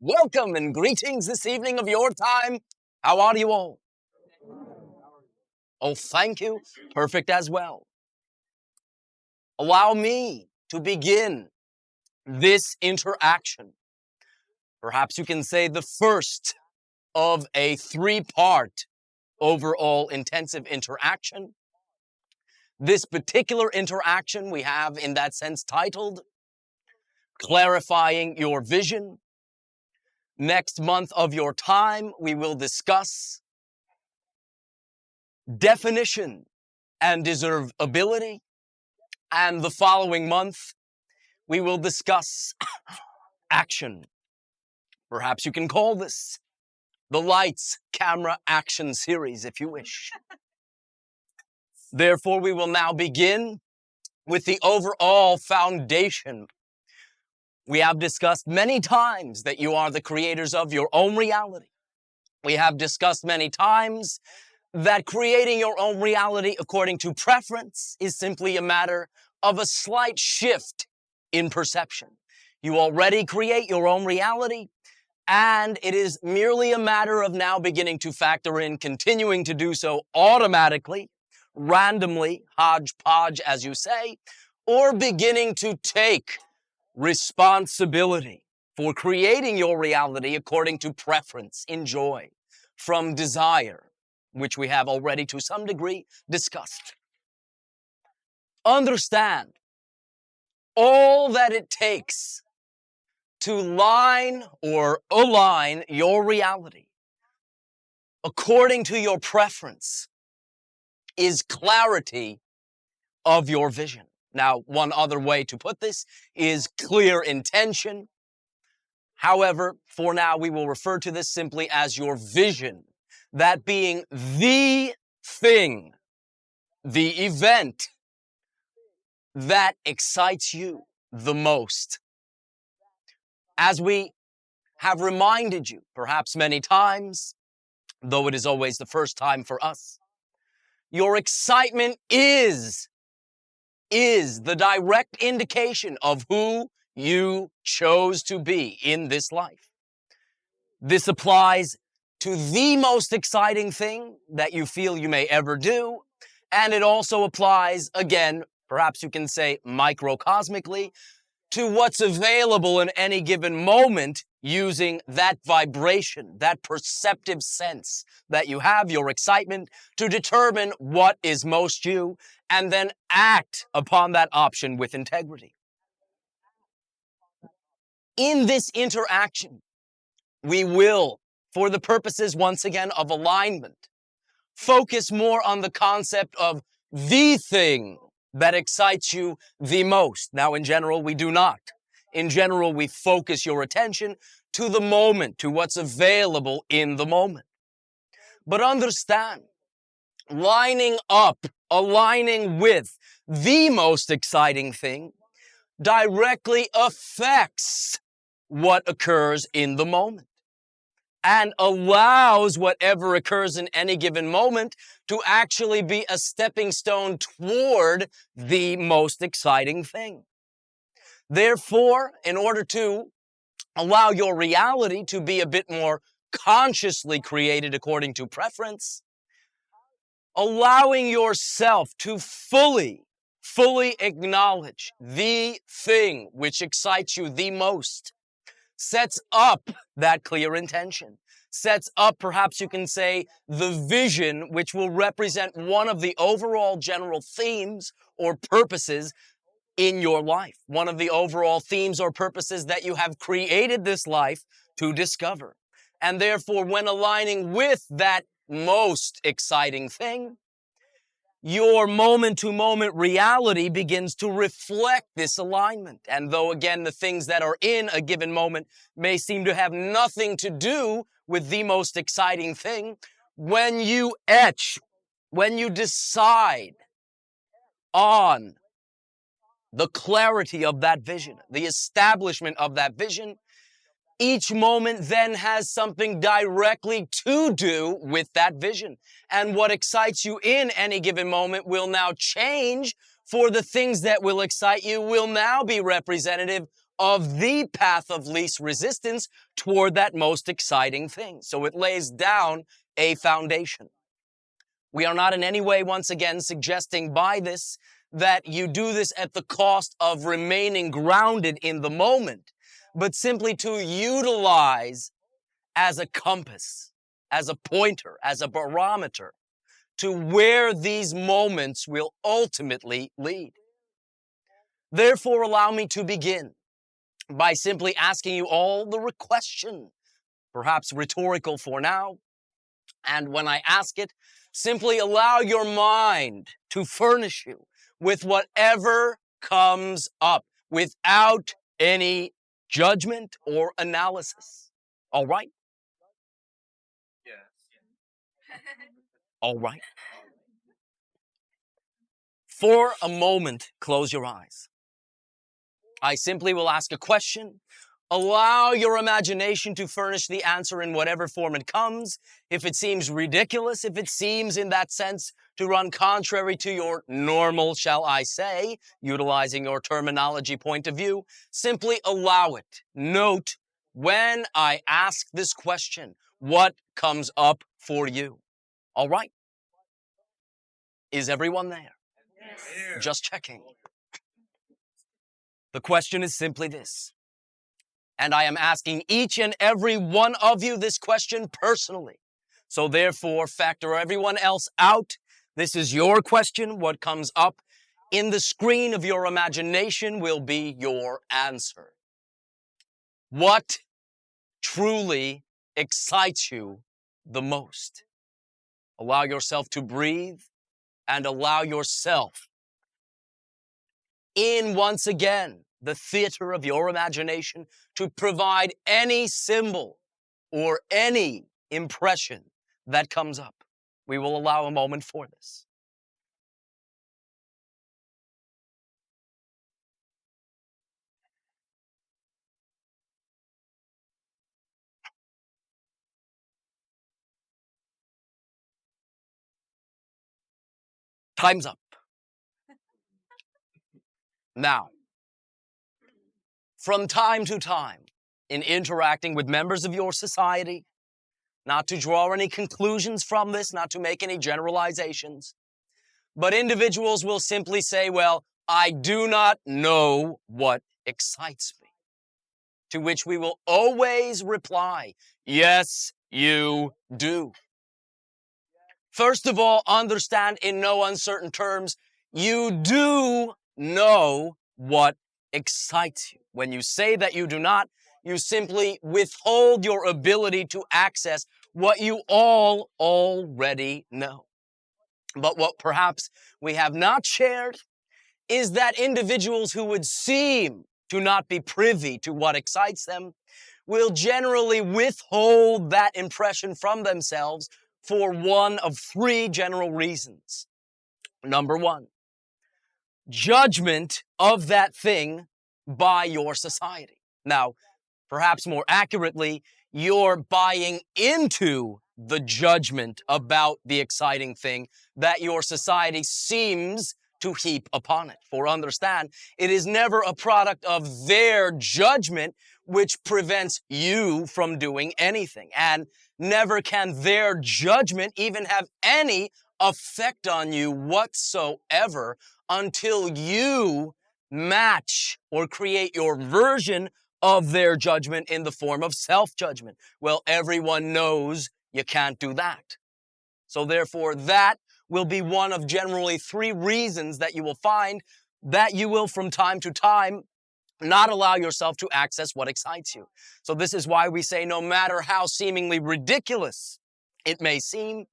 Welcome and greetings this evening of your time. How are you all? Oh, thank you. Perfect as well. Allow me to begin this interaction. Perhaps you can say the first of a three-part overall intensive interaction. This particular interaction we have in that sense titled Clarifying Your Vision. Next month of your time, we will discuss definition and deservability. And the following month, we will discuss action. Perhaps you can call this the Lights, Camera, Action series, if you wish. Therefore, we will now begin with the overall foundation. We have discussed many times that you are the creators of your own reality. We have discussed many times that creating your own reality according to preference is simply a matter of a slight shift in perception. You already create your own reality, and it is merely a matter of now beginning to factor in continuing to do so automatically, randomly, hodgepodge as you say, or beginning to take responsibility for creating your reality according to preference, enjoy, from desire, which we have already to some degree discussed. Understand all that it takes to line or align your reality according to your preference is clarity of your vision. Now, one other way to put this is clear intention. However, for now, we will refer to this simply as your vision, that being the thing, the event that excites you the most. As we have reminded you, perhaps many times, though it is always the first time for us, your excitement is the direct indication of who you chose to be in this life. This applies to the most exciting thing that you feel you may ever do, and it also applies, again, perhaps you can say microcosmically, to what's available in any given moment using that vibration, that perceptive sense that you have, your excitement, to determine what is most you, and then act upon that option with integrity. In this interaction, we will, for the purposes, once again, of alignment, focus more on the concept of the thing that excites you the most. Now, in general, we do not. In general, we focus your attention to the moment, to what's available in the moment. But understand, lining up, aligning with the most exciting thing directly affects what occurs in the moment and allows whatever occurs in any given moment to actually be a stepping stone toward the most exciting thing. Therefore, in order to allow your reality to be a bit more consciously created according to preference, allowing yourself to fully acknowledge the thing which excites you the most sets up that clear intention, sets up, perhaps you can say, the vision which will represent one of the overall general themes or purposes in your life, one of the overall themes or purposes that you have created this life to discover. And therefore, when aligning with that most exciting thing, your moment-to-moment reality begins to reflect this alignment. And though, again, the things that are in a given moment may seem to have nothing to do with the most exciting thing, when you decide on the clarity of that vision, the establishment of that vision, each moment then has something directly to do with that vision. And what excites you in any given moment will now change, for the things that will excite you will now be representative of the path of least resistance toward that most exciting thing. So it lays down a foundation. We are not in any way, once again, suggesting by this that you do this at the cost of remaining grounded in the moment, but simply to utilize as a compass, as a pointer, as a barometer to where these moments will ultimately lead. Therefore, allow me to begin by simply asking you all the question, perhaps rhetorical for now, and when I ask it, simply allow your mind to furnish you with whatever comes up without any judgment or analysis. All right? Yes. All right. For a moment, close your eyes. I simply will ask a question. Allow your imagination to furnish the answer in whatever form it comes. If it seems ridiculous, if it seems in that sense to run contrary to your normal, shall I say, utilizing your terminology point of view, simply allow it. Note, when I ask this question, what comes up for you? All right? Is everyone there? Yes. Just checking. The question is simply this. And I am asking each and every one of you this question personally. So therefore, factor everyone else out. This is your question. What comes up in the screen of your imagination will be your answer. What truly excites you the most? Allow yourself to breathe and allow yourself in once again the theater of your imagination to provide any symbol or any impression that comes up. We will allow a moment for this. Time's up. Now, from time to time, in interacting with members of your society, not to draw any conclusions from this, not to make any generalizations, but individuals will simply say, well, I do not know what excites me. To which we will always reply, yes, you do. First of all, understand in no uncertain terms, you do know what excites you. When you say that you do not, you simply withhold your ability to access what you all already know. But what perhaps we have not shared is that individuals who would seem to not be privy to what excites them will generally withhold that impression from themselves for one of three general reasons. Number one, judgment of that thing by your society. Now, perhaps more accurately, you're buying into the judgment about the exciting thing that your society seems to heap upon it. For understand, it is never a product of their judgment which prevents you from doing anything. And never can their judgment even have any effect on you whatsoever until you match or create your version of their judgment in the form of self-judgment. Well, everyone knows you can't do that. So therefore, that will be one of generally three reasons that you will find that you will from time to time not allow yourself to access what excites you. So this is why we say no matter how seemingly ridiculous it may seem,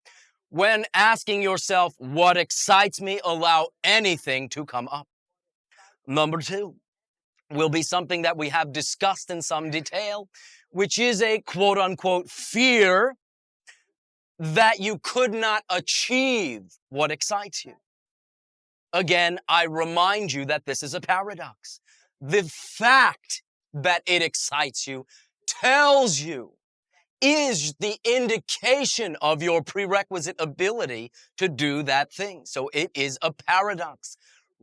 when asking yourself what excites me, allow anything to come up. Number two will be something that we have discussed in some detail, which is a quote-unquote fear that you could not achieve what excites you. Again, I remind you that this is a paradox. The fact that it excites you tells you is the indication of your prerequisite ability to do that thing. So it is a paradox.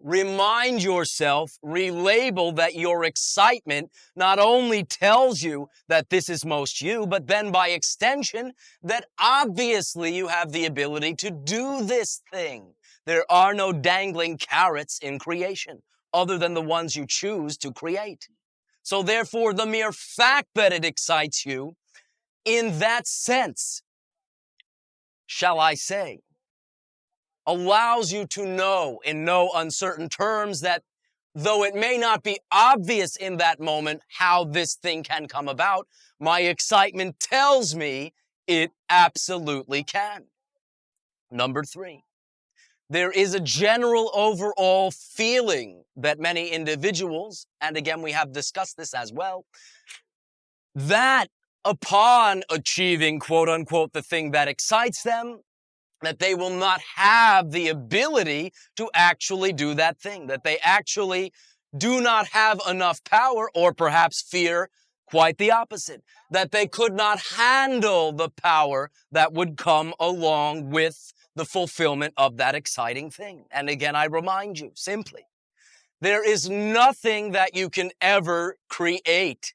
remind yourself, relabel that your excitement not only tells you that this is most you, but then by extension, that obviously you have the ability to do this thing. There are no dangling carrots in creation other than the ones you choose to create. So therefore, the mere fact that it excites you, in that sense, shall I say, allows you to know in no uncertain terms that though it may not be obvious in that moment how this thing can come about, my excitement tells me it absolutely can. Number 3, there is a general overall feeling that many individuals, and again we have discussed this as well, that upon achieving quote unquote the thing that excites them, that they will not have the ability to actually do that thing, that they actually do not have enough power, or perhaps fear quite the opposite, that they could not handle the power that would come along with the fulfillment of that exciting thing. And again, I remind you simply, there is nothing that you can ever create,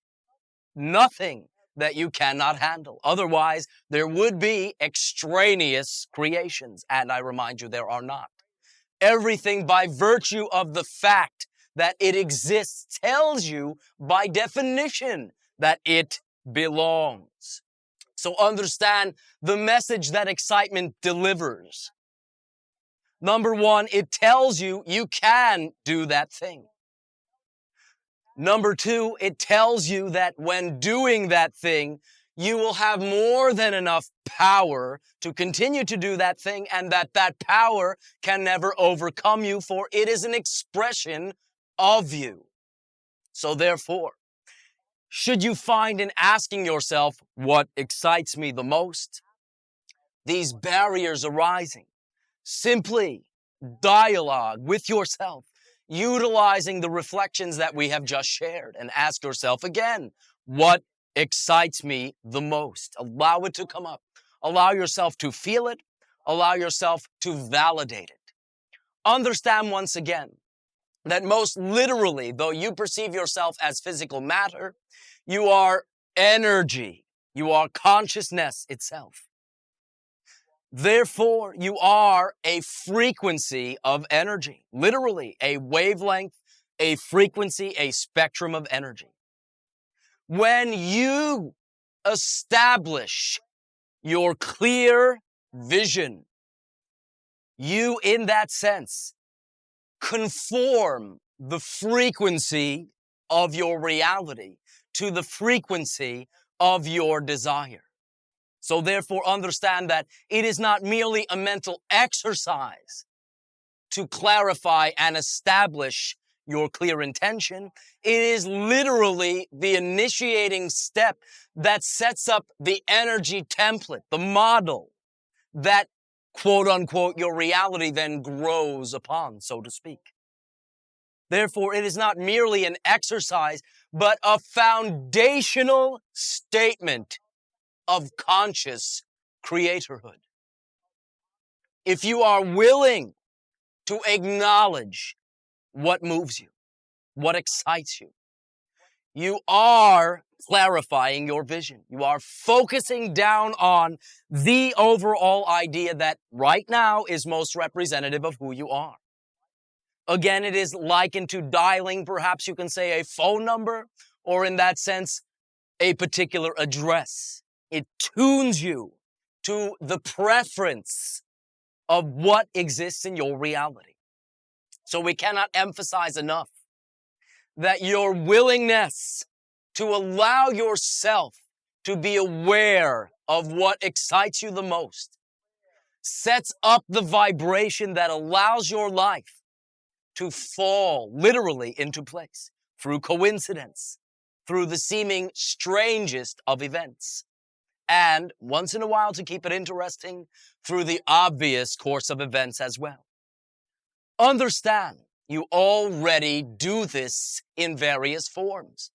nothing that you cannot handle. Otherwise, there would be extraneous creations. And I remind you, there are not. Everything by virtue of the fact that it exists tells you by definition that it belongs. So understand the message that excitement delivers. Number 1, it tells you you can do that thing. Number 2, it tells you that when doing that thing, you will have more than enough power to continue to do that thing, and that power can never overcome you, for it is an expression of you. So therefore, should you find in asking yourself, what excites me the most, these barriers arising, simply dialogue with yourself, utilizing the reflections that we have just shared, and ask yourself again, what excites me the most? Allow it to come up. Allow yourself to feel it. Allow yourself to validate it. Understand once again that most literally, though you perceive yourself as physical matter, you are energy. You are consciousness itself. Therefore, you are a frequency of energy, literally a wavelength, a frequency, a spectrum of energy. When you establish your clear vision, you, in that sense, conform the frequency of your reality to the frequency of your desire. So therefore, understand that it is not merely a mental exercise to clarify and establish your clear intention. It is literally the initiating step that sets up the energy template, the model that, quote unquote, your reality then grows upon, so to speak. Therefore, it is not merely an exercise, but a foundational statement of conscious creatorhood. If you are willing to acknowledge what moves you, what excites you, you are clarifying your vision. You are focusing down on the overall idea that right now is most representative of who you are. Again, it is likened to dialing, perhaps you can say, a phone number, or in that sense, a particular address. It tunes you to the preference of what exists in your reality. So we cannot emphasize enough that your willingness to allow yourself to be aware of what excites you the most sets up the vibration that allows your life to fall literally into place through coincidence, through the seeming strangest of events, and once in a while, to keep it interesting, through the obvious course of events as well. Understand, you already do this in various forms.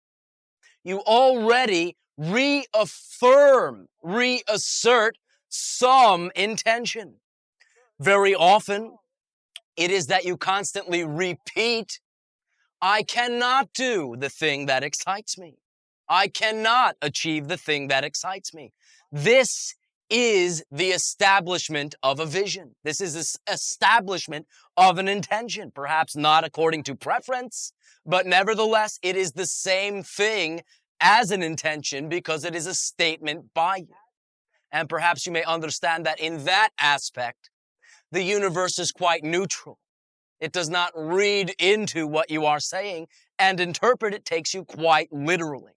You already reaffirm, reassert some intention. Very often, It is that you constantly repeat, I cannot do the thing that excites me. I cannot achieve the thing that excites me. This is the establishment of a vision. This is the establishment of an intention, perhaps not according to preference, but nevertheless, it is the same thing as an intention because it is a statement by you. And perhaps you may understand that in that aspect, the universe is quite neutral. It does not read into what you are saying and interpret it takes you quite literally.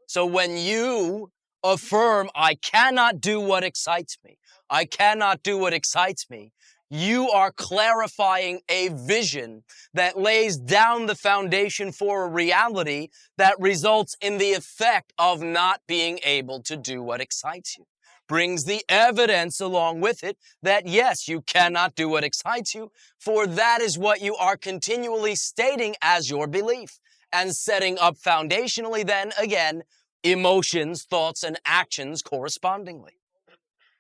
So when you affirm, I cannot do what excites me, I cannot do what excites me, you are clarifying a vision that lays down the foundation for a reality that results in the effect of not being able to do what excites you. Brings the evidence along with it that yes, you cannot do what excites you, for that is what you are continually stating as your belief and setting up foundationally then again, emotions, thoughts, and actions correspondingly.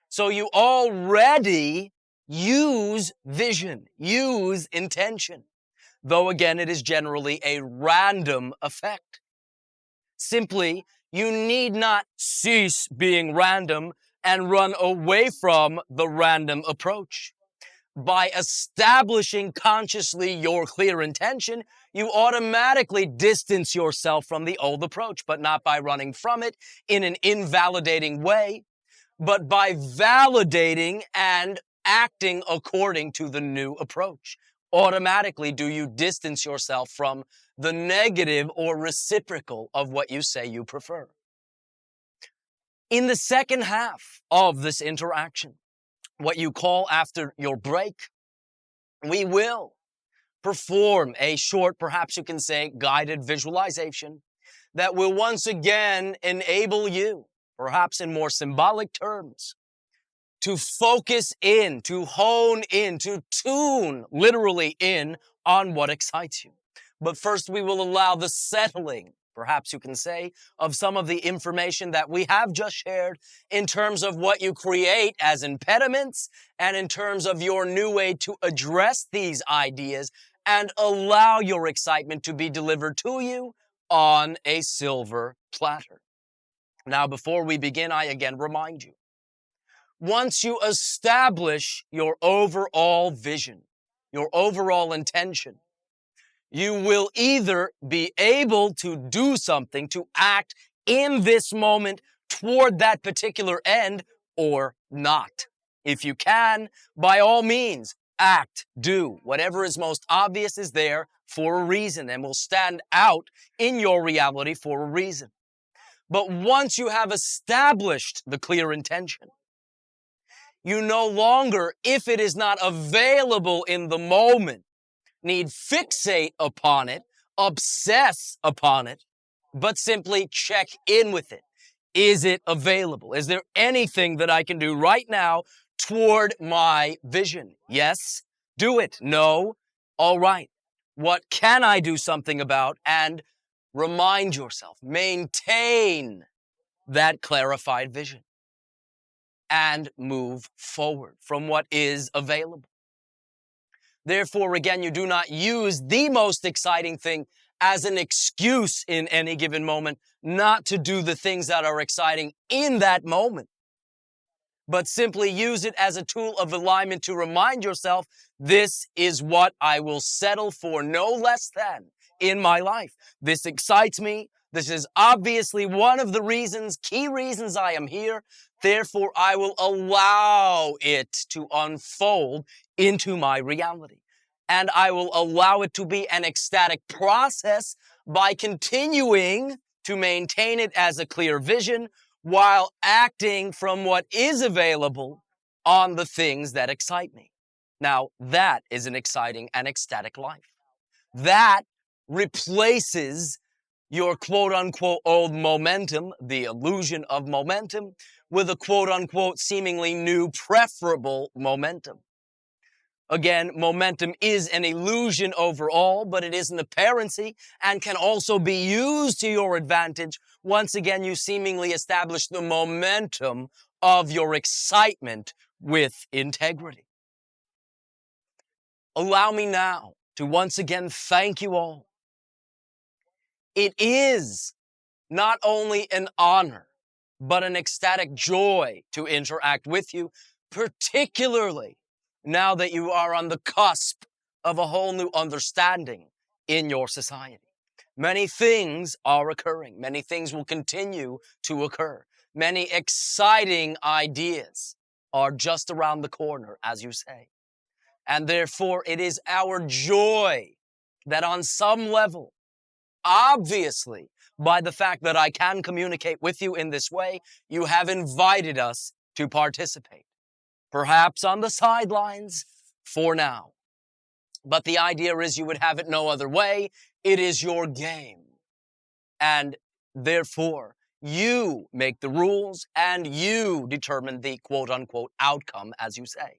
So you already use vision, use intention, though again, it is generally a random effect. Simply, you need not cease being random and run away from the random approach. By establishing consciously your clear intention, you automatically distance yourself from the old approach, but not by running from it in an invalidating way, but by validating and acting according to the new approach. Automatically do you distance yourself from the negative or reciprocal of what you say you prefer. In the second half of this interaction, what you call after your break, we will perform a short, perhaps you can say, guided visualization that will once again enable you, perhaps in more symbolic terms, to focus in, to hone in, to tune literally in on what excites you. But first we will allow the settling, perhaps you can say, of some of the information that we have just shared in terms of what you create as impediments and in terms of your new way to address these ideas and allow your excitement to be delivered to you on a silver platter. Now, before we begin, I again remind you, once you establish your overall vision, your overall intention, you will either be able to do something, to act in this moment toward that particular end or not. If you can, by all means, act, do. Whatever is most obvious is there for a reason and will stand out in your reality for a reason. But once you have established the clear intention, you no longer, if it is not available in the moment, need fixate upon it, obsess upon it, but simply check in with it. Is it available? Is there anything that I can do right now toward my vision? Yes. Do it. No. All right. What can I do something about? And remind yourself, maintain that clarified vision and move forward from what is available. Therefore, again, you do not use the most exciting thing as an excuse in any given moment not to do the things that are exciting in that moment, but simply use it as a tool of alignment to remind yourself, this is what I will settle for no less than in my life. This excites me. This is obviously one of the reasons, key reasons I am here. Therefore, I will allow it to unfold into my reality. And I will allow it to be an ecstatic process by continuing to maintain it as a clear vision while acting from what is available on the things that excite me. Now, that is an exciting and ecstatic life. That replaces your quote-unquote old momentum, the illusion of momentum, with a quote-unquote seemingly new preferable momentum. Again, momentum is an illusion overall, but it is an apparency and can also be used to your advantage. Once again, you seemingly establish the momentum of your excitement with integrity. allow me now to once again thank you all. It is not only an honor, but an ecstatic joy to interact with you, particularly now that you are on the cusp of a whole new understanding in your society. Many things are occurring. Many things will continue to occur. Many exciting ideas are just around the corner, as you say. And therefore, it is our joy that on some level, obviously, by the fact that I can communicate with you in this way, you have invited us to participate. Perhaps on the sidelines for now. But the idea is you would have it no other way. It is your game. And therefore, you make the rules and you determine the quote-unquote outcome, as you say.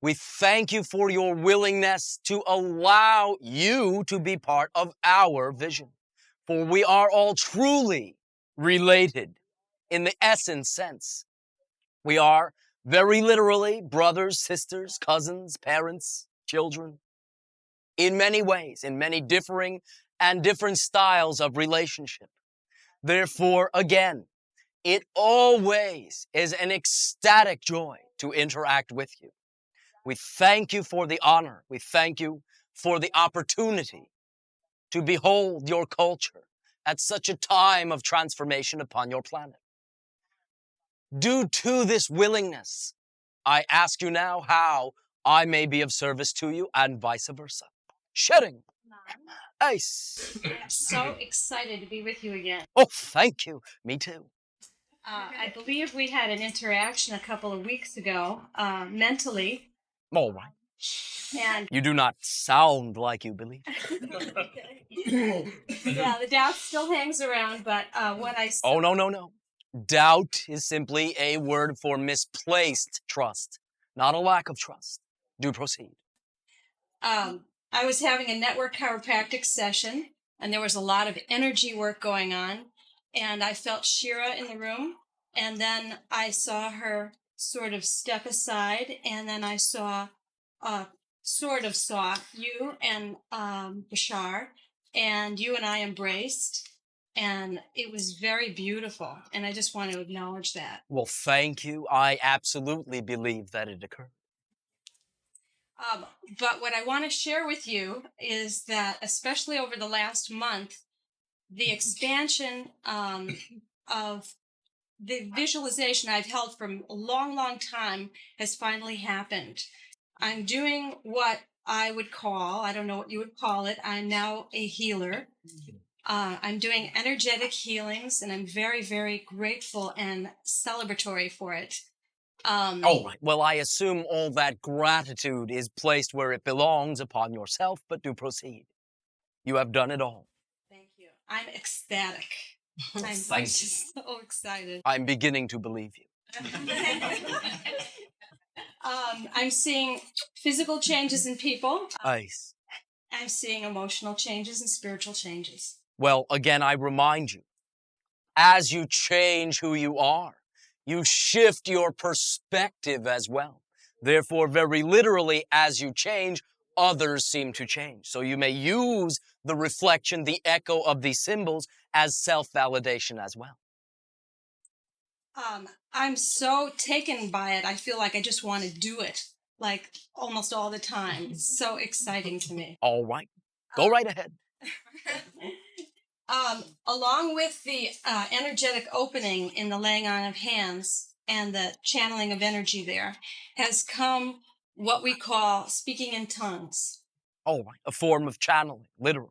We thank you for your willingness to allow you to be part of our vision. For we are all truly related in the essence sense. We are very literally brothers, sisters, cousins, parents, children, in many ways, in many differing and different styles of relationship. Therefore, again, it always is an ecstatic joy to interact with you. We thank you for the honor. We thank you for the opportunity to behold your culture at such a time of transformation upon your planet. Due to this willingness, I ask you now how I may be of service to you and vice versa. Sharing. Ace. I'm so excited to be with you again. Oh, thank you. Me too. I believe we had an interaction a couple of weeks ago, mentally, All right. and You do not sound like you believe. yeah, the doubt still hangs around. But what I saw, Oh, no. Doubt is simply a word for misplaced trust, not a lack of trust. Do proceed. I was having a network chiropractic session, and there was a lot of energy work going on, and I felt Shira in the room, and then I saw her sort of step aside, and then I saw you and Bashar, and you and I embraced, and it was very beautiful, and I just want to acknowledge that. Well, thank you. I absolutely believe that it occurred. But what I want to share with you is that, especially over the last month, the expansion of the visualization I've held for a long, long time has finally happened. I'm doing what I would call, I don't know what you would call it, I'm now a healer. I'm doing energetic healings, and I'm very, very grateful and celebratory for it. All right. Well, I assume all that gratitude is placed where it belongs upon yourself, but do proceed. You have done it all. Thank you. I'm ecstatic. I'm Thank you. just so excited. I'm beginning to believe you. I'm seeing physical changes in people. Nice. I'm seeing emotional changes and spiritual changes. Well, again, I remind you, as you change who you are, you shift your perspective as well. Therefore, very literally, as you change, others seem to change. So you may use the reflection, the echo of these symbols as self-validation as well. I'm so taken by it. I feel like I just want to do it, like almost all the time. It's so exciting to me. All right. Go right ahead. Along with the energetic opening in the laying on of hands and the channeling of energy there has come what we call speaking in tongues. All right. A form of channeling, literally.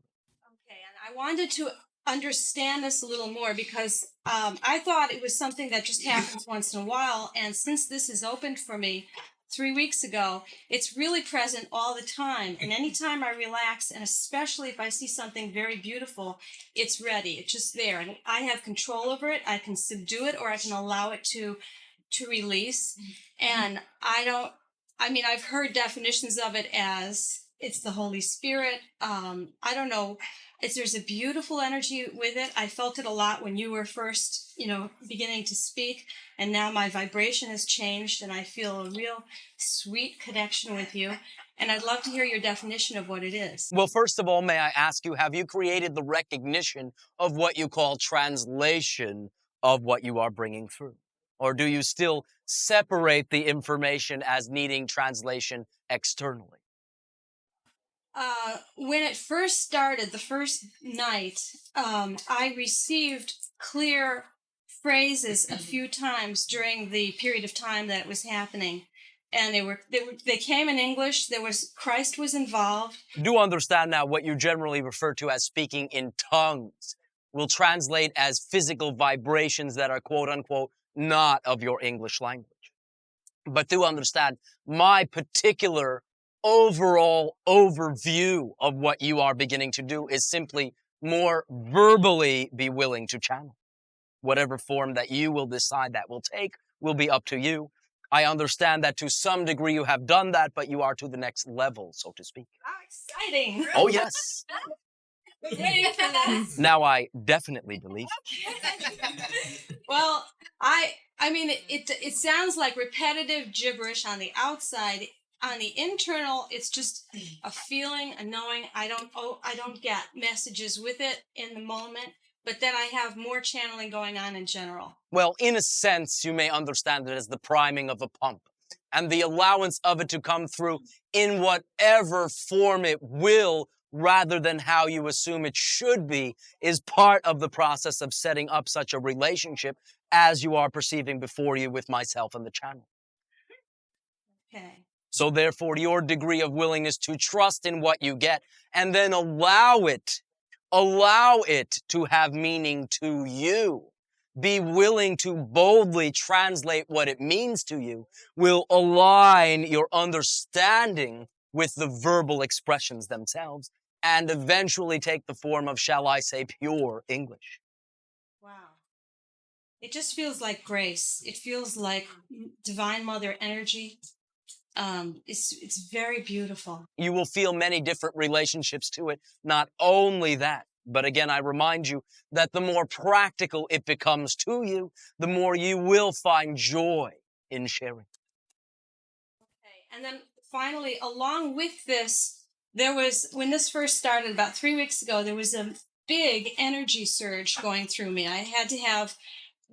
Okay, and I wanted to understand this a little more because I thought it was something that just happens once in a while, and since this is opened for me 3 weeks ago, it's really present all the time. And anytime I relax, and especially if I see something very beautiful, it's ready. It's just there. And I have control over it. I can subdue it, or I can allow it to release. And I've heard definitions of it as it's the Holy Spirit. I don't know. There's a beautiful energy with it. I felt it a lot when you were first, beginning to speak. And now my vibration has changed, and I feel a real sweet connection with you. And I'd love to hear your definition of what it is. Well, first of all, may I ask you, have you created the recognition of what you call translation of what you are bringing through? Or do you still separate the information as needing translation externally? When it first started, the first night, I received clear phrases a few times during the period of time that it was happening, and they came in English. Christ was involved. Do understand now what you generally refer to as speaking in tongues will translate as physical vibrations that are quote unquote not of your English language. But do understand my particular overall overview of what you are beginning to do is simply more verbally be willing to channel. Whatever form that you will decide that will take will be up to you. I understand that to some degree you have done that, but you are to the next level, so to speak. How exciting! Oh, yes. Ready for this? Now I definitely believe. Well, I mean, it sounds like repetitive gibberish on the outside. On the internal, it's just a feeling, a knowing. I don't get messages with it in the moment, but then I have more channeling going on in general. Well, in a sense, you may understand it as the priming of a pump and the allowance of it to come through in whatever form it will, rather than how you assume it should be, is part of the process of setting up such a relationship as you are perceiving before you with myself and the channel. Okay. So therefore, your degree of willingness to trust in what you get and then allow it to have meaning to you, be willing to boldly translate what it means to you, will align your understanding with the verbal expressions themselves and eventually take the form of, shall I say, pure English. Wow. It just feels like grace. It feels like Divine Mother energy. It's very beautiful. You will feel many different relationships to it. Not only that, but again, I remind you that the more practical it becomes to you, the more you will find joy in sharing. Okay. And then finally, along with this, when this first started about 3 weeks ago, there was a big energy surge going through me. I had to have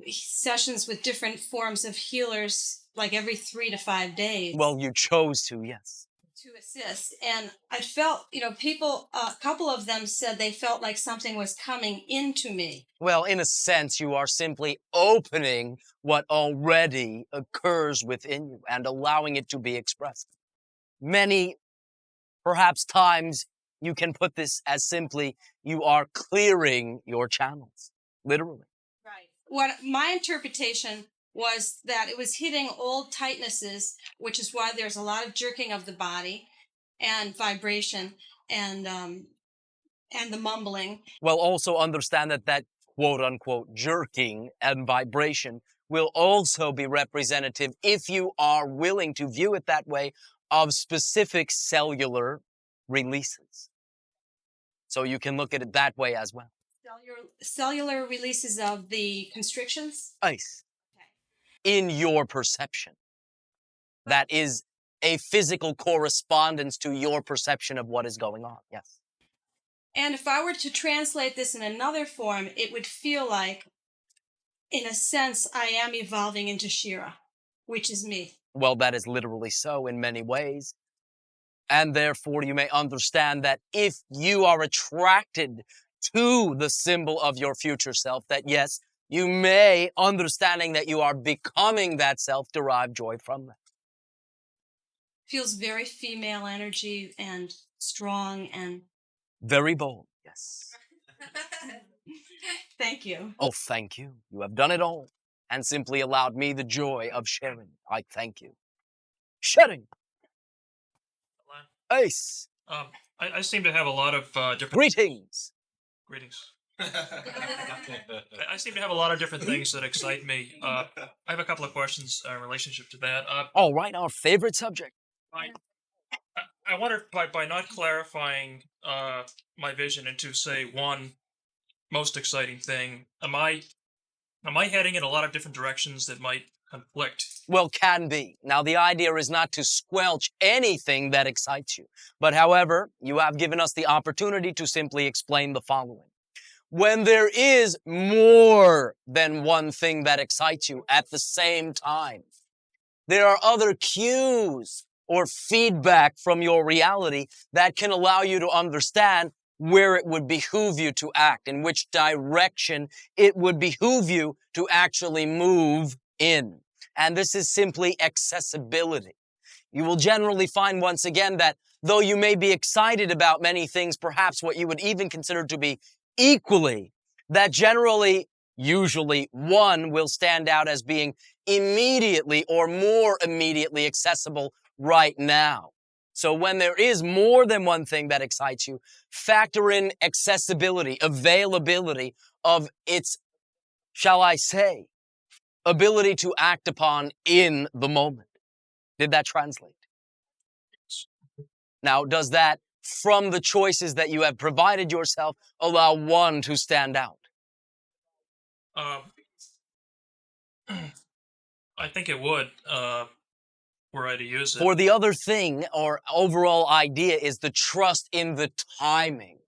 sessions with different forms of healers like every 3 to 5 days. Well, you chose to, yes. To assist. And I felt, people, a couple of them said they felt like something was coming into me. Well, in a sense, you are simply opening what already occurs within you and allowing it to be expressed. Many, perhaps times, you can put this as simply, you are clearing your channels, literally. Right. What my interpretation was that it was hitting old tightnesses, which is why there's a lot of jerking of the body and vibration and the mumbling. Well, also understand that quote-unquote jerking and vibration will also be representative, if you are willing to view it that way, of specific cellular releases. So you can look at it that way as well. Cellular releases of the constrictions? Ice. In your perception. That is a physical correspondence to your perception of what is going on, yes. And if I were to translate this in another form, it would feel like, in a sense, I am evolving into Shira, which is me. Well, that is literally so in many ways. And therefore, you may understand that if you are attracted to the symbol of your future self, that yes, you may, understanding that you are becoming that self, derive joy from that. Feels very female energy and strong and... Very bold, yes. Thank you. Oh, thank you. You have done it all and simply allowed me the joy of sharing. I thank you. Sharing. Ace. I seem to have a lot of different... Greetings. Greetings. I seem to have a lot of different things that excite me. I have a couple of questions in relationship to that. All right, our favorite subject. I wonder, by not clarifying my vision into, say, one most exciting thing, am I Am I heading in a lot of different directions that might conflict? Well, can be. Now, the idea is not to squelch anything that excites you. But however, you have given us the opportunity to simply explain the following. When there is more than one thing that excites you at the same time, there are other cues or feedback from your reality that can allow you to understand where it would behoove you to act, in which direction it would behoove you to actually move in. And this is simply accessibility. You will generally find once again that though you may be excited about many things, perhaps what you would even consider to be equally, that generally, usually one will stand out as being immediately or more immediately accessible right now. So when there is more than one thing that excites you, factor in accessibility, availability of its, shall I say, ability to act upon in the moment. Did that translate? Now, does that, from the choices that you have provided yourself, allow one to stand out? I think it would, were I to use it. For the other thing or overall idea is the trust in the timing.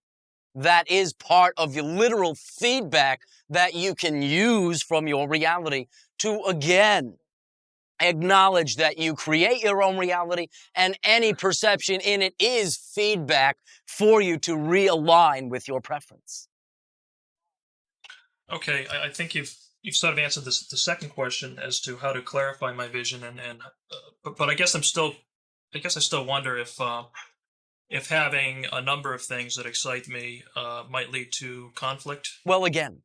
That is part of your literal feedback that you can use from your reality to, again, acknowledge that you create your own reality and any perception in it is feedback for you to realign with your preference. Okay, I think you've sort of answered this, the second question as to how to clarify my vision, but I guess I still wonder if having a number of things that excite me might lead to conflict. Well, again,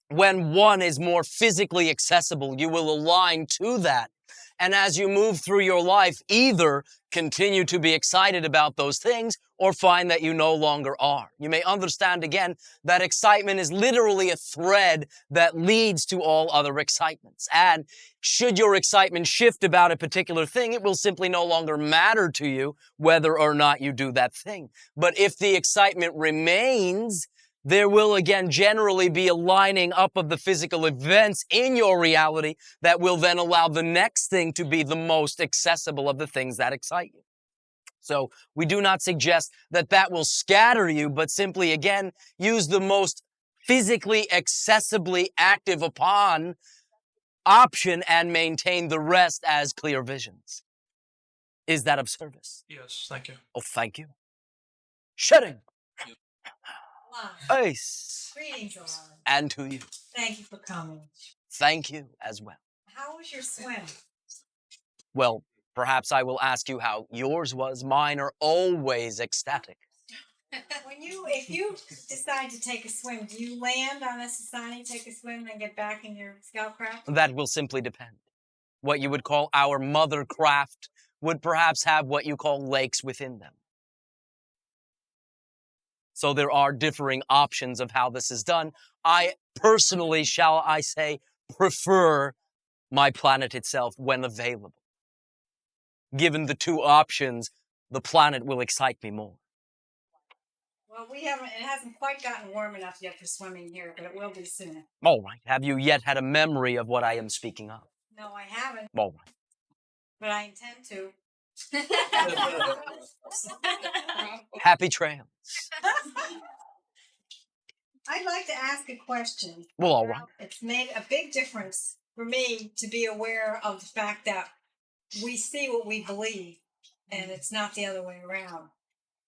when one is more physically accessible, you will align to that. And as you move through your life, either continue to be excited about those things or find that you no longer are. You may understand again that excitement is literally a thread that leads to all other excitements. And should your excitement shift about a particular thing, it will simply no longer matter to you whether or not you do that thing. But if the excitement remains, there will again generally be a lining up of the physical events in your reality that will then allow the next thing to be the most accessible of the things that excite you. So we do not suggest that that will scatter you, but simply again, use the most physically accessibly active upon option and maintain the rest as clear visions. Is that of service? Yes, thank you. Oh, thank you. Shutting. Elan. Ace. Greetings, Elan. And to you. Thank you for coming. Thank you as well. How was your swim? Well, perhaps I will ask you how yours was. Mine are always ecstatic. If you decide to take a swim, do you land on Earth-Essassani, take a swim, and get back in your scout craft? That will simply depend. What you would call our mother craft would perhaps have what you call lakes within them. So there are differing options of how this is done. I personally, shall I say, prefer my planet itself when available. Given the two options, the planet will excite me more. Well, it hasn't quite gotten warm enough yet for swimming here, but it will be soon. All right. Have you yet had a memory of what I am speaking of? No, I haven't, All right. but I intend to. Happy trails. I'd like to ask a question. Well, all right. It's made a big difference for me to be aware of the fact that we see what we believe, and it's not the other way around.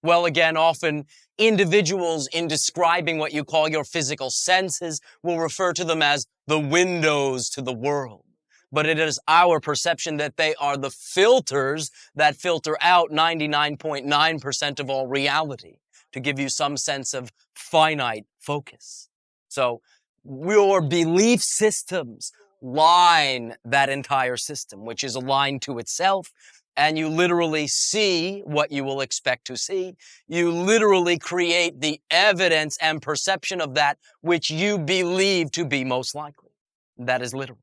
Well, again, often individuals in describing what you call your physical senses will refer to them as the windows to the world. But it is our perception that they are the filters that filter out 99.9% of all reality to give you some sense of finite focus. So your belief systems line that entire system, which is aligned to itself, and you literally see what you will expect to see. You literally create the evidence and perception of that which you believe to be most likely. That is literal.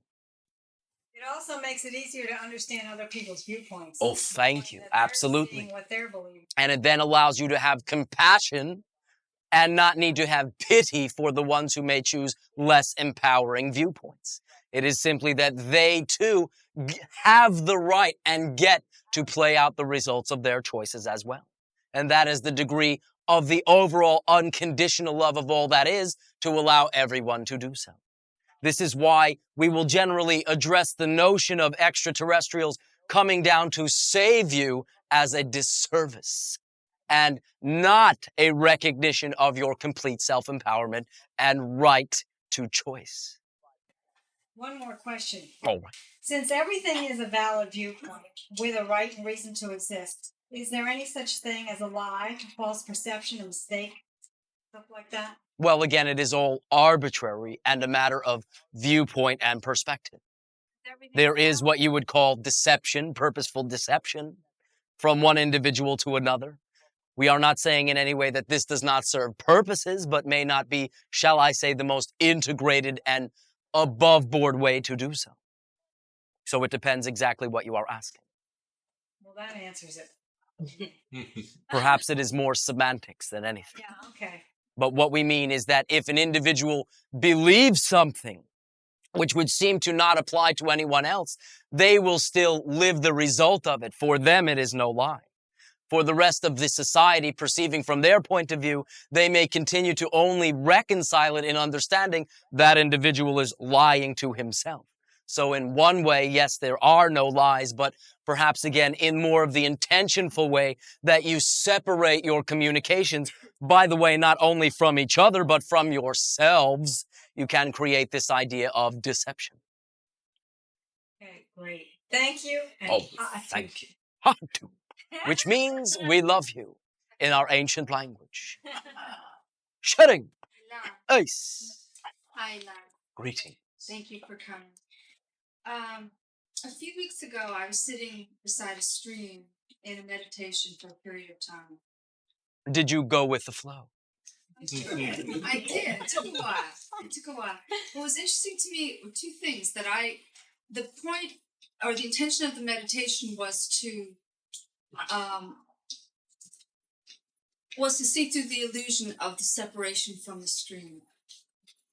It also makes it easier to understand other people's viewpoints. Oh, thank you. That they're Absolutely. seeing what they're believing. And it then allows you to have compassion and not need to have pity for the ones who may choose less empowering viewpoints. It is simply that they too have the right and get to play out the results of their choices as well. And that is the degree of the overall unconditional love of all that is to allow everyone to do so. This is why we will generally address the notion of extraterrestrials coming down to save you as a disservice and not a recognition of your complete self-empowerment and right to choice. One more question. All right. Since everything is a valid viewpoint with a right and reason to exist, is there any such thing as a lie, a false perception, a mistake, stuff like that? Well, again, it is all arbitrary and a matter of viewpoint and perspective. There is what you would call deception, purposeful deception from one individual to another. We are not saying in any way that this does not serve purposes, but may not be, shall I say, the most integrated and above board way to do so. So it depends exactly what you are asking. Well, that answers it. Perhaps it is more semantics than anything. Yeah, okay. But what we mean is that if an individual believes something which would seem to not apply to anyone else, they will still live the result of it. For them, it is no lie. For the rest of the society, perceiving from their point of view, they may continue to only reconcile it in understanding that individual is lying to himself. So in one way, yes, there are no lies, but perhaps again, in more of the intentionful way that you separate your communications, by the way, not only from each other, but from yourselves, you can create this idea of deception. Okay, great. Thank you. And Thank you. Hatu, which means we love you in our ancient language. Sharing. Elan. Ace. Hi, Elan. Greeting. Thank you for coming. A few weeks ago, I was sitting beside a stream in a meditation for a period of time. Did you go with the flow? I did. It took a while. What was interesting to me were two things the point or the intention of the meditation was to see through the illusion of the separation from the stream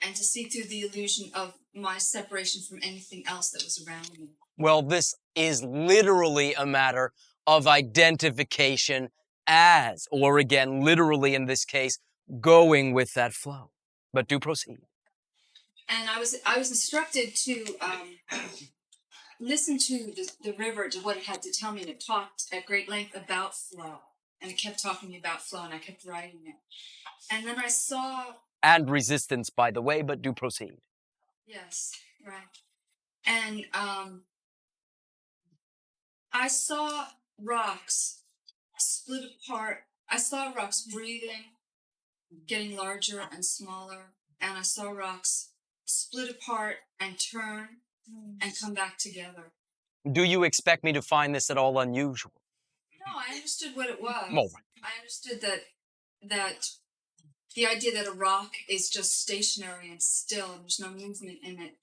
and to see through the illusion of my separation from anything else that was around me. Well, this is literally a matter of identification as, or again, literally in this case, going with that flow. But do proceed. And I was instructed to listen to the river, to what it had to tell me, and it talked at great length about flow. And it kept talking to me about flow, and I kept writing it. And then I saw... And resistance, by the way, but do proceed. Yes, right. And I saw rocks split apart. I saw rocks breathing, getting larger and smaller. And I saw rocks split apart and turn and come back together. Do you expect me to find this at all unusual? No, I understood what it was. All right. I understood that the idea that a rock is just stationary and still and there's no movement in it.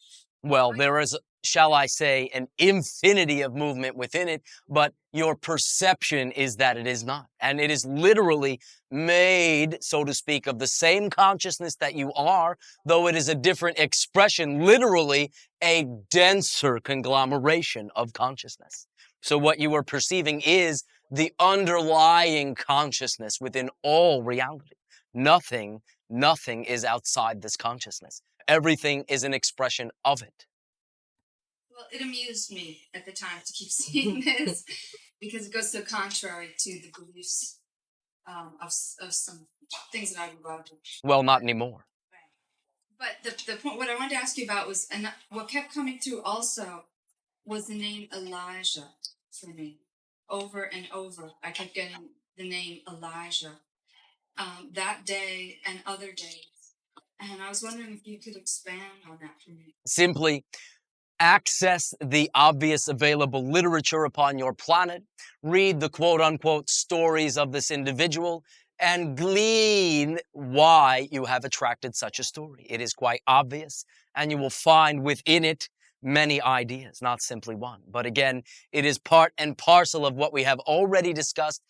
Well, there is, shall I say, an infinity of movement within it, but your perception is that it is not. And it is literally made, so to speak, of the same consciousness that you are, though it is a different expression, literally a denser conglomeration of consciousness. So what you are perceiving is the underlying consciousness within all reality. Nothing is outside this consciousness. Everything is an expression of it. Well, it amused me at the time to keep seeing this because it goes so contrary to the beliefs of some things that I've involved in. Well, not anymore. But the point, what I wanted to ask you about was, and what kept coming through also was the name Elijah for me. Over and over, I kept getting the name Elijah that day and other days. And I was wondering if you could expand on that for me. Simply access the obvious available literature upon your planet, read the quote-unquote stories of this individual, and glean why you have attracted such a story. It is quite obvious, and you will find within it many ideas, not simply one. But again, it is part and parcel of what we have already discussed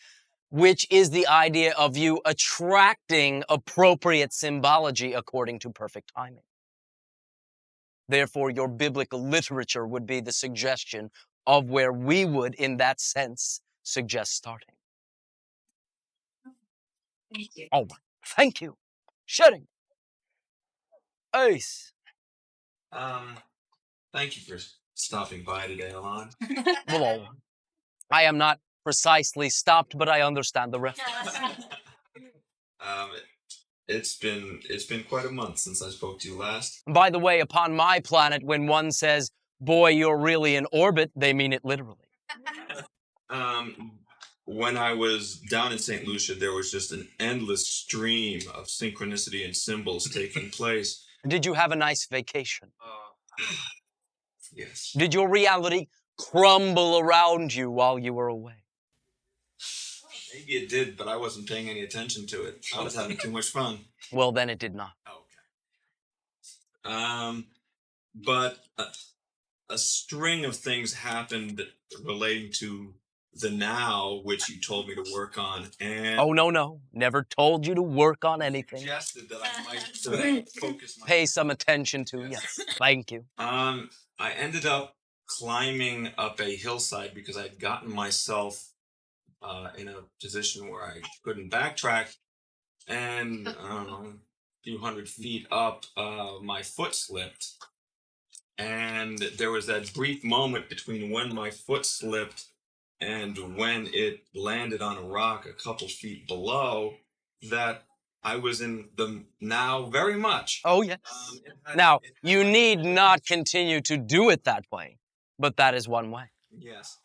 which is the idea of you attracting appropriate symbology according to perfect timing. Therefore, your biblical literature would be the suggestion of where we would, in that sense, suggest starting. Thank you. All right. Thank you. Shutting. Ace. Thank you for stopping by today, Elan. Well, all right. I am not precisely stopped, but I understand the reference. It's been quite a month since I spoke to you last. By the way, upon my planet, when one says, boy, you're really in orbit, they mean it literally. When I was down in St. Lucia, there was just an endless stream of synchronicity and symbols taking place. Did you have a nice vacation? Yes. Did your reality crumble around you while you were away? Maybe it did, but I wasn't paying any attention to it. I was having too much fun. Well, then it did not. Okay. But a string of things happened relating to the now, which you told me to work on, and Oh, no. Never told you to work on anything. suggested that I might focus my Pay some attention to, yes. Thank you. I ended up climbing up a hillside because I'd gotten myself in a position where I couldn't backtrack, and I don't know, a few hundred feet up, my foot slipped, and there was that brief moment between when my foot slipped and when it landed on a rock a couple feet below that I was in the now very much. Oh, yes. Now, you need not continue to do it that way, but that is one way. Yes.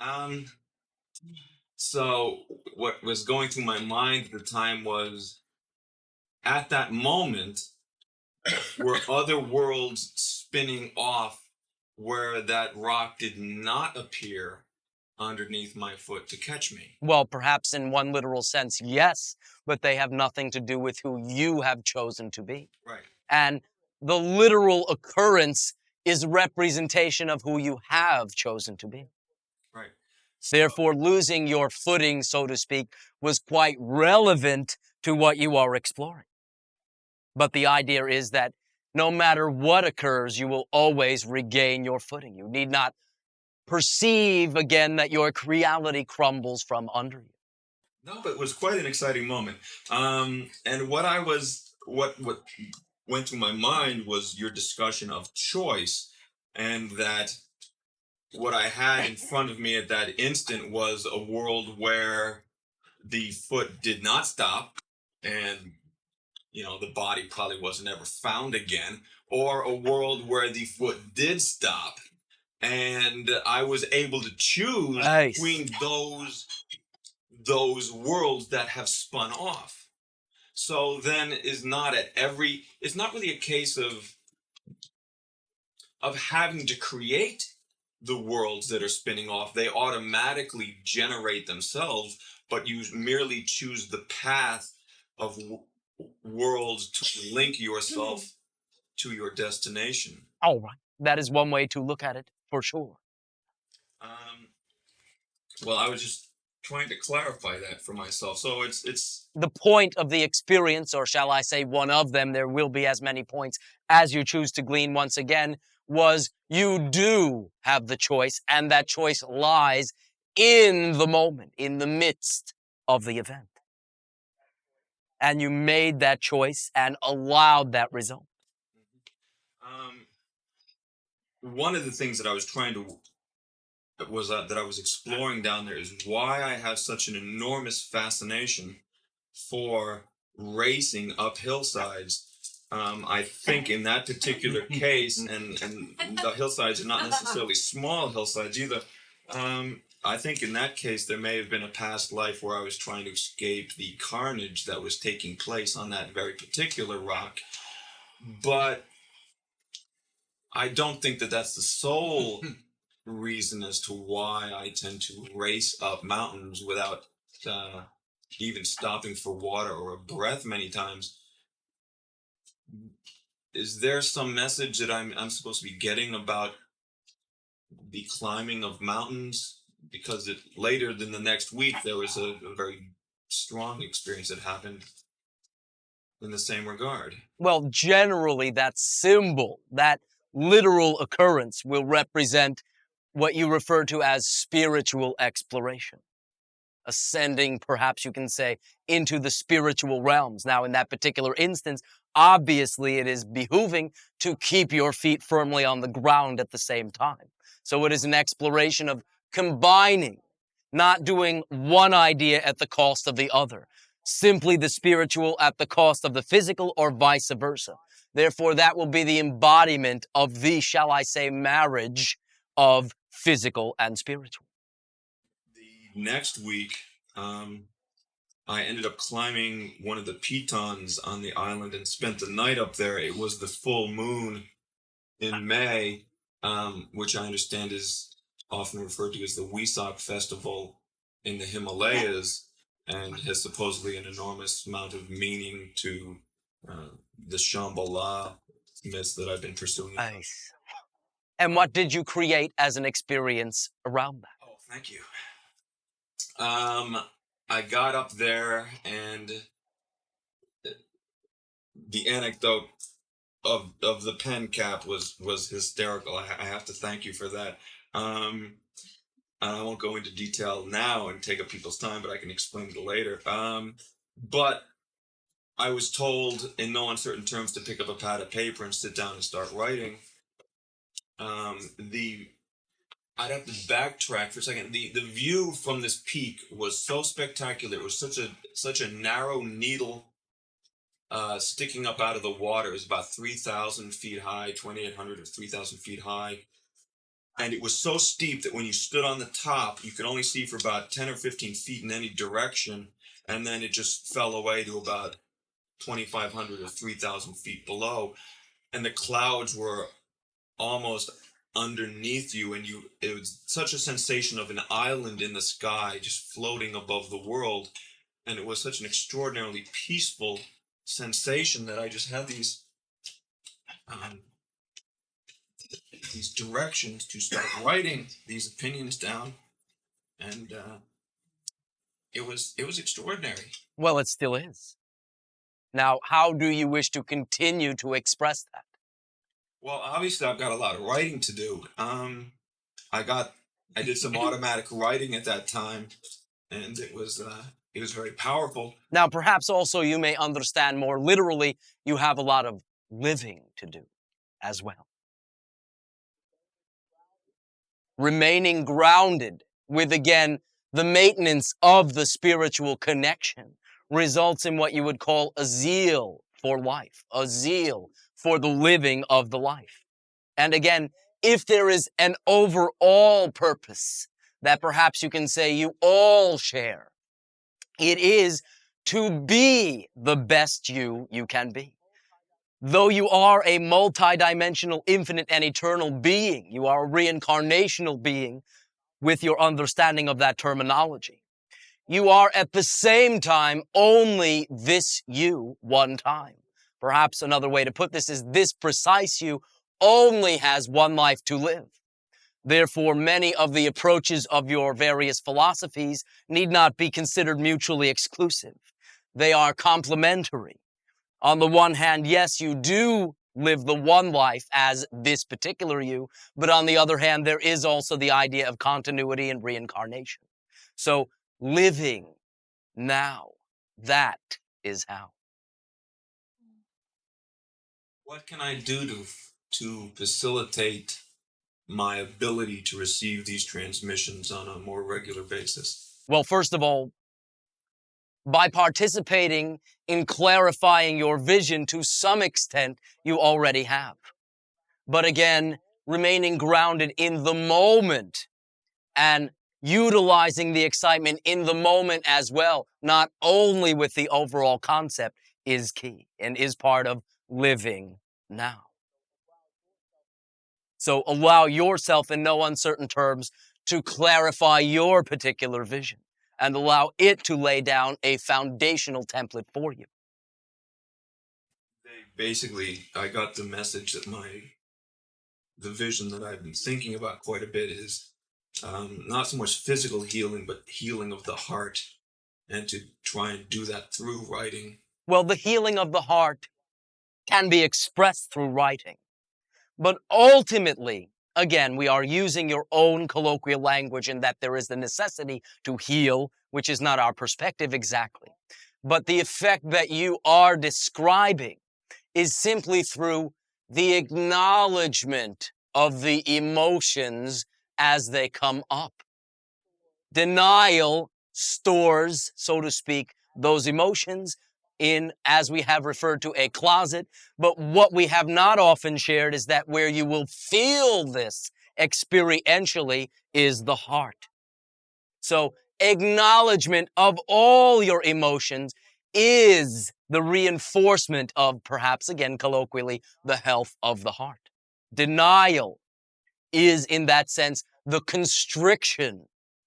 So what was going through my mind at the time was, at that moment, were other worlds spinning off where that rock did not appear underneath my foot to catch me? Well, perhaps in one literal sense, yes, but they have nothing to do with who you have chosen to be. Right. And the literal occurrence is representation of who you have chosen to be. Right. Therefore, losing your footing, so to speak, was quite relevant to what you are exploring. But the idea is that no matter what occurs, you will always regain your footing. You need not perceive again that your reality crumbles from under you. No, but it was quite an exciting moment. And what went through my mind was your discussion of choice, and that what I had in front of me at that instant was a world where the foot did not stop, and the body probably wasn't ever found again, or a world where the foot did stop, and I was able to choose Nice. between those worlds that have spun off. So then it's not really a case of having to create the worlds that are spinning off. They automatically generate themselves, but you merely choose the path of worlds to link yourself to your destination. All right. That is one way to look at it, for sure. Well, I was just trying to clarify that for myself. So it's The point of the experience, or shall I say one of them, there will be as many points as you choose to glean once again, was you do have the choice, and that choice lies in the moment, in the midst of the event. And you made that choice and allowed that result. One of the things that I was that I was exploring down there is why I have such an enormous fascination for racing up hillsides. I think in that particular case, and the hillsides are not necessarily small hillsides either. I think in that case, there may have been a past life where I was trying to escape the carnage that was taking place on that very particular rock. But I don't think that that's the sole reason as to why I tend to race up mountains without even stopping for water or a breath many times. Is there some message that I'm supposed to be getting about the climbing of mountains? Because later than the next week, there was a very strong experience that happened in the same regard. Well, generally, that symbol, that literal occurrence will represent what you refer to as spiritual exploration. Ascending, perhaps you can say, into the spiritual realms. Now, in that particular instance, obviously it is behooving to keep your feet firmly on the ground at the same time. So it is an exploration of combining, not doing one idea at the cost of the other, simply the spiritual at the cost of the physical or vice versa. Therefore, that will be the embodiment of the, shall I say, marriage of physical and spiritual. The next week, I ended up climbing one of the pitons on the island and spent the night up there. It was the full moon in May, which I understand is often referred to as the Wesak festival in the Himalayas, and has supposedly an enormous amount of meaning to the Shambhala myths that I've been pursuing. Nice. And what did you create as an experience around that? Oh, thank you. I got up there, and the anecdote of the pen cap was hysterical. I have to thank you for that. And I won't go into detail now and take up people's time, but I can explain it later. But I was told in no uncertain terms to pick up a pad of paper and sit down and start writing. I'd have to backtrack for a second. The view from this peak was so spectacular. It was such a narrow needle sticking up out of the water. It was about 3,000 feet high, 2,800 or 3,000 feet high. And it was so steep that when you stood on the top, you could only see for about 10 or 15 feet in any direction. And then it just fell away to about 2,500 or 3,000 feet below. And the clouds were almost underneath you, and it was such a sensation of an island in the sky just floating above the world. And it was such an extraordinarily peaceful sensation that I just had these directions to start writing these opinions down, and it was extraordinary. Well, it still is. Now, how do you wish to continue to express that? Well, obviously, I've got a lot of writing to do. I did some automatic writing at that time, and it was very powerful. Now, perhaps also you may understand more literally, you have a lot of living to do as well. Remaining grounded with, again, the maintenance of the spiritual connection results in what you would call a zeal for life, a zeal for the living of the life. And again, if there is an overall purpose that perhaps you can say you all share, it is to be the best you can be. Though you are a multidimensional, infinite, and eternal being, you are a reincarnational being with your understanding of that terminology. You are at the same time only this you one time. Perhaps another way to put this is this precise you only has one life to live. Therefore, many of the approaches of your various philosophies need not be considered mutually exclusive. They are complementary. On the one hand, yes, you do live the one life as this particular you, but on the other hand, there is also the idea of continuity and reincarnation. So, living now, that is how. What can I do to facilitate my ability to receive these transmissions on a more regular basis? Well, first of all, by participating in clarifying your vision to some extent, you already have. But again, remaining grounded in the moment and utilizing the excitement in the moment as well, not only with the overall concept, is key and is part of living now. So allow yourself in no uncertain terms to clarify your particular vision and allow it to lay down a foundational template for you. Basically, I got the message that the vision that I've been thinking about quite a bit is not so much physical healing, but healing of the heart. and to try and do that through writing. Well, the healing of the heart can be expressed through writing. But ultimately, again, we are using your own colloquial language in that there is the necessity to heal, which is not our perspective exactly. But the effect that you are describing is simply through the acknowledgement of the emotions as they come up. Denial stores, so to speak, those emotions in, as we have referred to, a closet. But what we have not often shared is that where you will feel this experientially is the heart. So acknowledgement of all your emotions is the reinforcement of, perhaps again colloquially, the health of the heart. Denial is, in that sense, the constriction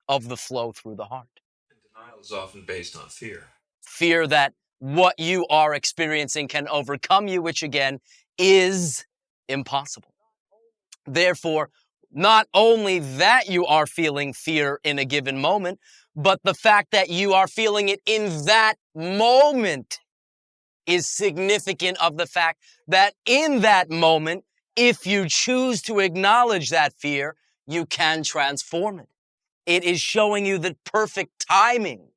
of the flow through the heart. And denial is often based on fear. Fear that what you are experiencing can overcome you, which again is impossible. Therefore, not only that you are feeling fear in a given moment, but the fact that you are feeling it in that moment is significant of the fact that in that moment, if you choose to acknowledge that fear, you can transform it. It is showing you the perfect timing.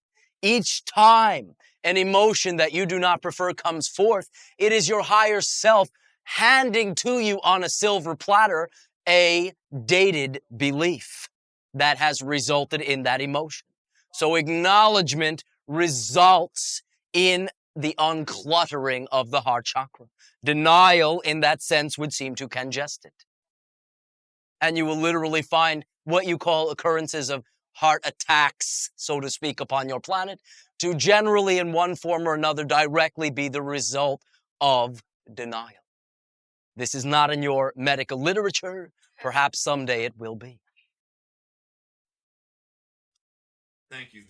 Each time an emotion that you do not prefer comes forth, it is your higher self handing to you on a silver platter a dated belief that has resulted in that emotion. So acknowledgement results in the uncluttering of the heart chakra. Denial, in that sense, would seem to congest it. And you will literally find what you call occurrences of heart attacks, so to speak, upon your planet, to generally, in one form or another, directly be the result of denial. This is not in your medical literature. Perhaps someday it will be. Thank you.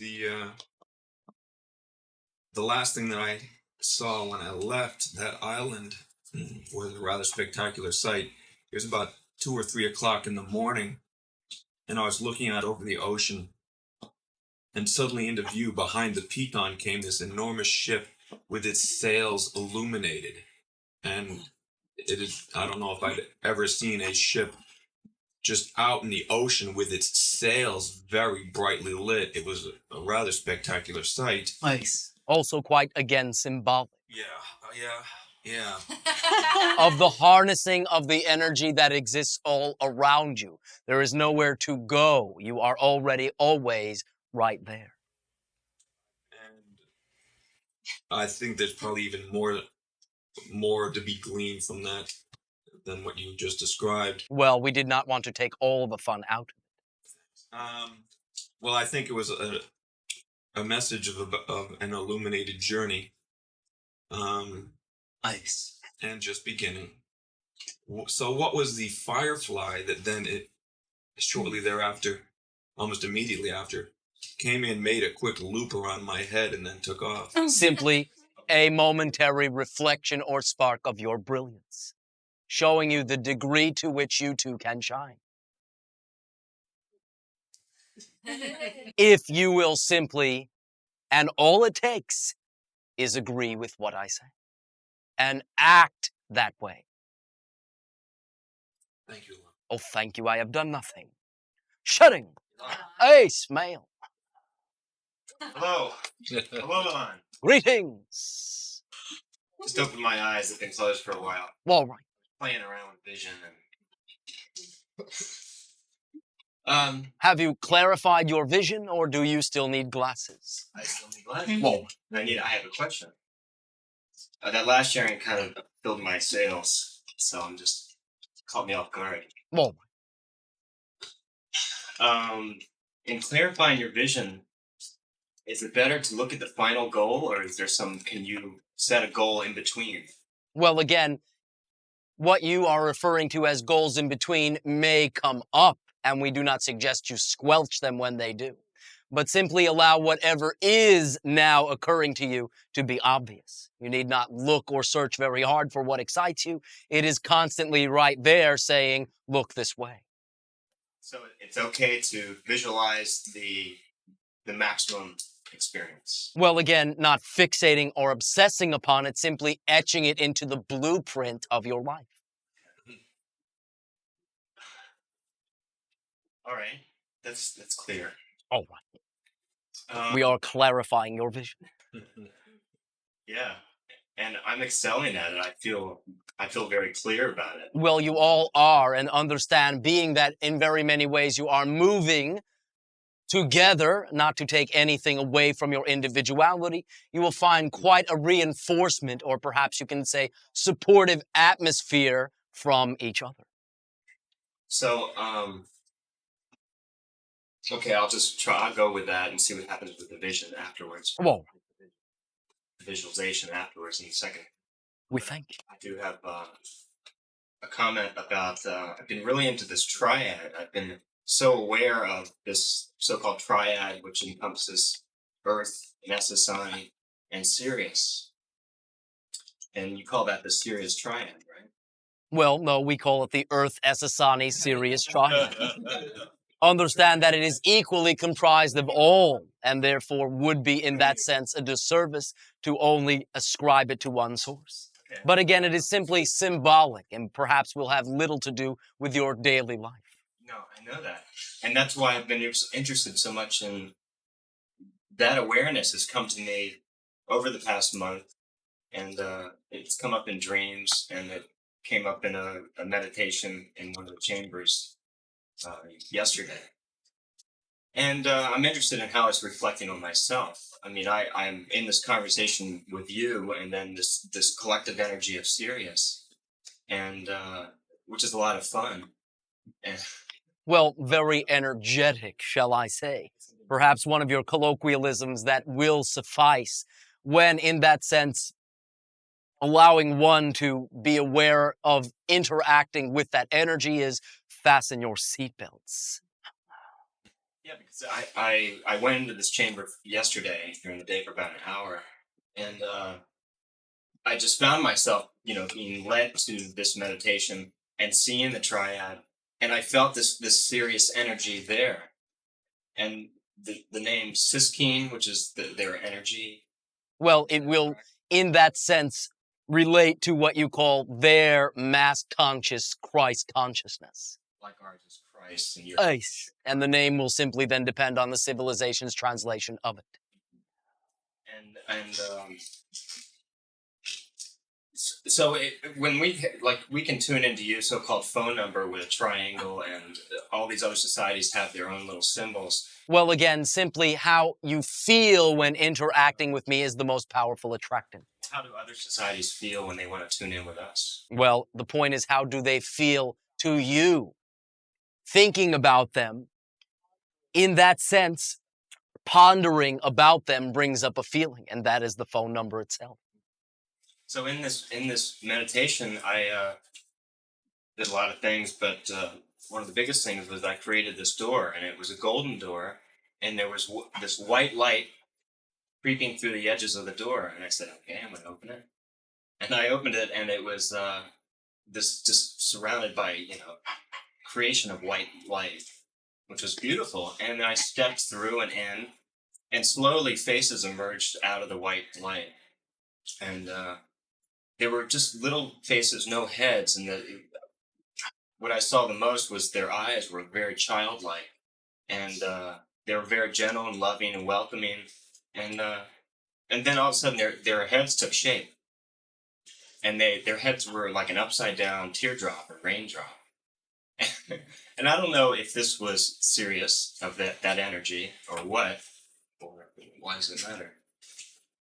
The last thing that I saw when I left that island was a rather spectacular sight. It was about 2 or 3 o'clock in the morning, and I was looking out over the ocean, and suddenly into view behind the Piton came this enormous ship with its sails illuminated. And it is, I don't know if I'd ever seen a ship just out in the ocean with its sails very brightly lit. It was a rather spectacular sight. Nice. Also quite, again, symbolic Yeah. of the harnessing of the energy that exists all around you. There is nowhere to go. You are already always right there. And I think there's probably even more to be gleaned from that than what you just described. Well, we did not want to take all the fun out. Well, I think it was a message of an illuminated journey. Nice. And just beginning. So what was the firefly that then it shortly thereafter, almost immediately after, came in, made a quick loop around my head and then took off? Simply a momentary reflection or spark of your brilliance, showing you the degree to which you too can shine. If you will simply, and all it takes is agree with what I say and act that way. Thank you. Oh, thank you. I have done nothing. Shutting. Ace mail. Hello. Hello, Elan. Greetings. Just opened my eyes. They've been closed for a while. All right. Playing around with vision Have you clarified your vision, or do you still need glasses? I still need glasses. Whoa. I have a question. That last sharing kind of filled my sails, so I'm just caught me off guard. Whoa. In clarifying your vision, is it better to look at the final goal, or is there can you set a goal in between? Well, again, what you are referring to as goals in between may come up, and we do not suggest you squelch them when they do, but simply allow whatever is now occurring to you to be obvious. You need not look or search very hard for what excites you. It is constantly right there saying, look this way. So it's okay to visualize the maximum experience. Well, again, not fixating or obsessing upon it, simply etching it into the blueprint of your life. All right, that's clear. All right. We are clarifying your vision. Yeah, and I'm excelling at it. I feel very clear about it. Well, you all are, and understand, being that in very many ways you are moving together, not to take anything away from your individuality, you will find quite a reinforcement, or perhaps you can say supportive atmosphere from each other. So, okay, I'll go with that and see what happens with the vision afterwards. Whoa, The visualization afterwards in a second. we thank you. I do have a comment about, I've been really into this triad. I've been so aware of this so-called triad, which encompasses Earth-Essassani, and Sirius. And you call that the Sirius Triad, right? Well, no, we call it the Earth-Essassani-Sirius Triad. Understand that it is equally comprised of all, and therefore would be, in that sense, a disservice to only ascribe it to one source. Okay. But again, it is simply symbolic, and perhaps will have little to do with your daily life. No, I know that. And that's why I've been interested so much in that. Awareness has come to me over the past month, and it's come up in dreams, and it came up in a meditation in one of the chambers yesterday. And I'm interested in how it's reflecting on myself. I mean, I'm in this conversation with you, and then this collective energy of Sirius, and which is a lot of fun. And Well, very energetic, shall I say. Perhaps one of your colloquialisms that will suffice when, in that sense, allowing one to be aware of interacting with that energy is fasten your seatbelts. yeah, because I went into this chamber yesterday during the day for about an hour, and I just found myself, being led to this meditation and seeing the triad, and I felt this serious energy there, and the name Siskine, which is their energy. Well, it will, in that sense, relate to what you call their mass conscious Christ consciousness. Like ours is Christ, and yours. Ice. And the name will simply then depend on the civilization's translation of it. And so when we can tune into your so-called phone number with a triangle, and all these other societies have their own little symbols. Well, again, simply how you feel when interacting with me is the most powerful attractant. How do other societies feel when they want to tune in with us? Well, the point is, how do they feel to you? Thinking about them, in that sense, pondering about them brings up a feeling, and that is the phone number itself. So in this meditation, I did a lot of things, but one of the biggest things was I created this door, and it was a golden door, and there was this white light creeping through the edges of the door, and I said, okay, I'm going to open it. And I opened it, and it was this just surrounded by, creation of white light, which was beautiful. And I stepped through and in, and slowly faces emerged out of the white light. And there were just little faces, no heads, and what I saw the most was their eyes were very childlike, and they were very gentle and loving and welcoming, and then all of a sudden their heads took shape, and their heads were like an upside down teardrop or raindrop. And I don't know if this was serious of that energy or what, or why does it matter?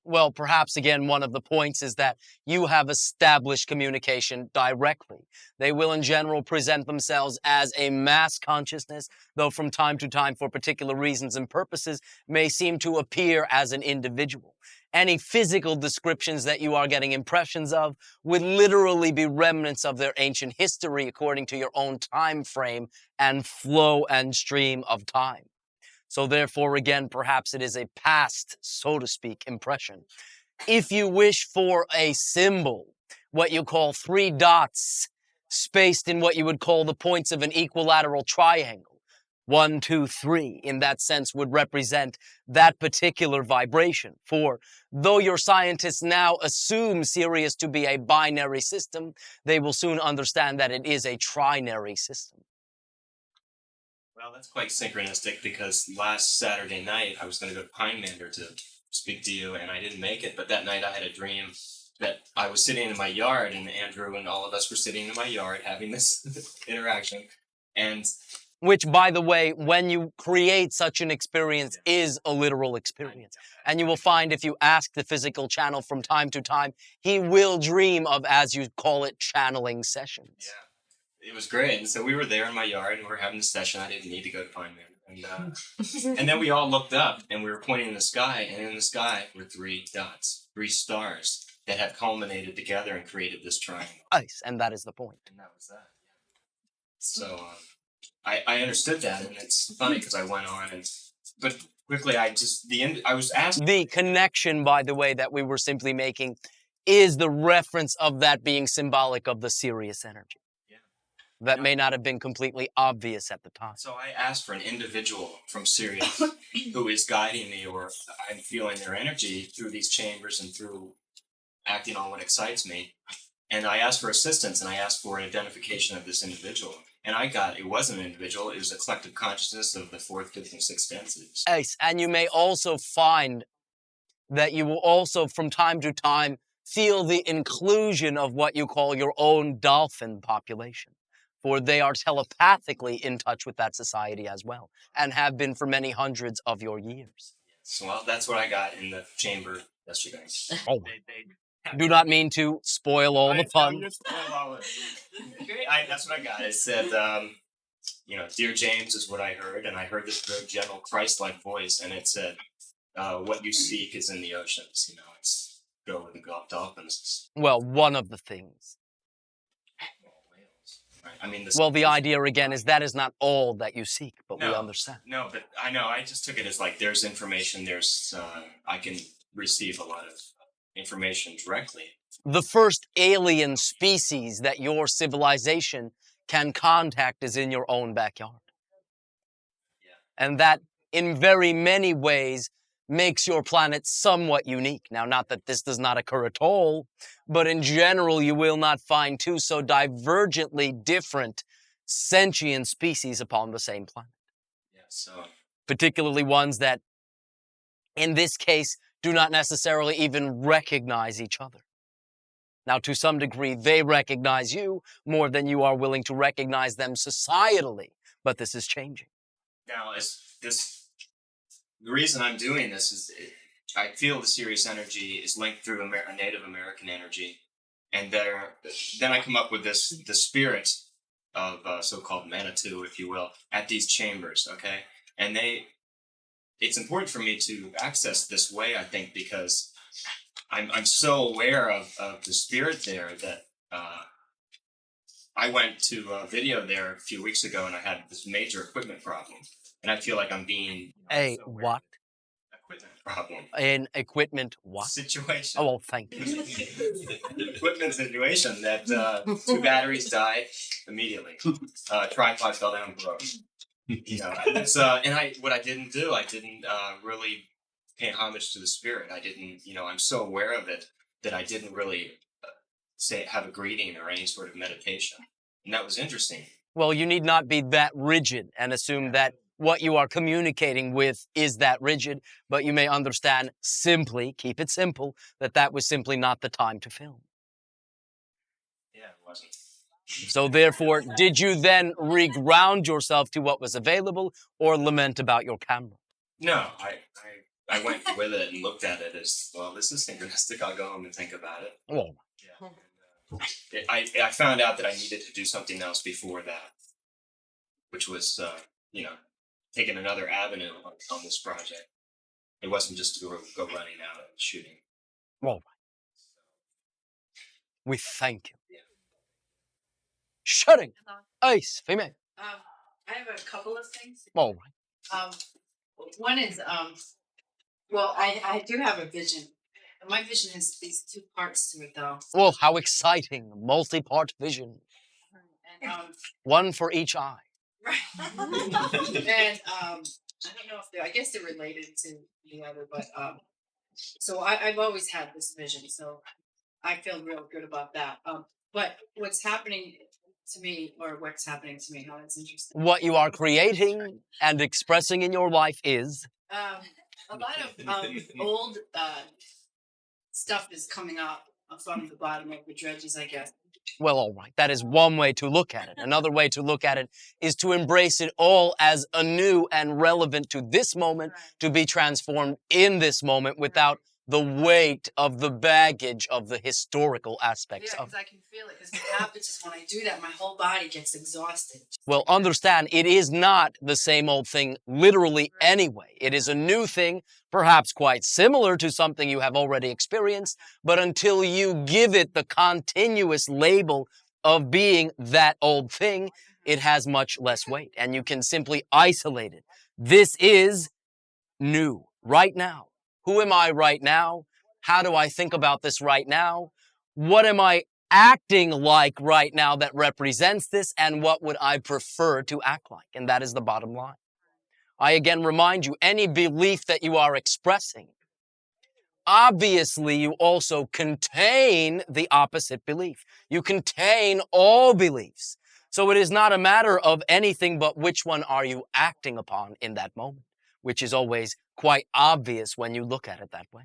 Well, perhaps, again, one of the points is that you have established communication directly. They will, in general, present themselves as a mass consciousness, though from time to time, for particular reasons and purposes, may seem to appear as an individual. Any physical descriptions that you are getting impressions of would literally be remnants of their ancient history according to your own time frame and flow and stream of time. So therefore, again, perhaps it is a past, so to speak, impression. If you wish for a symbol, what you call 3 dots spaced in what you would call the points of an equilateral triangle, 1, 2, 3, in that sense, would represent that particular vibration. For though your scientists now assume Sirius to be a binary system, they will soon understand that it is a trinary system. Well, that's quite synchronistic because last Saturday night I was going to go to Pine Mander to speak to you, and I didn't make it. But that night I had a dream that I was sitting in my yard, and Andrew and all of us were sitting in my yard having this interaction. And Which, by the way, when you create such an experience, is a literal experience. And you will find if you ask the physical channel from time to time, he will dream of, as you call it, channeling sessions. yeah, it was great. And so we were there in my yard, and we were having a session. I didn't need to go to Pine Mander. And then we all looked up, and we were pointing in the sky, and in the sky were 3 dots, 3 stars that had culminated together and created this triangle. Nice, and that is the point. And that was that. So I understood that, and it's funny because I went on, but quickly I was asked. The connection, by the way, that we were simply making is the reference of that being symbolic of the Sirius energy. Yeah. That may not have been completely obvious at the time. So I asked for an individual from Sirius who is guiding me, or I'm feeling their energy through these chambers and through acting on what excites me. And I asked for assistance, and I asked for an identification of this individual. And it wasn't an individual, it was a collective consciousness of the 4th, 5th, and 6th densities. Yes, and you may also find that you will also, from time to time, feel the inclusion of what you call your own dolphin population. For they are telepathically in touch with that society as well, and have been for many hundreds of your years. So, well, that's what I got in the chamber yesterday. Oh. Do not mean to spoil all the fun. That's what I got. It said, Dear James is what I heard, and I heard this very gentle Christ-like voice, and it said, what you seek is in the oceans. It's go with the dolphins. Well, one of the things. Whales. Right. I mean, the idea again is that is not all that you seek, but we understand. No, but I know. I just took it as like there's information. I can receive a lot of information directly. The first alien species that your civilization can contact is in your own backyard. Yeah. And that, in very many ways, makes your planet somewhat unique. Now, not that this does not occur at all, but in general, you will not find 2 so divergently different sentient species upon the same planet. Yeah, so particularly ones that, in this case, do not necessarily even recognize each other. Now, to some degree, they recognize you more than you are willing to recognize them societally, but this is changing. Now, the reason I'm doing this is I feel the Sirius energy is linked through a Native American energy, and then I come up with the spirit of so-called Manitou, if you will, at these chambers, okay? And it's important for me to access this way, I think, because I'm so aware of the spirit there that I went to a video there a few weeks ago, and I had this major equipment problem, and I feel like I'm being what? Equipment problem. An equipment what? Situation. Oh, well, thank you. Equipment situation that 2 batteries died immediately. Tripod fell down and broke. What I didn't do, I didn't really pay homage to the spirit. I didn't, I'm so aware of it that I didn't really have a greeting or any sort of meditation. And that was interesting. Well, you need not be that rigid and assume that what you are communicating with is that rigid, but you may understand simply, keep it simple, that was simply not the time to film. Yeah, it wasn't. So therefore, did you then reground yourself to what was available or lament about your camera? No, I went with it and looked at it as, well, this is synchronistic. I'll go home and think about it. Oh. Yeah. I found out that I needed to do something else before that, which was, taking another avenue on this project. It wasn't just to go running out and shooting. All right. We thank you. Yeah. Shutting. Ice. Female. I have a couple of things. All right. One is, I do have a vision. My vision has these 2 parts to it, though. Well, how exciting. Multi-part vision. And, one for each eye. Right. And I don't know if I guess they're related to the other, but so I've always had this vision, so I feel real good about that. But what's happening to me, or what's happening to me, how it's interesting. What you are creating and expressing in your life is? A lot of old stuff is coming up from the bottom of the dredges, I guess. Well, all right. That is one way to look at it. Another way to look at it is to embrace it all as anew and relevant to this moment, to be transformed in this moment without the weight of the baggage of the historical aspects Yeah, of because I can feel it. Because what happens is when I do that, my whole body gets exhausted. Well, understand, it is not the same old thing literally anyway. It is a new thing, perhaps quite similar to something you have already experienced, but until you give it the continuous label of being that old thing, it has much less weight, and you can simply isolate it. This is new, right now. Who am I right now? How do I think about this right now? What am I acting like right now that represents this, and what would I prefer to act like? And that is the bottom line. I again remind you, any belief that you are expressing, obviously you also contain the opposite belief. You contain all beliefs. So it is not a matter of anything but which one are you acting upon in that moment, which is always quite obvious when you look at it that way.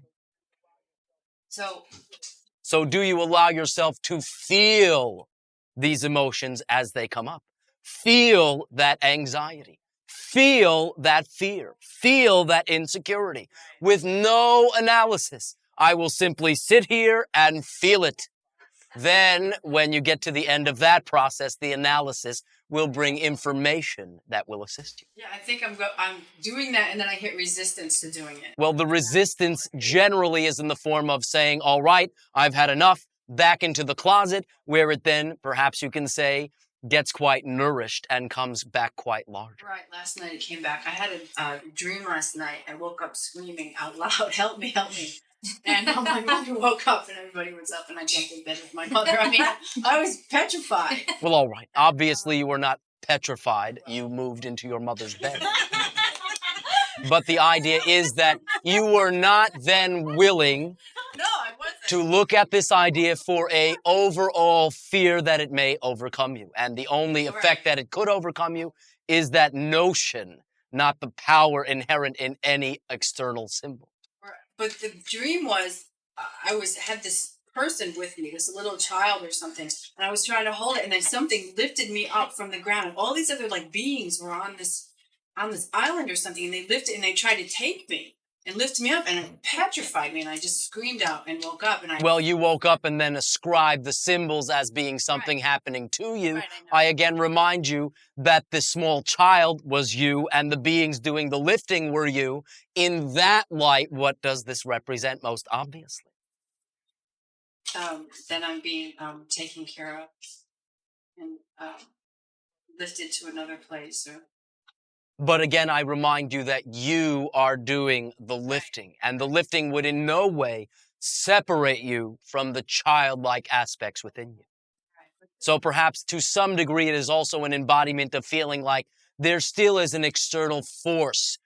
So do you allow yourself to feel these emotions as they come up? Feel that anxiety. Feel that fear. Feel that insecurity. With no analysis, I will simply sit here and feel it. Then, when you get to the end of that process, the analysis will bring information that will assist you. Yeah, I think I'm doing that, and then I hit resistance to doing it. Well, the resistance generally is in the form of saying, all right, I've had enough, back into the closet, where it then, perhaps you can say, gets quite nourished and comes back quite large. Right, last night it came back. I had a dream last night. I woke up screaming out loud, help me, help me. And my mother woke up and everybody was up and I jumped in bed with my mother. I mean, I was petrified. Well, all right. Obviously, you were not petrified. You moved into your mother's bed. But the idea is that you were not then willing No, I wasn't. to look at this idea for a overall fear that it may overcome you. And the only effect that it could overcome you is that notion, not the power inherent in any external symbol. But the dream was, I had this person with me, this little child or something, and I was trying to hold it, and then something lifted me up from the ground, and all these other beings were on this island or something, and they lifted and they tried to take me and lift me up, and it petrified me, and I just screamed out and woke up, and Well, you woke up and then ascribed the symbols as being something happening to you. Right, I again remind you that the small child was you and the beings doing the lifting were you. In that light, what does this represent most obviously? then I'm being taken care of and lifted to another place. But again, I remind you that you are doing the lifting, and the lifting would in no way separate you from the childlike aspects within you. So perhaps to some degree, it is also an embodiment of feeling like there still is an external force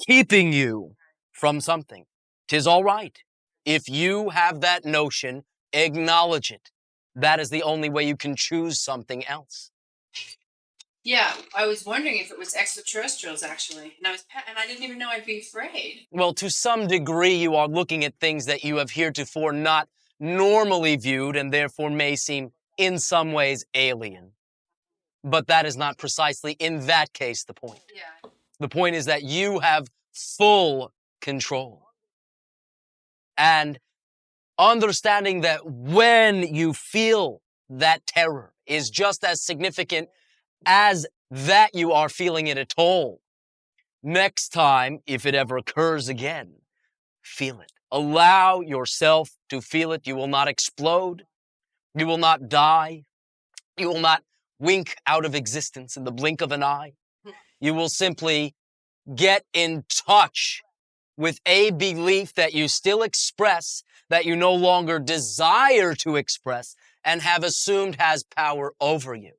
keeping you from something. 'Tis all right. If you have that notion, acknowledge it. That is the only way you can choose something else. Yeah, I was wondering if it was extraterrestrials actually, and I didn't even know I'd be afraid. Well, to some degree, you are looking at things that you have heretofore not normally viewed and therefore may seem in some ways alien. But that is not precisely in that case the point. Yeah. The point is that you have full control. And understanding that when you feel that terror is just as significant as that you are feeling it at all. Next time, if it ever occurs again, feel it. Allow yourself to feel it. You will not explode. You will not die. You will not wink out of existence in the blink of an eye. You will simply get in touch with a belief that you still express, that you no longer desire to express, and have assumed has power over you.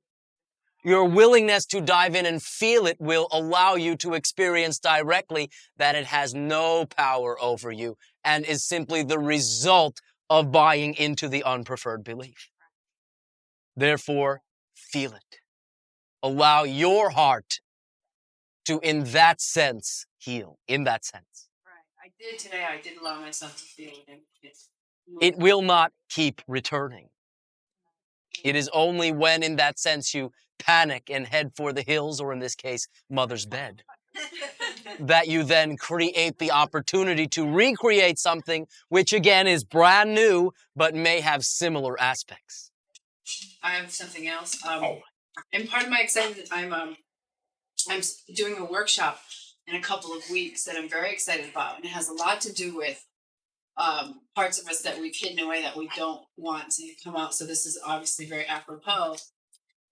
Your willingness to dive in and feel it will allow you to experience directly that it has no power over you and is simply the result of buying into the unpreferred belief. Therefore, feel it. Allow your heart to, in that sense, heal. In that sense. Right. I did today. I did allow myself to feel it. It will not keep returning. It is only when, in that sense, you panic and head for the hills, or in this case, mother's bed, that you then create the opportunity to recreate something which, again, is brand new, but may have similar aspects. I have something else. And part of my excitement, I'm doing a workshop in a couple of weeks that I'm very excited about, and it has a lot to do with parts of us that we've hidden away that we don't want to come out. So this is obviously very apropos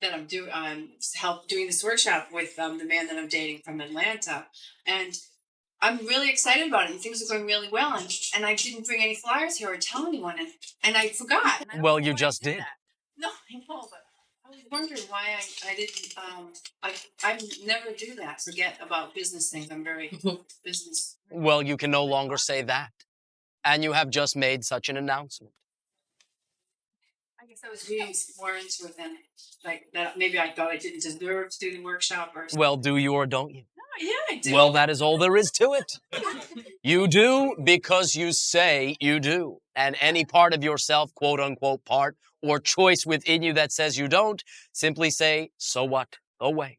that I'm doing this workshop with the man that I'm dating from Atlanta, and I'm really excited about it. And things are going really well, and I didn't bring any flyers here or tell anyone, and I forgot. And I don't Well, know you why just I did. that. No, I know, but I was wondering why I didn't. I never do that. Forget about business things. I'm very business. Well, you can no longer say that. And you have just made such an announcement. I guess I was reading more into it than like that. Maybe I thought I didn't deserve to do the workshop or something. Well, do you or don't you? No, yeah, I do. Well, that is all there is to it. You do because you say you do. And any part of yourself, quote unquote part, or choice within you that says you don't, simply say, so what? Go away.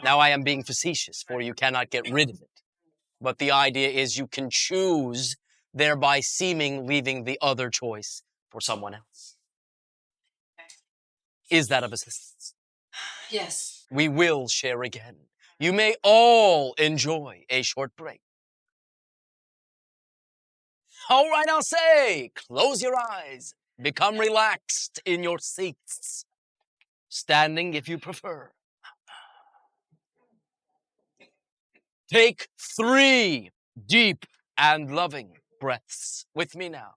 Now I am being facetious, for you cannot get rid of it. But the idea is you can choose, thereby seeming leaving the other choice for someone else. Is that of assistance? Yes. We will share again. You may all enjoy a short break. All right, I'll say, close your eyes. Become relaxed in your seats. Standing if you prefer. Take 3 deep and loving breaths with me now.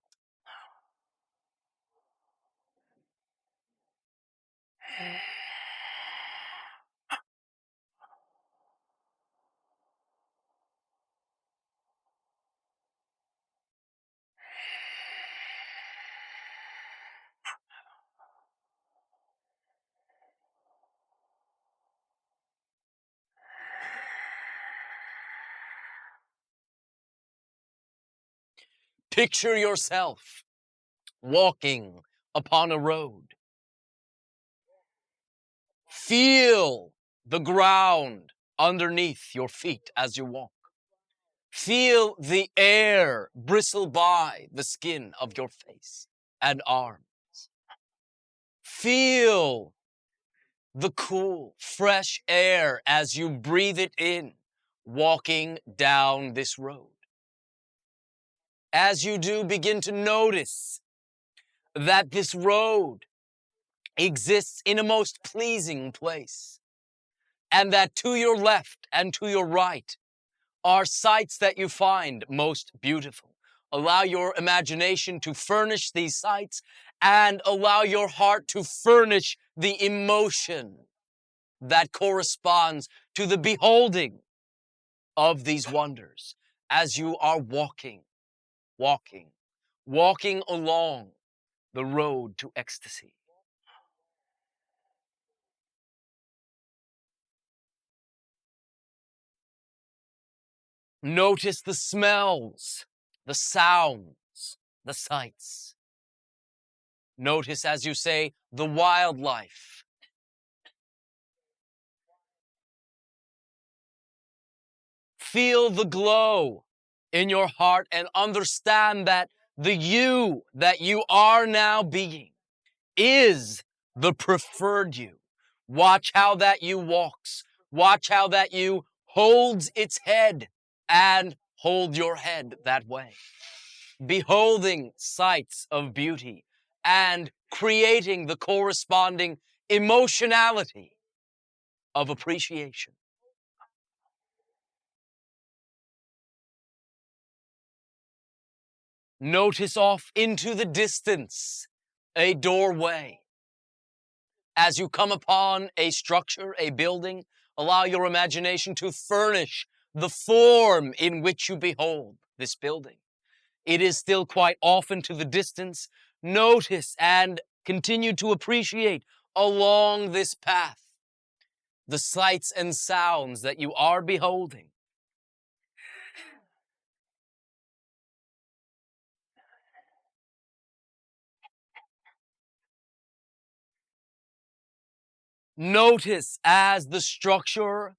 Picture yourself walking upon a road. Feel the ground underneath your feet as you walk. Feel the air bristle by the skin of your face and arms. Feel the cool, fresh air as you breathe it in, walking down this road. As you do, begin to notice that this road exists in a most pleasing place, and that to your left and to your right are sights that you find most beautiful. Allow your imagination to furnish these sights and allow your heart to furnish the emotion that corresponds to the beholding of these wonders as you are walking along the road to ecstasy. Notice the smells, the sounds, the sights. Notice, as you say, the wildlife. Feel the glow in your heart and understand that the you that you are now being is the preferred you. Watch how that you walks. Watch how that you holds its head and hold your head that way. Beholding sights of beauty and creating the corresponding emotionality of appreciation. Notice off into the distance a doorway. As you come upon a structure, a building, allow your imagination to furnish the form in which you behold this building. It is still quite often to the distance. Notice and continue to appreciate along this path the sights and sounds that you are beholding. Notice as the structure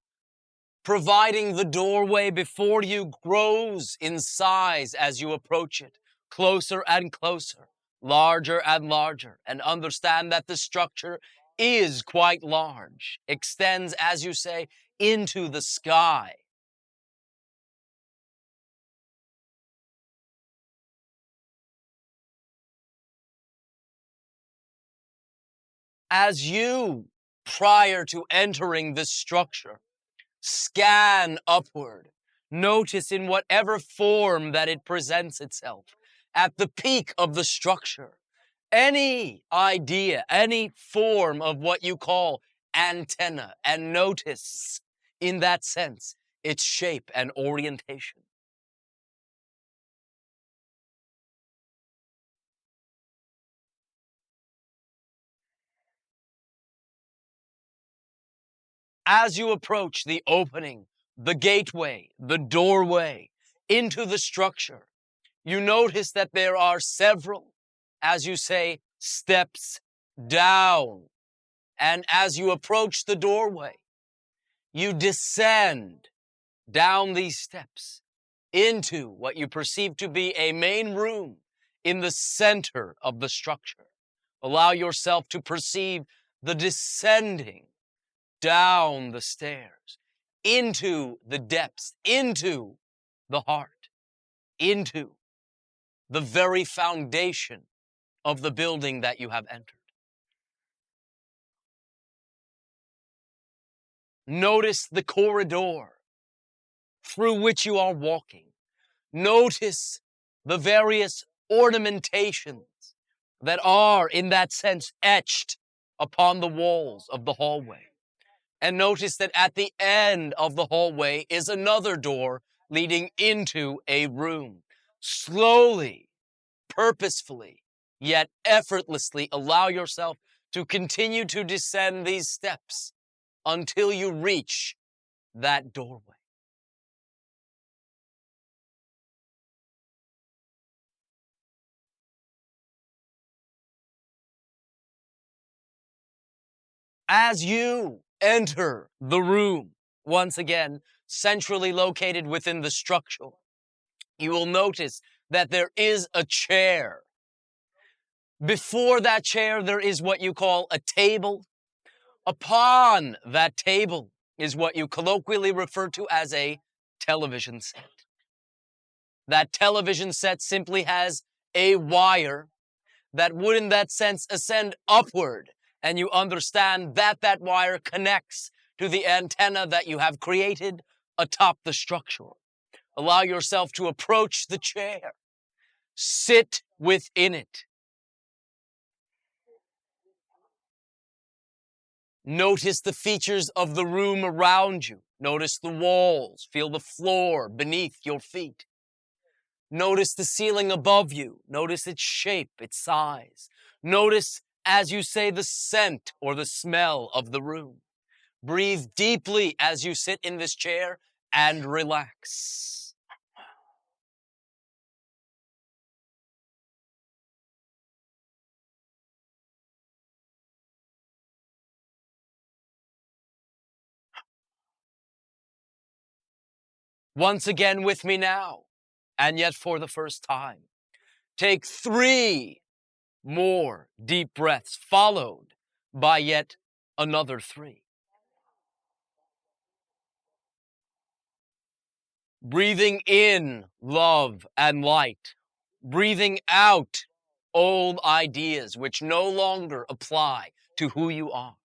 providing the doorway before you grows in size as you approach it, closer and closer, larger and larger, and understand that the structure is quite large, extends, as you say, into the sky. As you, prior to entering this structure, scan upward, notice in whatever form that it presents itself, at the peak of the structure, any idea, any form of what you call antenna, and notice, in that sense, its shape and orientation. As you approach the opening, the gateway, the doorway into the structure, you notice that there are several, as you say, steps down. And as you approach the doorway, you descend down these steps into what you perceive to be a main room in the center of the structure. Allow yourself to perceive the descending down the stairs into the depths, into the heart, into the very foundation of the building that you have entered. Notice the corridor through which you are walking. Notice the various ornamentations that are, in that sense, etched upon the walls of the hallway. And notice that at the end of the hallway is another door leading into a room. Slowly, purposefully, yet effortlessly allow yourself to continue to descend these steps until you reach that doorway. As you enter the room, once again, centrally located within the structure, you will notice that there is a chair. Before that chair, there is what you call a table. Upon that table is what you colloquially refer to as a television set. That television set simply has a wire that would, in that sense, ascend upward, and you understand that that wire connects to the antenna that you have created atop the structure. Allow yourself to approach the chair. Sit within it. Notice the features of the room around you. Notice the walls. Feel the floor beneath your feet. Notice the ceiling above you. Notice its shape, its size. Notice, as you say, the scent or the smell of the room. Breathe deeply as you sit in this chair and relax. Once again with me now, and yet for the first time. Take 3 more deep breaths, followed by yet another 3. Breathing in love and light. Breathing out old ideas which no longer apply to who you are.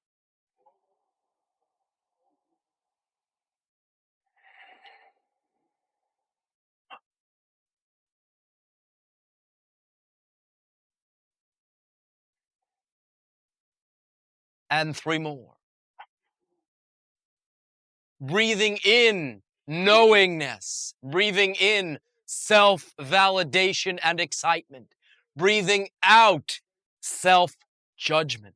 and 3 more. Breathing in knowingness, breathing in self-validation and excitement, breathing out self-judgment.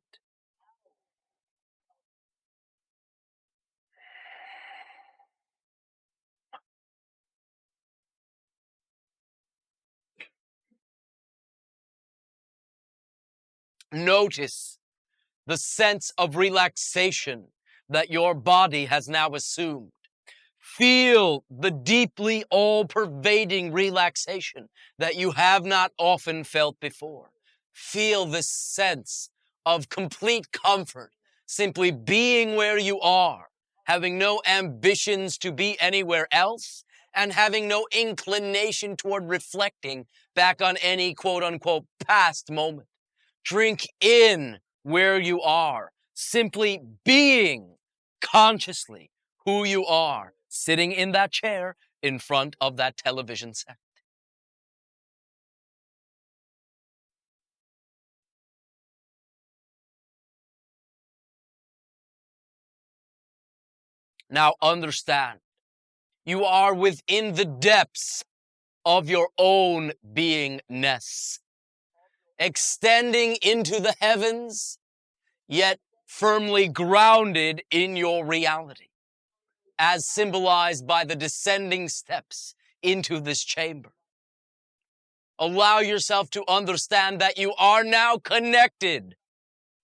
Notice the sense of relaxation that your body has now assumed. Feel the deeply all-pervading relaxation that you have not often felt before. Feel this sense of complete comfort, simply being where you are, having no ambitions to be anywhere else, and having no inclination toward reflecting back on any quote-unquote past moment. Drink in where you are, simply being consciously who you are, sitting in that chair in front of that television set. Now understand, you are within the depths of your own beingness, extending into the heavens, yet firmly grounded in your reality, as symbolized by the descending steps into this chamber. Allow yourself to understand that you are now connected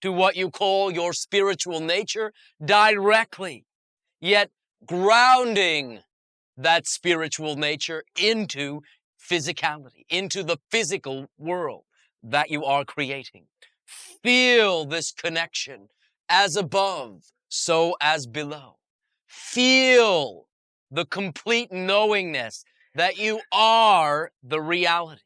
to what you call your spiritual nature directly, yet grounding that spiritual nature into physicality, into the physical world that you are creating. Feel this connection as above, so as below. Feel the complete knowingness that you are the reality.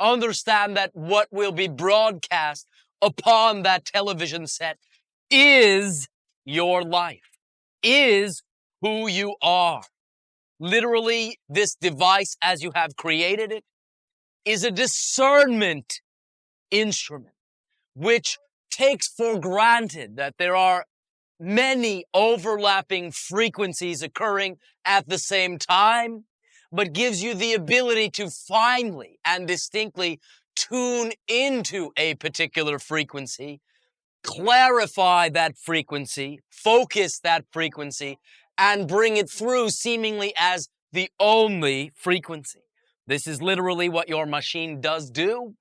Understand that what will be broadcast upon that television set is your life, is who you are. Literally, this device, as you have created it, is a discernment instrument, which takes for granted that there are many overlapping frequencies occurring at the same time, but gives you the ability to finely and distinctly tune into a particular frequency, clarify that frequency, focus that frequency, and bring it through seemingly as the only frequency. This is literally what your machine does do.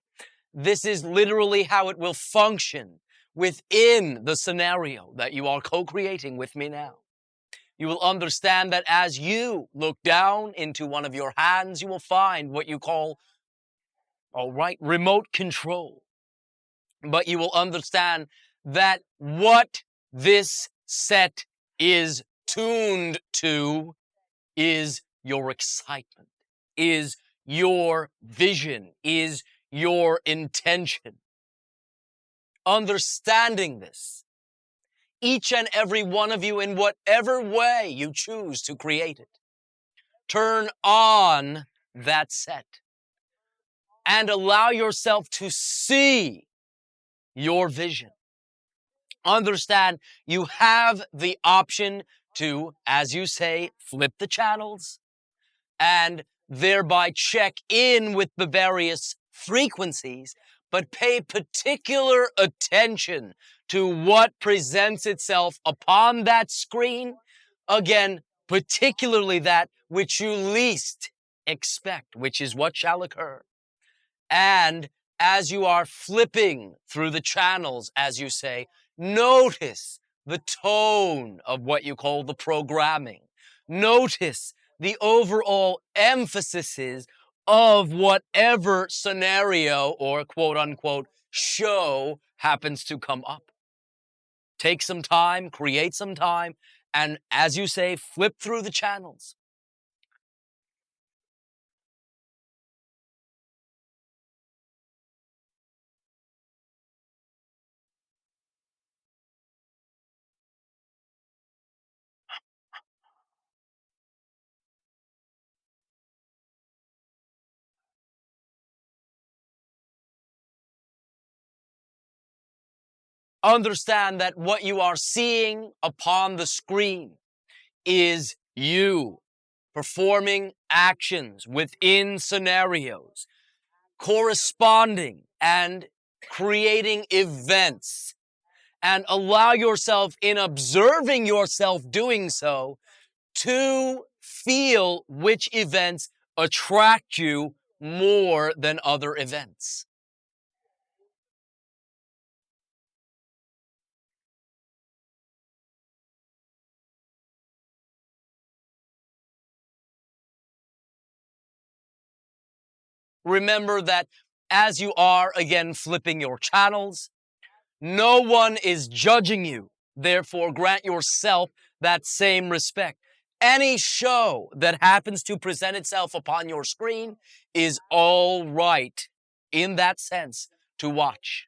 This is literally how it will function within the scenario that you are co-creating with me now. You will understand that as you look down into one of your hands, you will find what you call, remote control. But you will understand that what this set is tuned to is your excitement, is your vision, is your intention. Understanding this, each and every one of you, in whatever way you choose to create it, turn on that set and allow yourself to see your vision. Understand you have the option to, as you say, flip the channels and thereby check in with the various frequencies, but pay particular attention to what presents itself upon that screen. Again, particularly that which you least expect, which is what shall occur. And as you are flipping through the channels, as you say, notice the tone of what you call the programming. Notice the overall emphasis of whatever scenario or quote unquote show happens to come up. Take some time, create some time, and as you say, flip through the channels. Understand that what you are seeing upon the screen is you performing actions within scenarios, corresponding and creating events, and allow yourself, in observing yourself doing so, to feel which events attract you more than other events. Remember that as you are, again, flipping your channels, no one is judging you. Therefore, grant yourself that same respect. Any show that happens to present itself upon your screen is all right in that sense to watch.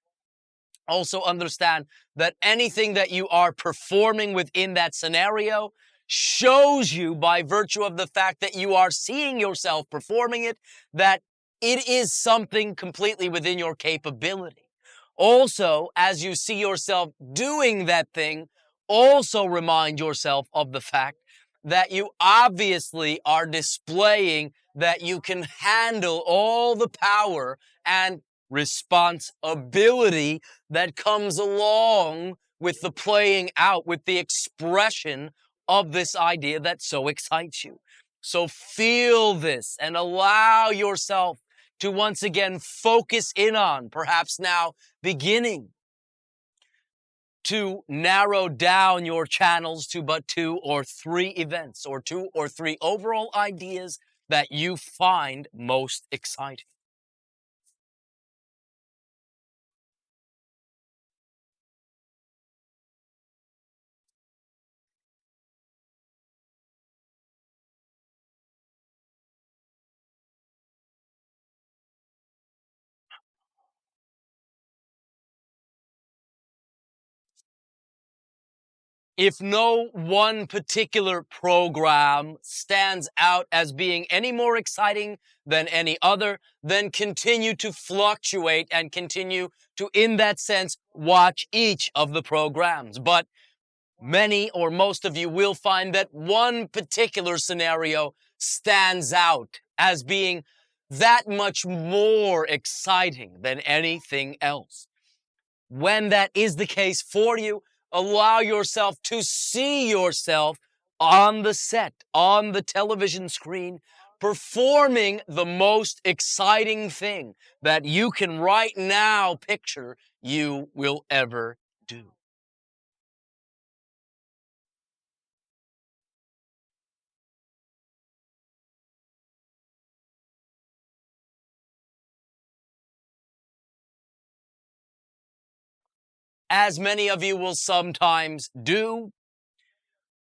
Also understand that anything that you are performing within that scenario shows you, by virtue of the fact that you are seeing yourself performing it, that it is something completely within your capability. Also, as you see yourself doing that thing, also remind yourself of the fact that you obviously are displaying that you can handle all the power and responsibility that comes along with the playing out, with the expression of this idea that so excites you. So feel this and allow yourself to once again focus in on, perhaps now beginning to narrow down your channels to but 2 or 3 events, or 2 or 3 overall ideas that you find most exciting. If no one particular program stands out as being any more exciting than any other, then continue to fluctuate and continue to, in that sense, watch each of the programs. But many or most of you will find that one particular scenario stands out as being that much more exciting than anything else. When that is the case for you, allow yourself to see yourself on the set, on the television screen, performing the most exciting thing that you can right now picture you will ever do. As many of you will sometimes do,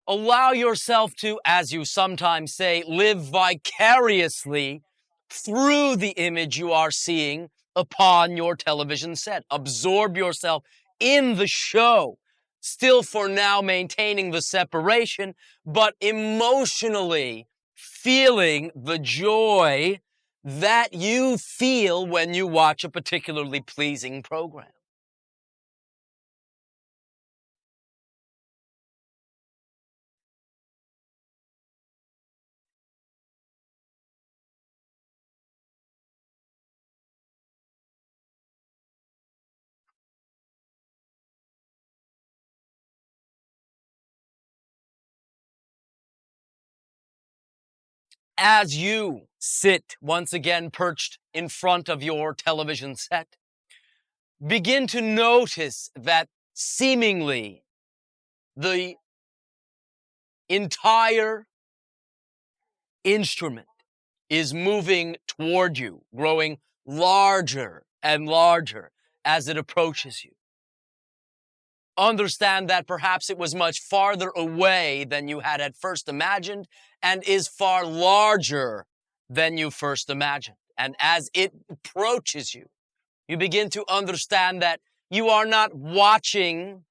allow yourself to, as you sometimes say, live vicariously through the image you are seeing upon your television set. Absorb yourself in the show, still for now maintaining the separation, but emotionally feeling the joy that you feel when you watch a particularly pleasing program. As you sit once again perched in front of your television set, begin to notice that seemingly the entire instrument is moving toward you, growing larger and larger as it approaches you. Understand that perhaps it was much farther away than you had at first imagined, and is far larger than you first imagined. And as it approaches you, you begin to understand that you are not watching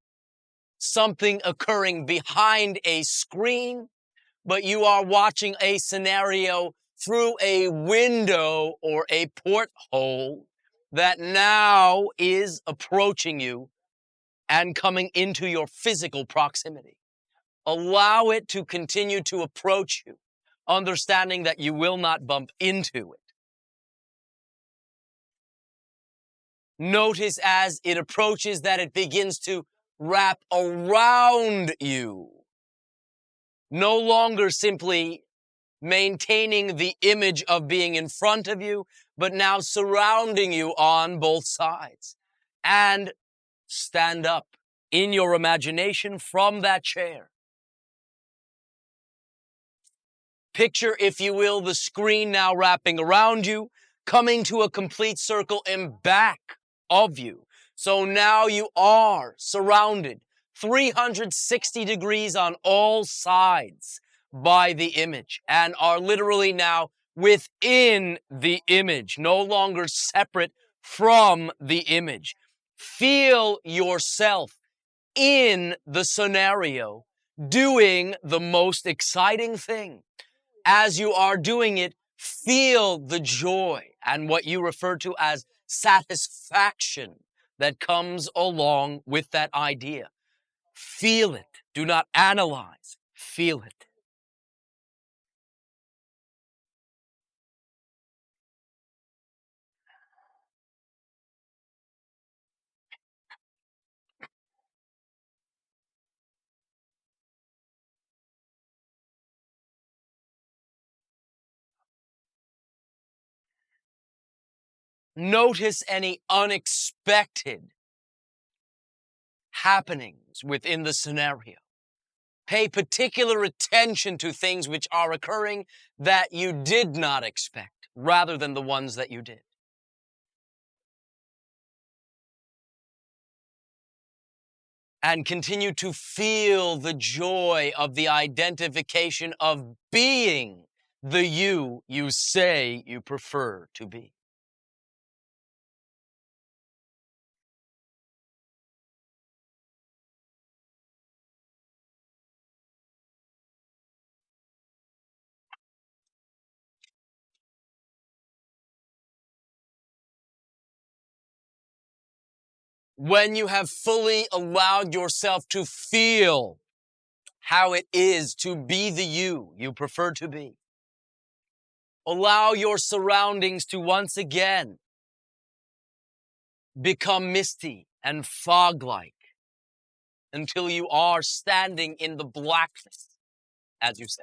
something occurring behind a screen, but you are watching a scenario through a window or a porthole that now is approaching you and coming into your physical proximity. Allow it to continue to approach you, understanding that you will not bump into it. Notice as it approaches that it begins to wrap around you, no longer simply maintaining the image of being in front of you, but now surrounding you on both sides. And stand up in your imagination from that chair. Picture, if you will, the screen now wrapping around you, coming to a complete circle and back of you. So now you are surrounded 360 degrees on all sides by the image and are literally now within the image, no longer separate from the image. Feel yourself in the scenario doing the most exciting thing. As you are doing it, feel the joy and what you refer to as satisfaction that comes along with that idea. Feel it. Do not analyze. Feel it. Notice any unexpected happenings within the scenario. Pay particular attention to things which are occurring that you did not expect, rather than the ones that you did. And continue to feel the joy of the identification of being the you say you prefer to be. When you have fully allowed yourself to feel how it is to be the you prefer to be, allow your surroundings to once again become misty and fog-like until you are standing in the blackness, as you say.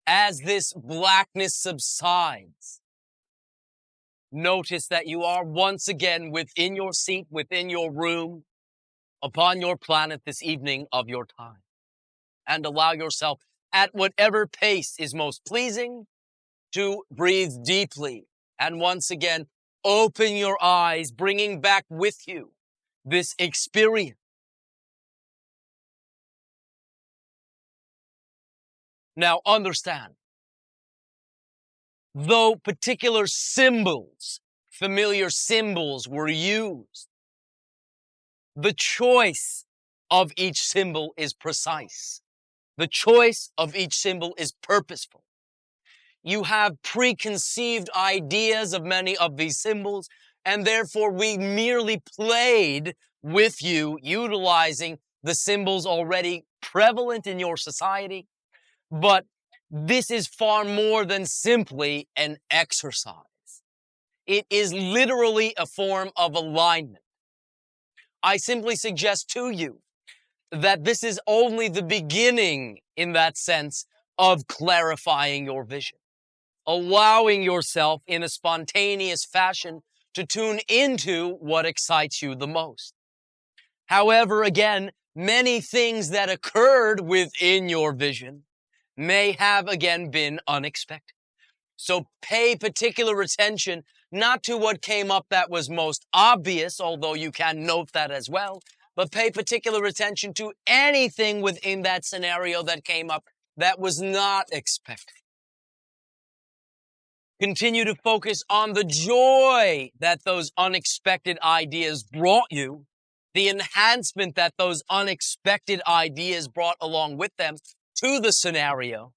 As this blackness subsides, notice that you are once again within your seat, within your room, upon your planet this evening of your time. And allow yourself, at whatever pace is most pleasing, to breathe deeply. And once again, open your eyes, bringing back with you this experience. Now understand, though particular symbols, familiar symbols were used, the choice of each symbol is precise. The choice of each symbol is purposeful. You have preconceived ideas of many of these symbols, and therefore we merely played with you, utilizing the symbols already prevalent in your society. But this is far more than simply an exercise. It is literally a form of alignment. I simply suggest to you that this is only the beginning, in that sense, of clarifying your vision, allowing yourself in a spontaneous fashion to tune into what excites you the most. However, again, many things that occurred within your vision may have again been unexpected. So pay particular attention not to what came up that was most obvious, although you can note that as well, but pay particular attention to anything within that scenario that came up that was not expected. Continue to focus on the joy that those unexpected ideas brought you, the enhancement that those unexpected ideas brought along with them to the scenario,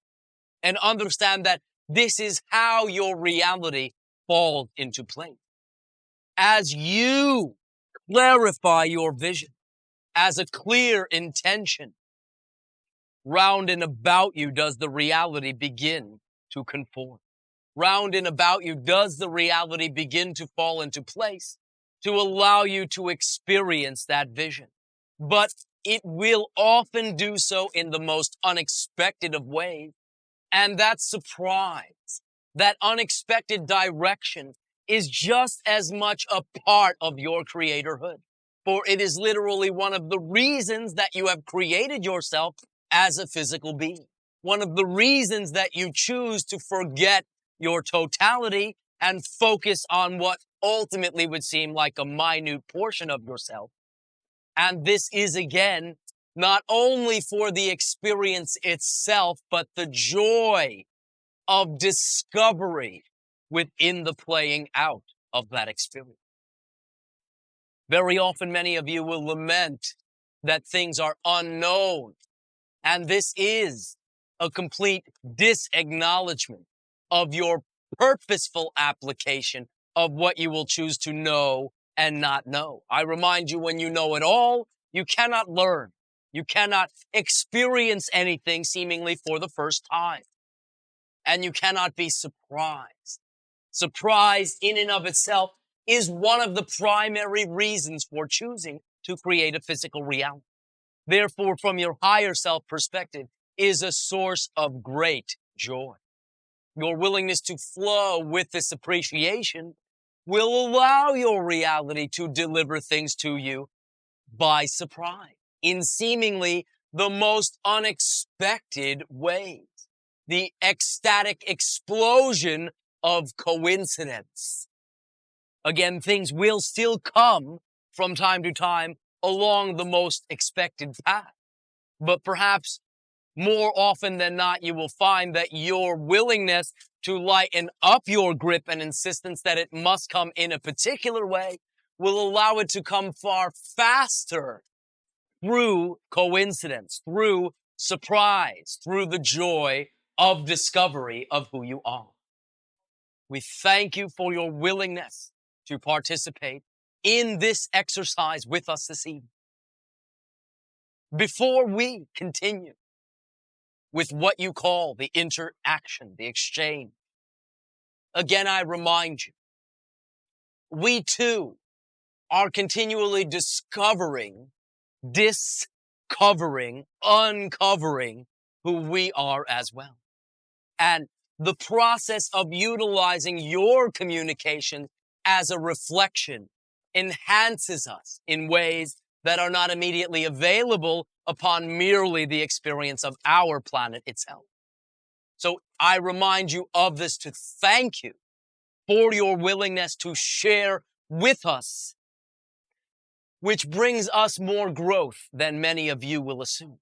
and understand that this is how your reality falls into place. As you clarify your vision as a clear intention, round and about you does the reality begin to conform. Round and about you does the reality begin to fall into place to allow you to experience that vision. But it will often do so in the most unexpected of ways. And that surprise, that unexpected direction is just as much a part of your creatorhood. For it is literally one of the reasons that you have created yourself as a physical being. One of the reasons that you choose to forget your totality and focus on what ultimately would seem like a minute portion of yourself. And this is, again, not only for the experience itself, but the joy of discovery within the playing out of that experience. Very often, many of you will lament that things are unknown. And this is a complete disacknowledgement of your purposeful application of what you will choose to know and not know. I remind you, when you know it all, you cannot learn. You cannot experience anything seemingly for the first time. And you cannot be surprised. Surprise in and of itself is one of the primary reasons for choosing to create a physical reality. Therefore, from your higher self perspective, is a source of great joy. Your willingness to flow with this appreciation will allow your reality to deliver things to you by surprise in seemingly the most unexpected ways. The ecstatic explosion of coincidence. Again, things will still come from time to time along the most expected path. But perhaps more often than not, you will find that your willingness to lighten up your grip and insistence that it must come in a particular way will allow it to come far faster through coincidence, through surprise, through the joy of discovery of who you are. We thank you for your willingness to participate in this exercise with us this evening. Before we continue with what you call the interaction, the exchange, again, I remind you, we too are continually uncovering who we are as well. And the process of utilizing your communication as a reflection enhances us in ways that are not immediately available upon merely the experience of our planet itself. So I remind you of this to thank you for your willingness to share with us, which brings us more growth than many of you will assume.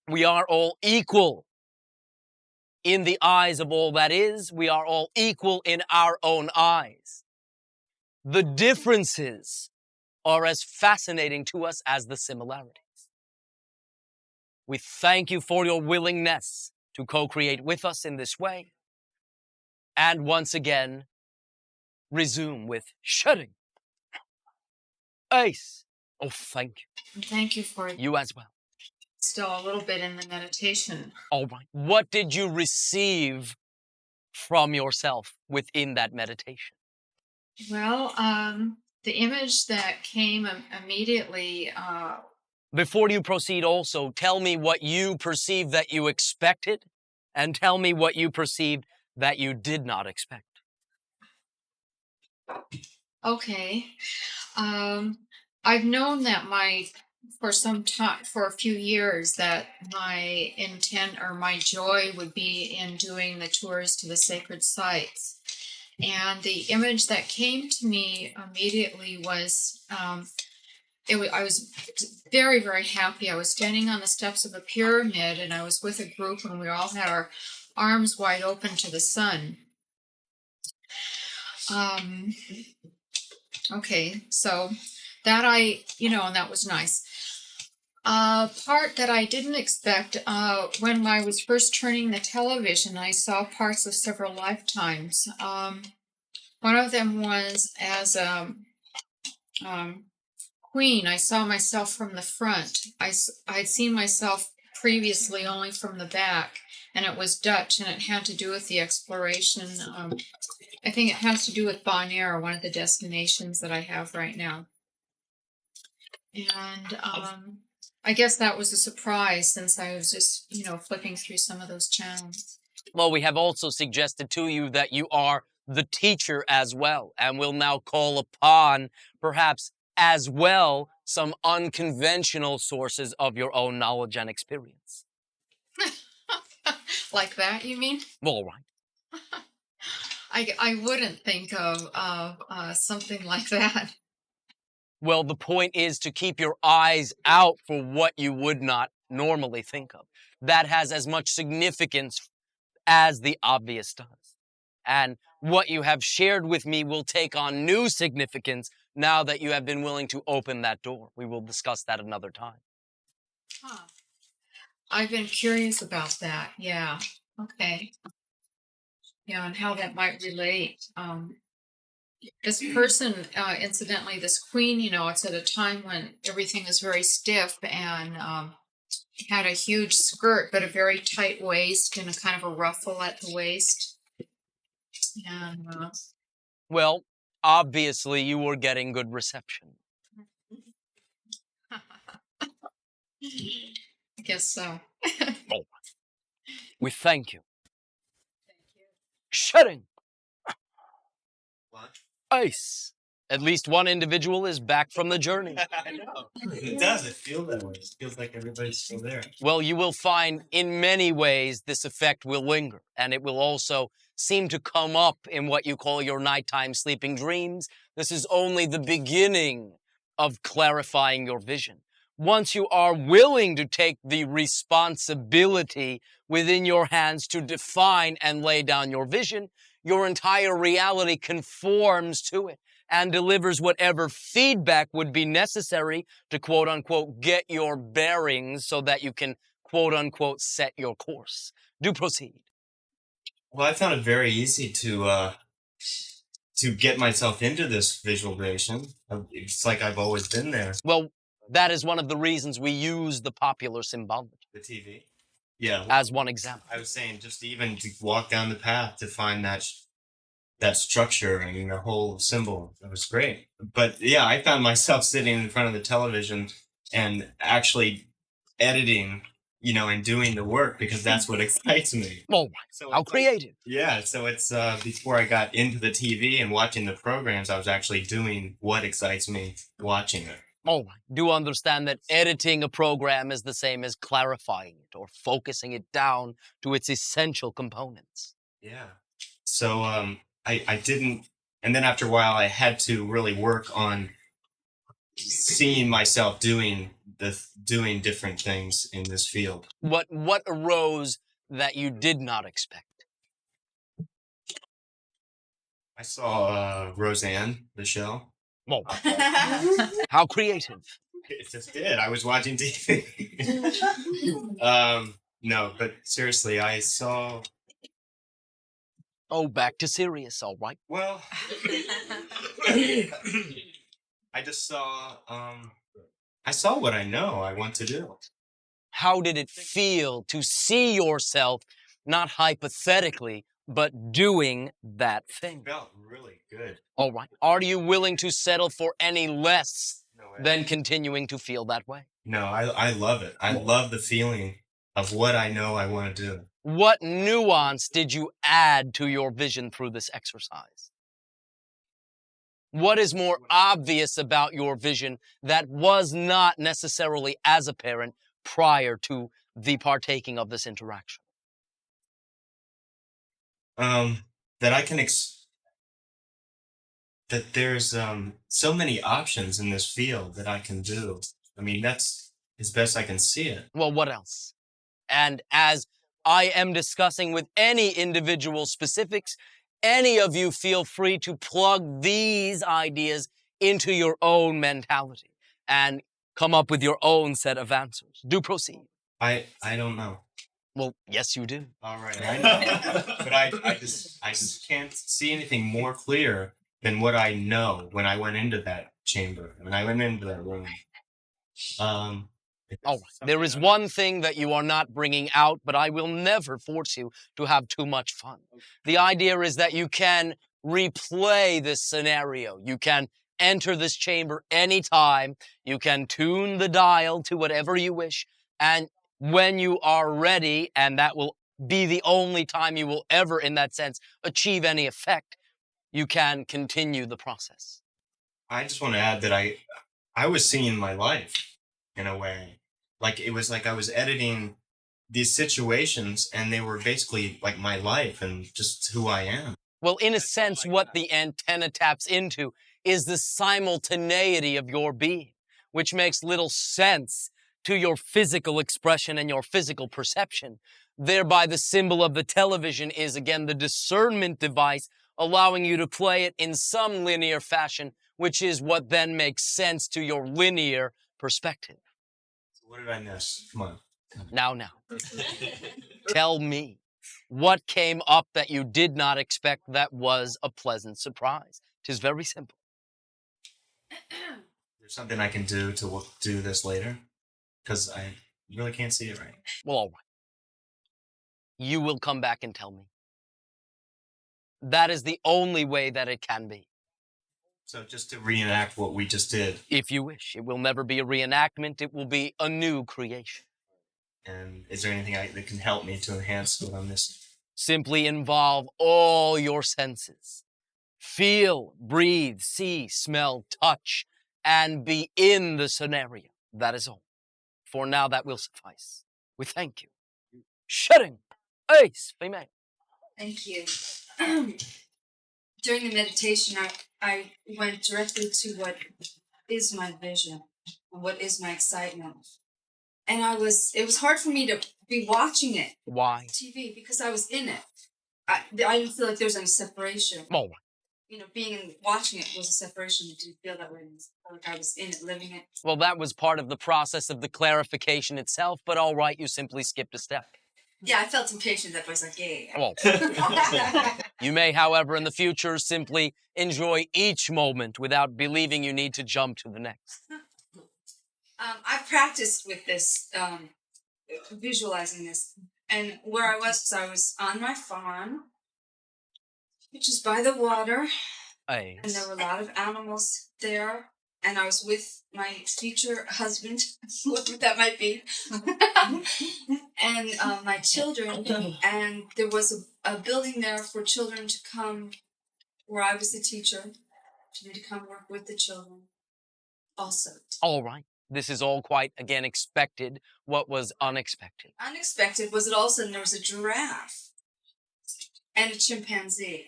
We are all equal in the eyes of all that is. We are all equal in our own eyes. The differences are as fascinating to us as the similarities. We thank you for your willingness to co-create with us in this way. And once again, resume with shutting. Ace. Oh, thank you. And thank you for You as well. still a little bit in the meditation. All right. What did you receive from yourself within that meditation? Well, the image that came immediately. Before you proceed also, tell me what you perceived that you expected, and tell me what you perceived that you did not expect. Okay. I've known that for some time, for a few years, that my intent or my joy would be in doing the tours to the sacred sites. And the image that came to me immediately was, I was very, very happy. I was standing on the steps of a pyramid, and I was with a group, and we all had our arms wide open to the sun. Okay, so that and that was nice. Part that I didn't expect, when I was first turning the television, I saw parts of several lifetimes. One of them was as a queen. I saw myself from the front. I'd seen myself previously only from the back, and it was Dutch, and it had to do with the exploration. I think it has to do with Bonaire, one of the destinations that I have right now. And I guess that was a surprise since I was just, flipping through some of those channels. Well, we have also suggested to you that you are the teacher as well, and will now call upon, perhaps as well, some unconventional sources of your own knowledge and experience. Like that, you mean? Well, all right. I wouldn't think of something like that. Well, the point is to keep your eyes out for what you would not normally think of. That has as much significance as the obvious does. And what you have shared with me will take on new significance now that you have been willing to open that door. We will discuss that another time. Huh. I've been curious about that. Yeah. Okay. Yeah, and how that might relate. This person, incidentally, this queen, it's at a time when everything is very stiff and had a huge skirt, but a very tight waist and a kind of a ruffle at the waist. And Well, obviously you were getting good reception. I guess so. Oh. We thank you. Shutting. What? Ice. At least one individual is back from the journey. I know. It does. It feels that way. It feels like everybody's still there. Well, you will find in many ways this effect will linger, and it will also seem to come up in what you call your nighttime sleeping dreams. This is only the beginning of clarifying your vision. Once you are willing to take the responsibility within your hands to define and lay down your vision, your entire reality conforms to it and delivers whatever feedback would be necessary to quote unquote get your bearings so that you can quote unquote set your course. Do proceed. Well, I found it very easy to get myself into this visualization. It's like I've always been there. Well, that is one of the reasons we use the popular symbology. The TV. Yeah. As one example. I was saying just even to walk down the path to find that structure and the whole symbol. It was great. But yeah, I found myself sitting in front of the television and actually editing, and doing the work because that's what excites me. Oh, So how creative. Yeah, so it's before I got into the TV and watching the programs, I was actually doing what excites me watching it. Oh, do understand that editing a program is the same as clarifying it or focusing it down to its essential components. Yeah. So I didn't, and then after a while I had to really work on seeing myself doing different things in this field. What arose that you did not expect? I saw Roseanne, the show. Oh, how creative. It just did. I was watching TV. No, but seriously, I saw. Oh, back to Sirius, all right. Well, I just saw. I saw what I know I want to do. How did it feel to see yourself, not hypothetically, but doing that thing? It felt really good. All right. Are you willing to settle for any less No way. than continuing to feel that way? No, I love it. I love the feeling of what I know I want to do. What nuance did you add to your vision through this exercise? What is more obvious about your vision that was not necessarily as apparent prior to the partaking of this interaction? That I can that there's so many options in this field that I can do. I mean, that's as best I can see it. Well, what else? And as I am discussing with any individual specifics, any of you feel free to plug these ideas into your own mentality and come up with your own set of answers. Do proceed. I don't know. Well, yes, you do. All right, I know, but I just can't see anything more clear than what I know when I went into that chamber, when I went into that room. If Oh, there's there is something one thing that you are not bringing out, but I will never force you to have too much fun. The idea is that you can replay this scenario. You can enter this chamber anytime. You can tune the dial to whatever you wish. And when you are ready, and that will be the only time you will ever, in that sense, achieve any effect, you can continue the process. I just want to add that I was seeing my life in a way. Like it was like I was editing these situations and they were basically like my life and just who I am. Well, in a sense, what the antenna taps into is the simultaneity of your being, which makes little sense to your physical expression and your physical perception. Thereby, the symbol of the television is, again, the discernment device, allowing you to play it in some linear fashion, which is what then makes sense to your linear perspective. So what did I miss? Come on. Now, tell me, what came up that you did not expect that was a pleasant surprise? 'Tis very simple. There's something I can do to do this later? Because I really can't see it right. Well, all right. You will come back and tell me. That is the only way that it can be. So just to reenact what we just did. If you wish. It will never be a reenactment. It will be a new creation. And is there anything that can help me to enhance what I'm missing? Simply involve all your senses. Feel, breathe, see, smell, touch, and be in the scenario. That is all. For now, that will suffice. We thank you. Shutting. Ace, female. Thank you. During the meditation, I went directly to what is my vision and what is my excitement. And it was hard for me to be watching it. Why? TV, because I was in it. I didn't feel like there was any separation. All right. You know, watching it was a separation. I didn't feel that way. Like I was in it, living it. Well, that was part of the process of the clarification itself, but all right, you simply skipped a step. Yeah, I felt impatient. That was like, yeah. Well, you may, however, in the future, simply enjoy each moment without believing you need to jump to the next. I practiced with this, visualizing this. And where I was on my farm, which is by the water. Ace. And there were a lot of animals there. And I was with my future husband, whoever that might be, and my children. And there was a building there for children to come, where I was the teacher, for me to come work with the children also. All right. This is all quite, again, expected. What was unexpected? Unexpected was that all of a sudden there was a giraffe and a chimpanzee.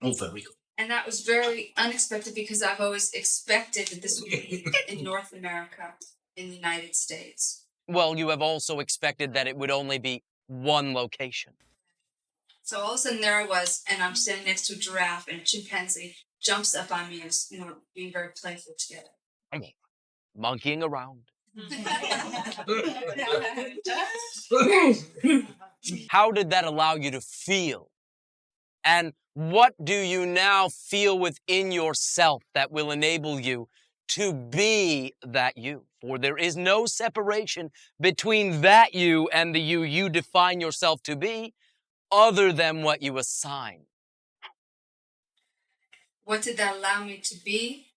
Oh, very cool. And that was very unexpected because I've always expected that this would be in North America, in the United States. Well, you have also expected that it would only be one location. So all of a sudden there I was, and I'm standing next to a giraffe, and a chimpanzee jumps up on me and was, being very playful together. Okay. Monkeying around. How did that allow you to feel? And what do you now feel within yourself that will enable you to be that you? For there is no separation between that you and the you define yourself to be, other than what you assign. What did that allow me to be?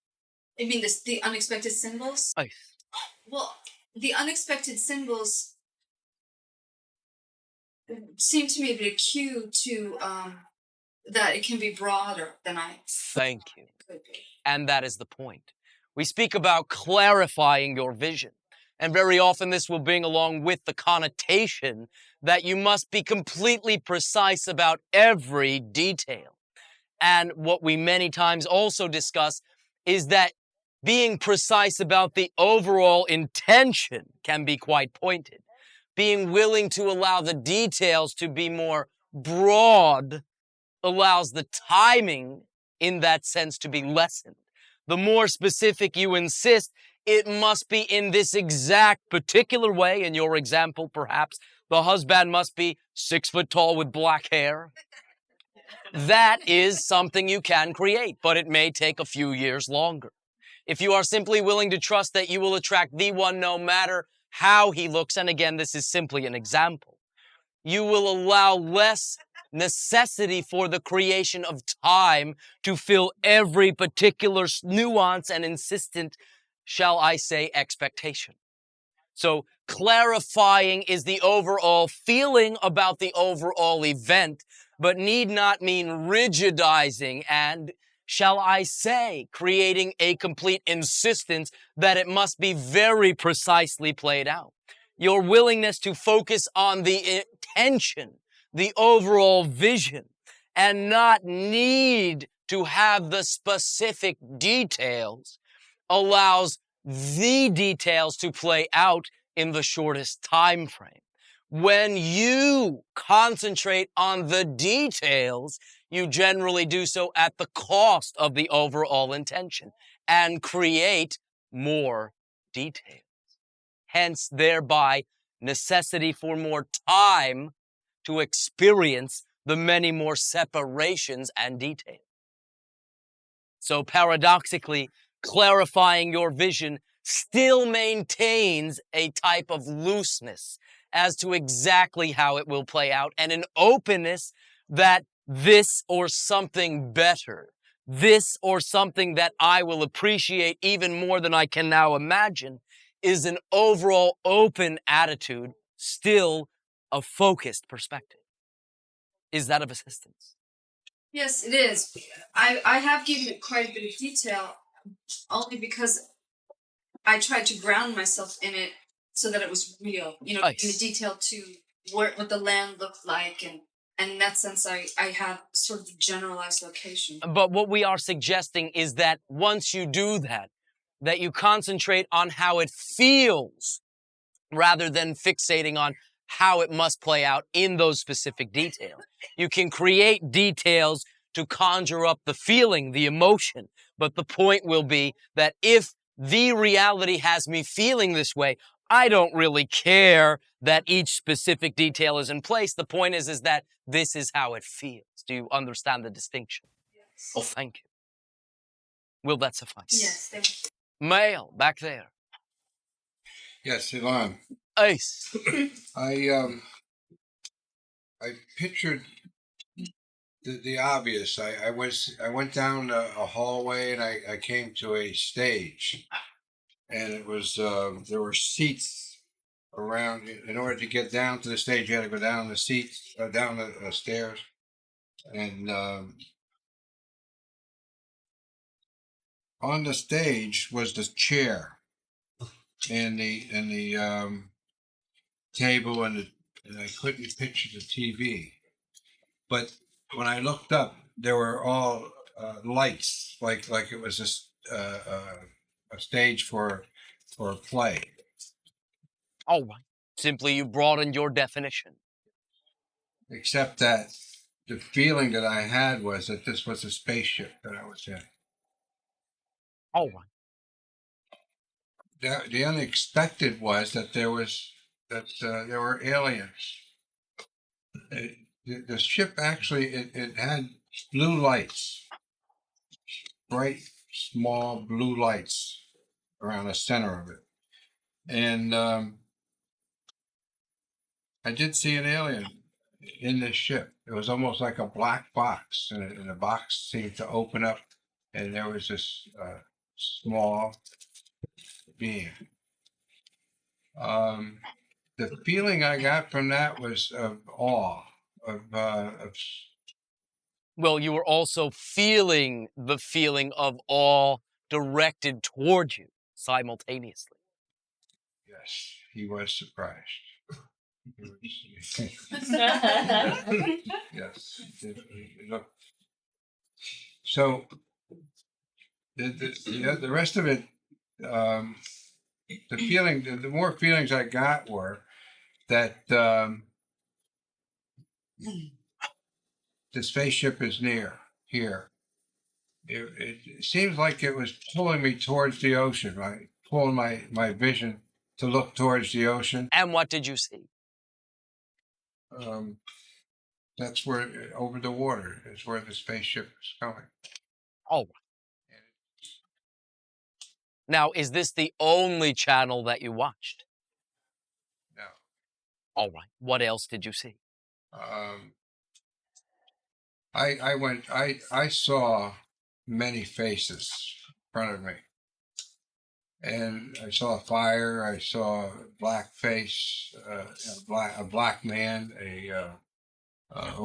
I mean, the unexpected symbols? Ace. Well, the unexpected symbols seem to me to be a cue to that it can be broader than I Thank you. could be. And that is the point. We speak about clarifying your vision. And very often this will bring along with the connotation that you must be completely precise about every detail. And what we many times also discuss is that being precise about the overall intention can be quite pointed. Being willing to allow the details to be more broad allows the timing in that sense to be lessened. The more specific you insist, it must be in this exact particular way, in your example perhaps, The husband must be 6 foot tall with black hair. That is something you can create, but it may take a few years longer. If you are simply willing to trust that you will attract the one no matter how he looks, and again, this is simply an example, you will allow less necessity for the creation of time to fill every particular nuance and insistent, shall I say, expectation. So clarifying is the overall feeling about the overall event, but need not mean rigidizing and, shall I say, creating a complete insistence that it must be very precisely played out. Your willingness to focus on the intention, the overall vision, and not need to have the specific details allows the details to play out in the shortest time frame. When you concentrate on the details, you generally do so at the cost of the overall intention and create more details. Hence, thereby, necessity for more time to experience the many more separations and details. So paradoxically, clarifying your vision still maintains a type of looseness as to exactly how it will play out, and an openness that this or something better, this or something that I will appreciate even more than I can now imagine, is an overall open attitude, still a focused perspective. Is that of assistance? Yes, it is. I have given it quite a bit of detail, only because I tried to ground myself in it so that it was real. You know, Nice. in the detail to what the land looked like, and in that sense, I have sort of a generalized location. But what we are suggesting is that once you do that, that you concentrate on how it feels rather than fixating on how it must play out in those specific details. You can create details to conjure up the feeling, the emotion, but the point will be that if the reality has me feeling this way, I don't really care that each specific detail is in place. The point is that this is how it feels. Do you understand the distinction? Yes. Oh, thank you. Will that suffice? Yes. Thank you. Male, back there. Yes, Elan. Ace. I pictured the obvious. I went down a hallway and I came to a stage, and it was there were seats around. In order to get down to the stage, you had to go down the seats, down the stairs, and on the stage was the chair and the table and I couldn't picture the TV. But when I looked up, there were all lights, like it was a stage for a play. All right. Simply you broadened your definition. Except that the feeling that I had was that this was a spaceship that I was in. All right. The unexpected was that there were aliens. The ship actually it had blue lights, bright small blue lights around the center of it, and I did see an alien in this ship. It was almost like a black box, and the box seemed to open up, and there was this small being. The feeling I got from that was of awe, of Well, you were also feeling the feeling of awe directed toward you simultaneously. yes, he was surprised. Yes. Look. So the rest of it, the feeling, the more feelings I got were that the spaceship is near here. It seems like it was pulling me towards the ocean, right? Pulling my vision to look towards the ocean. And what did you see? that's where, over the water, is where the spaceship is going. All right. Now, is this the only channel that you watched? No. All right. What else did you see? I saw many faces in front of me. And I saw a fire. I saw a black face, a black man, a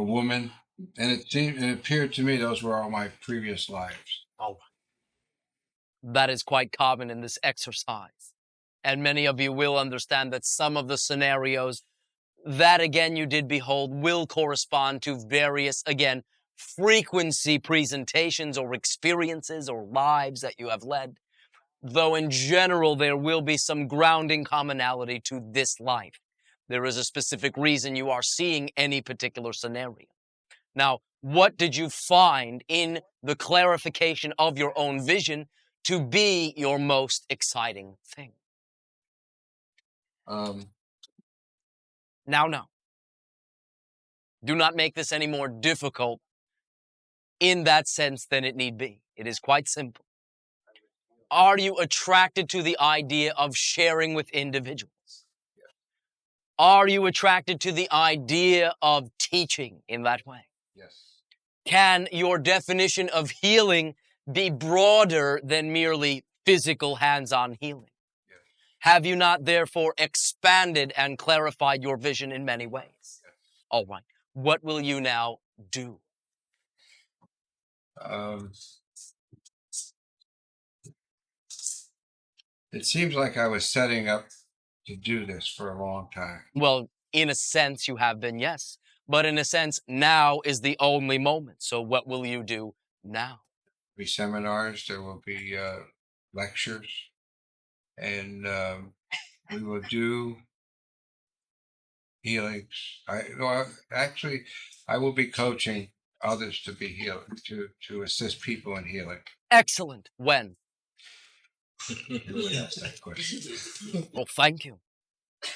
woman, and it appeared to me those were all my previous lives. All right. That is quite common in this exercise. And many of you will understand that some of the scenarios that, again, you did behold will correspond to various, again, frequency presentations or experiences or lives that you have led. Though in general, there will be some grounding commonality to this life. There is a specific reason you are seeing any particular scenario. Now, what did you find in the clarification of your own vision to be your most exciting thing? Now, do not make this any more difficult in that sense than it need be. It is quite simple. Are you attracted to the idea of sharing with individuals? Yes. Are you attracted to the idea of teaching in that way? Yes. Can your definition of healing be broader than merely physical hands-on healing? Yes. Have you not therefore expanded and clarified your vision in many ways? Yes. All right. What will you now do? It seems like I was setting up to do this for a long time. Well, in a sense, you have been, yes. But in a sense, now is the only moment. So what will you do now? There will be seminars, there will be lectures, and we will do healings. I will be coaching others to be healed, to assist people in healing. Excellent. When? You would ask that question. Well, thank you.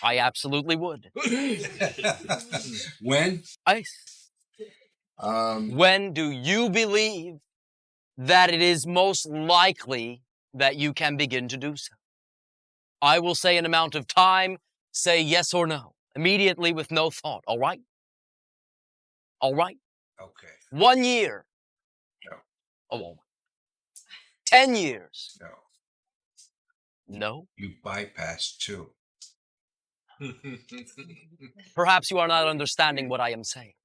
I absolutely would. When? Ice. When do you believe that it is most likely that you can begin to do so? I will say an amount of time, say yes or no, immediately with no thought, all right? All right? Okay. 1 year? No. Oh, 10 years? No. No? You bypassed 2. Perhaps you are not understanding what I am saying.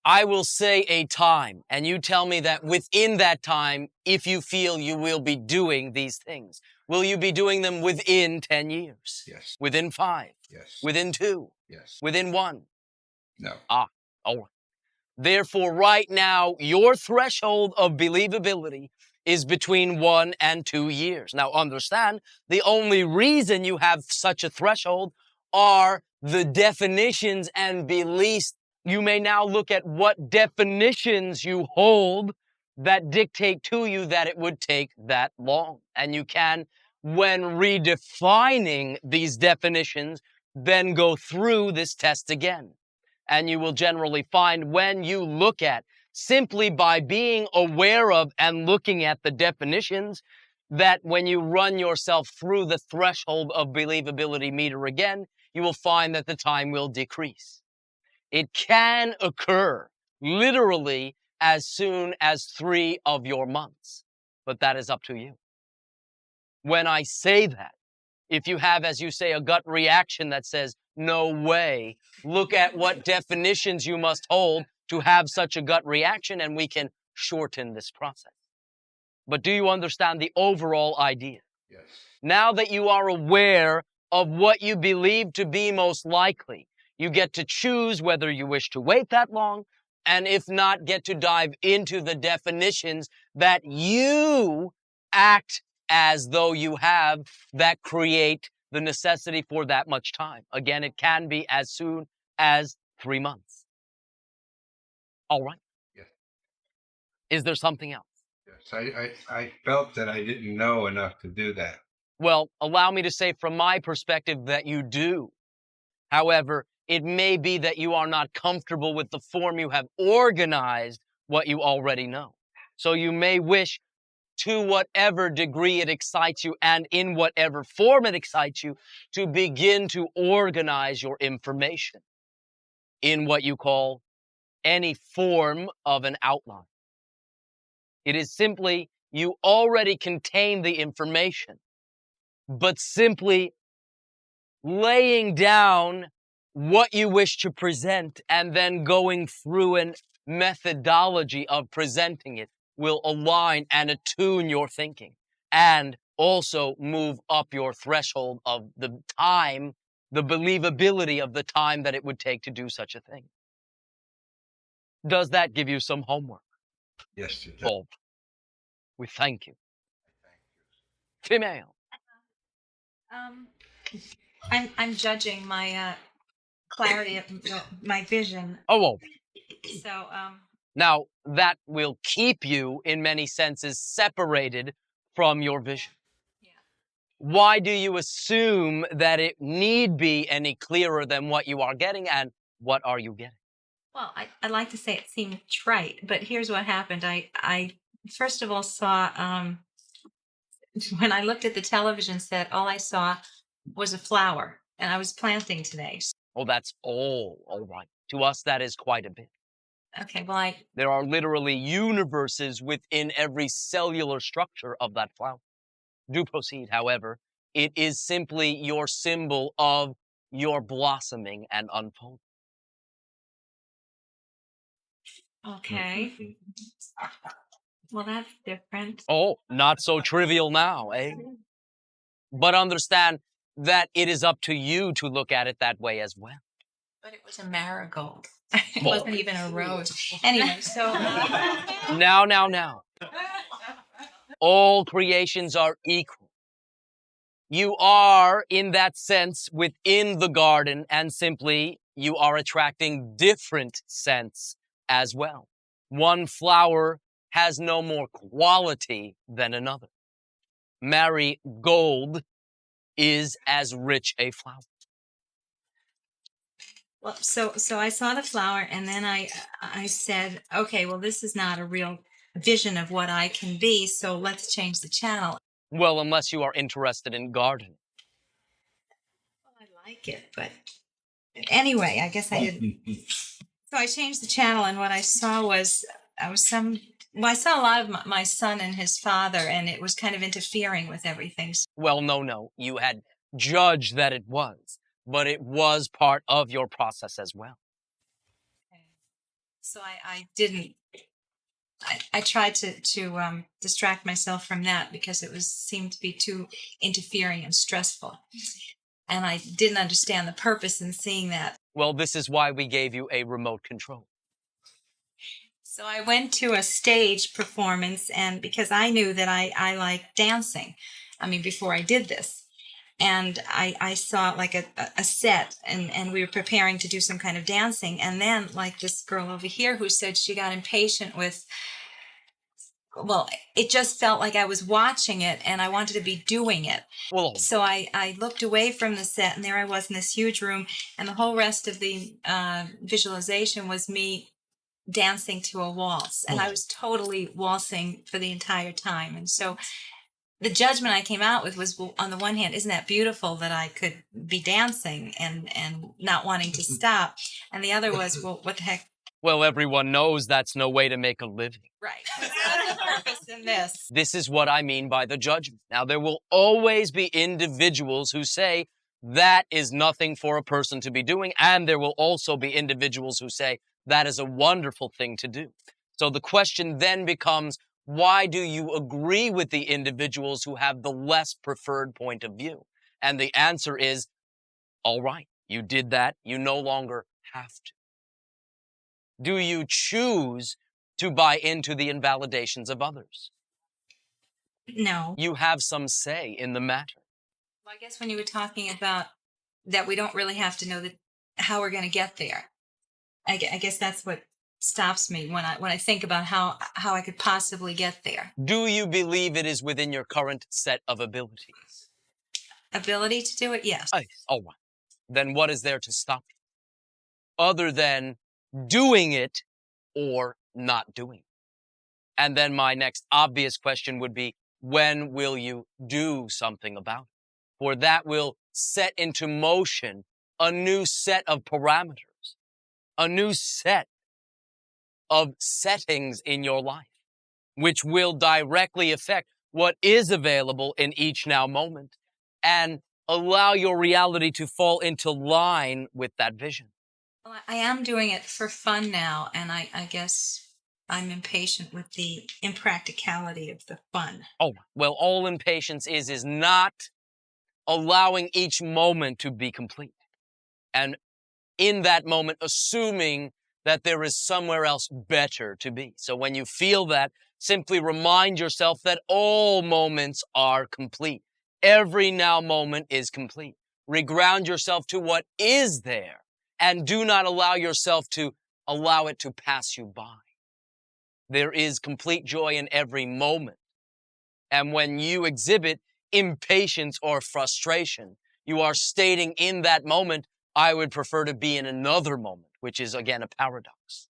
I will say a time, and you tell me that within that time, if you feel you will be doing these things, will you be doing them within 10 years? Yes. Within 5? Yes. Within 2? Yes. Within 1? No. All right. Therefore, right now, your threshold of believability is between 1 and 2 years. Now, understand, the only reason you have such a threshold are the definitions and beliefs. You may now look at what definitions you hold that dictate to you that it would take that long. And you can, when redefining these definitions, then go through this test again. And you will generally find when you look at, simply by being aware of and looking at the definitions, that when you run yourself through the threshold of believability meter again, you will find that the time will decrease. It can occur literally as soon as 3 of your months, but that is up to you. When I say that, if you have, as you say, a gut reaction that says, no way, look at what definitions you must hold to have such a gut reaction, and we can shorten this process. But do you understand the overall idea? Yes. Now that you are aware of what you believe to be most likely, you get to choose whether you wish to wait that long, and if not, get to dive into the definitions that you act as though you have that create the necessity for that much time. Again, it can be as soon as 3 months. All right. Yeah. Is there something else? Yes. I felt that I didn't know enough to do that. Well, allow me to say from my perspective that you do. However, It may be that you are not comfortable with the form you have organized what you already know. So you may wish, to whatever degree it excites you and in whatever form it excites you, to begin to organize your information in what you call any form of an outline. It is simply you already contain the information, but simply laying down what you wish to present and then going through an methodology of presenting it will align and attune your thinking and also move up your threshold of the time, the believability of the time that it would take to do such a thing. Does that give you some homework? Yes, it does. Bob, we thank you. Female. I'm judging my clarity of my vision. Oh, So now that will keep you in many senses separated from your vision. yeah. Why do you assume that it need be any clearer than what you are getting, and what are you getting? Well, I like to say it seemed trite, but here's what happened. I first of all saw when I looked at the television set, all I saw was a flower, and I was planting today. Oh, that's all right. To us, that is quite a bit. Okay, well, There are literally universes within every cellular structure of that flower. Do proceed, however. It is simply your symbol of your blossoming and unfolding. okay. Well, that's different. Oh, not so trivial now, eh? But understand that it is up to you to look at it that way as well. But it was a marigold. It Oh. wasn't even a rose. Anyway, so Now. All creations are equal. You are, in that sense, within the garden, and simply you are attracting different scents as well. One flower has no more quality than another. Marigold is as rich a flower. well, so I saw the flower, and then I said, okay, well, this is not a real vision of what I can be, so let's change the channel. Well, unless you are interested in gardening. Well, I like it, but anyway, I guess I didn't. So I changed the channel, and what I saw was I saw a lot of my son and his father, and it was kind of interfering with everything. Well, no. You had judged that it was, but it was part of your process as well. So I didn't. I tried to distract myself from that because it seemed to be too interfering and stressful, and I didn't understand the purpose in seeing that. Well, this is why we gave you a remote control. So I went to a stage performance, and because I knew that I like dancing, before I did this, and I saw like a set, and we were preparing to do some kind of dancing, and then like this girl over here who said she got impatient with, well, it just felt like I was watching it and I wanted to be doing it. Well, So I looked away from the set, and there I was in this huge room, and the whole rest of the visualization was me dancing to a waltz, and I was totally waltzing for the entire time. And so the judgment I came out with was, well, on the one hand, isn't that beautiful that I could be dancing and not wanting to stop? And the other was, well, what the heck? well, everyone knows that's no way to make a living. Right. That's the purpose in this. This is what I mean by the judgment. Now, there will always be individuals who say that is nothing for a person to be doing, and there will also be individuals who say that is a wonderful thing to do. So the question then becomes, why do you agree with the individuals who have the less preferred point of view? And the answer is, all right, you did that. You no longer have to. Do you choose to buy into the invalidations of others? No. You have some say in the matter. Well, I guess when you were talking about that we don't really have to know how we're going to get there, I guess that's what stops me when I think about how I could possibly get there. Do you believe it is within your current set of abilities? Ability to do it, yes. All right. Then what is there to stop you? other than doing it or not doing it. And then my next obvious question would be, when will you do something about it? For that will set into motion a new set of parameters, a new set of settings in your life, which will directly affect what is available in each now moment and allow your reality to fall into line with that vision. Well, I am doing it for fun now, and I guess I'm impatient with the impracticality of the fun. Oh, well, all impatience is not allowing each moment to be complete. And in that moment, assuming that there is somewhere else better to be. So when you feel that, simply remind yourself that all moments are complete. Every now moment is complete. Reground yourself to what is there and do not allow yourself to allow it to pass you by. There is complete joy in every moment. And when you exhibit impatience or frustration, you are stating in that moment, I would prefer to be in another moment, which is again a paradox.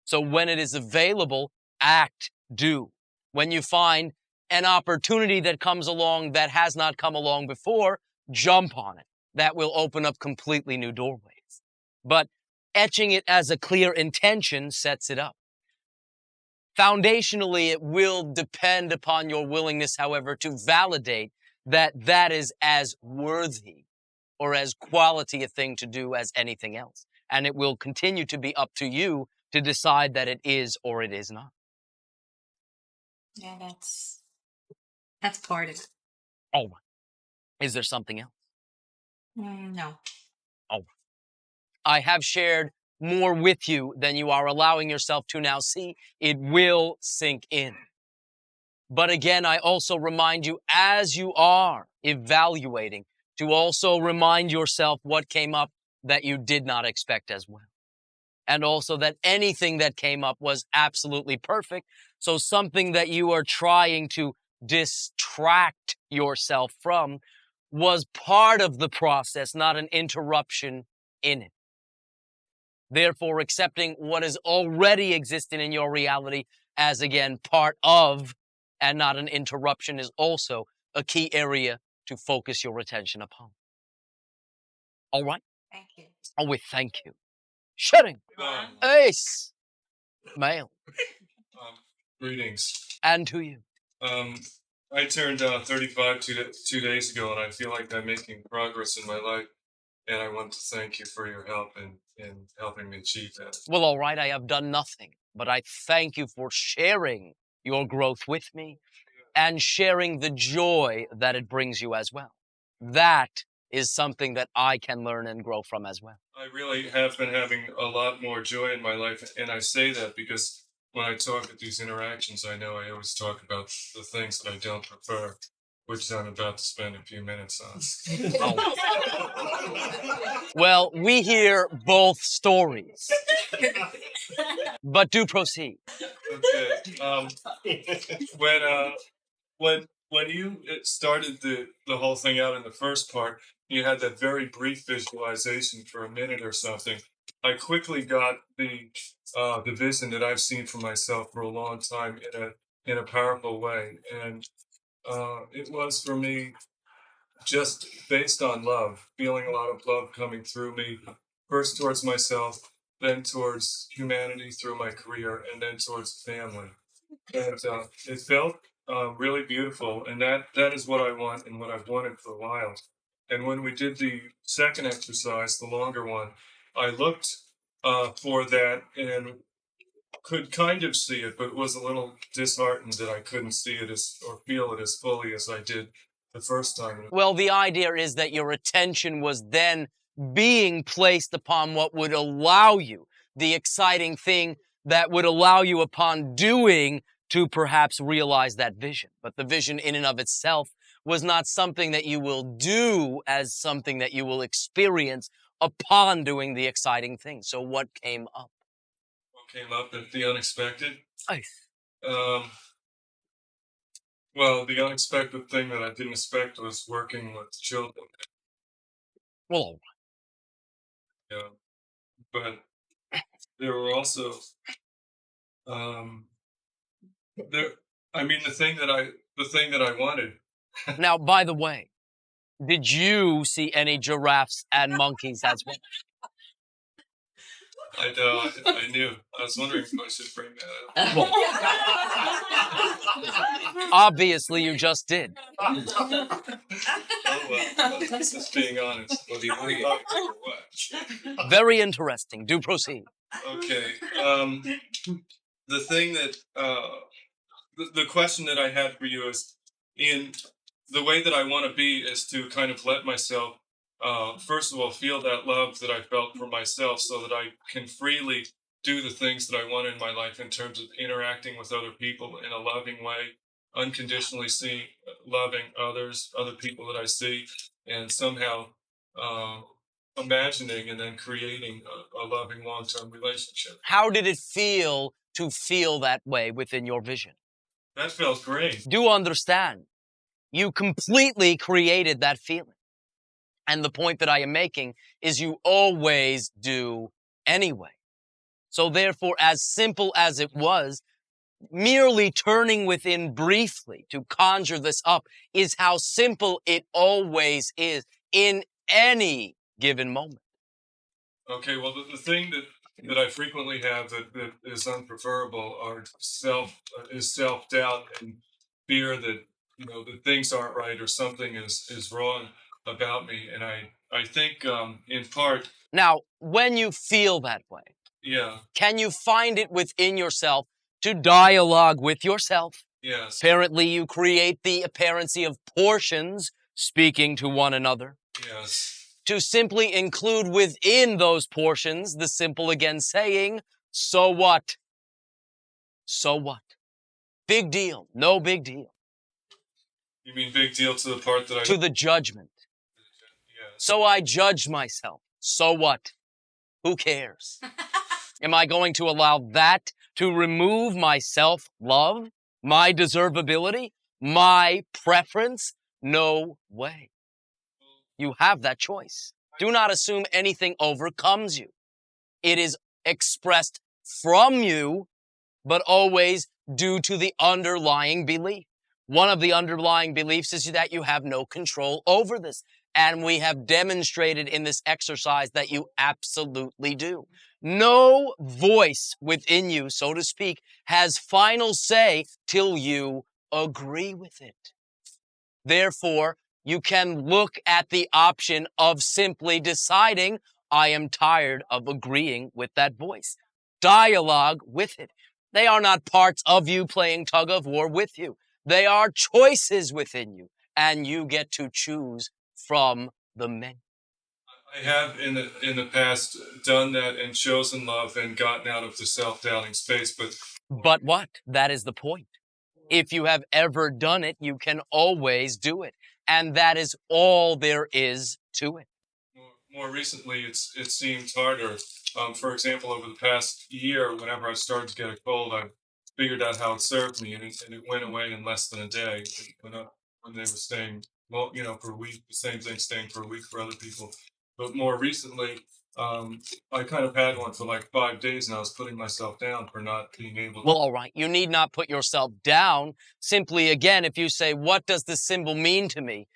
So when it is available, act, do. When you find an opportunity that comes along that has not come along before, jump on it. That will open up completely new doorways. But etching it as a clear intention sets it up. Foundationally, it will depend upon your willingness, however, to validate that that is as worthy or as quality a thing to do as anything else. And it will continue to be up to you to decide that it is or it is not. Yeah, that's part of it. Oh, is there something else? No. Oh, I have shared more with you than you are allowing yourself to now see. It will sink in. But again, I also remind you, as you are evaluating, to also remind yourself what came up that you did not expect as well. And also that anything that came up was absolutely perfect. So something that you are trying to distract yourself from was part of the process, not an interruption in it. Therefore, accepting what is already existing in your reality as, again, part of and not an interruption is also a key area to focus your attention upon. All right? Thank you. Oh, we thank you. Shutting. Ace. Male. Greetings. And to you. I turned 35 two days ago, and I feel like I'm making progress in my life. And I want to thank you for your help in helping me achieve that. Well, all right, I have done nothing, but I thank you for sharing your growth with me and sharing the joy that it brings you as well. That is something that I can learn and grow from as well. I really have been having a lot more joy in my life, and I say that because when I talk at these interactions, I know I always talk about the things that I don't prefer, which I'm about to spend a few minutes on. Well, we hear both stories, but do proceed. Okay. When you started the whole thing out in the first part, you had that very brief visualization for a minute or something. I quickly got the vision that I've seen for myself for a long time in a powerful way, and it was for me just based on love, feeling a lot of love coming through me, first towards myself, then towards humanity through my career, and then towards family. And it felt really beautiful, and that is what I want and what I've wanted for a while. And when we did the second exercise, the longer one, I looked for that and could kind of see it, but was a little disheartened that I couldn't see it or feel it as fully as I did the first time. Well, the idea is that your attention was then being placed upon what would allow you, the exciting thing that would allow you upon doing to perhaps realize that vision. But the vision in and of itself was not something that you will do as something that you will experience upon doing the exciting thing. So what came up? What came up at the unexpected? Nice. Well, the unexpected thing that I didn't expect was working with children. Well, Yeah, but there were also there. I mean, the thing that I wanted. Now, by the way, did you see any giraffes and monkeys as well? I know. I knew. I was wondering if I should bring that up. Well, obviously, you just did. Oh well, that's just being honest. Well, do you want to Oh, or what? Very interesting. Do proceed. Okay. The thing that the question that I had for you is, in the way that I want to be is to kind of let myself, first of all, feel that love that I felt for myself, so that I can freely do the things that I want in my life in terms of interacting with other people in a loving way, unconditionally seeing, loving other people that I see, and somehow imagining and then creating a loving long-term relationship. How did it feel to feel that way within your vision? That felt great. Do understand, you completely created that feeling. And the point that I am making is you always do anyway. So therefore, as simple as it was, merely turning within briefly to conjure this up is how simple it always is in any given moment. Okay, well, the thing that I frequently have that is unpreferable are self-doubt and fear that, that things aren't right or something is wrong about me. And I think in part, Now, when you feel that way, yeah, can you find it within yourself to dialogue with yourself? yes, Apparently, you create the apparency of portions speaking to one another. yes, To simply include within those portions the simple again saying, so what? So what? Big deal. No big deal. you mean big deal to the part that I, To the judgment. yes, So I judge myself. So what? Who cares? Am I going to allow that to remove my self-love, my deservability, my preference? No way. You have that choice. Do not assume anything overcomes you. It is expressed from you, but always due to the underlying belief. One of the underlying beliefs is that you have no control over this. And we have demonstrated in this exercise that you absolutely do. No voice within you, so to speak, has final say till you agree with it. Therefore, you can look at the option of simply deciding, I am tired of agreeing with that voice. Dialogue with it. They are not parts of you playing tug of war with you. They are choices within you, and you get to choose from the menu. I have in the past done that and chosen love and gotten out of the self-doubting space, But what? That is the point. If you have ever done it, you can always do it. And that is all there is to it. more recently it seemed harder. For example, over the past year, whenever I started to get a cold, I figured out how it served me, and it went away in less than a day. When they were staying, well, for a week, the same thing staying for a week for other people. But more recently, I kind of had one for like 5 days, and I was putting myself down for not being able to. Well, all right. You need not put yourself down. Simply, again, if you say, what does this symbol mean to me?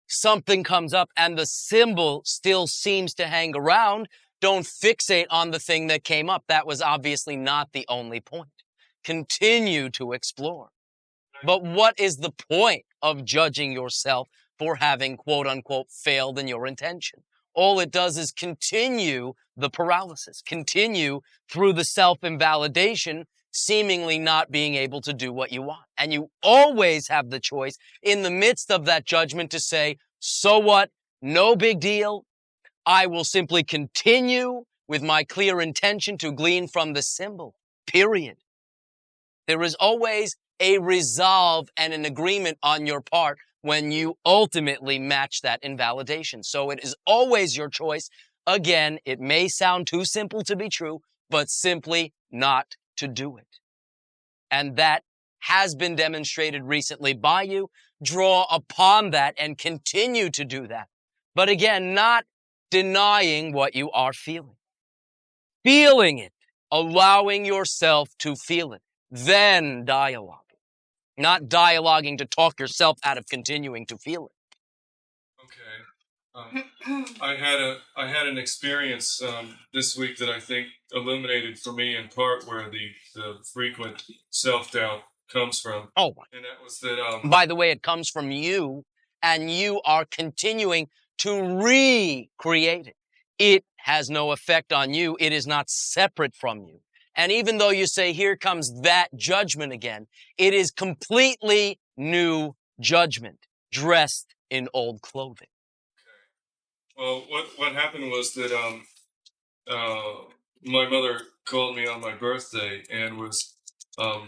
Something comes up and the symbol still seems to hang around. Don't fixate on the thing that came up. That was obviously not the only point. Continue to explore. But what is the point of judging yourself for having, quote unquote, failed in your intention? All it does is continue the paralysis, continue through the self-invalidation, seemingly not being able to do what you want. And you always have the choice in the midst of that judgment to say, so what? No big deal. I will simply continue with my clear intention to glean from the symbol, period. There is always a resolve and an agreement on your part when you ultimately match that invalidation. So it is always your choice. Again, it may sound too simple to be true, but simply not to do it. And that has been demonstrated recently by you. Draw upon that and continue to do that. But again, not denying what you are feeling. Feeling it, allowing yourself to feel it, then dialoguing. Not dialoguing to talk yourself out of continuing to feel it. Okay. I had an experience this week that I think illuminated for me in part where the frequent self-doubt comes from. Oh, And that was that by the way, it comes from you, and you are continuing to recreate it. It has no effect on you. It is not separate from you. And even though you say, here comes that judgment again, it is completely new judgment dressed in old clothing. well, what happened was that my mother called me on my birthday and was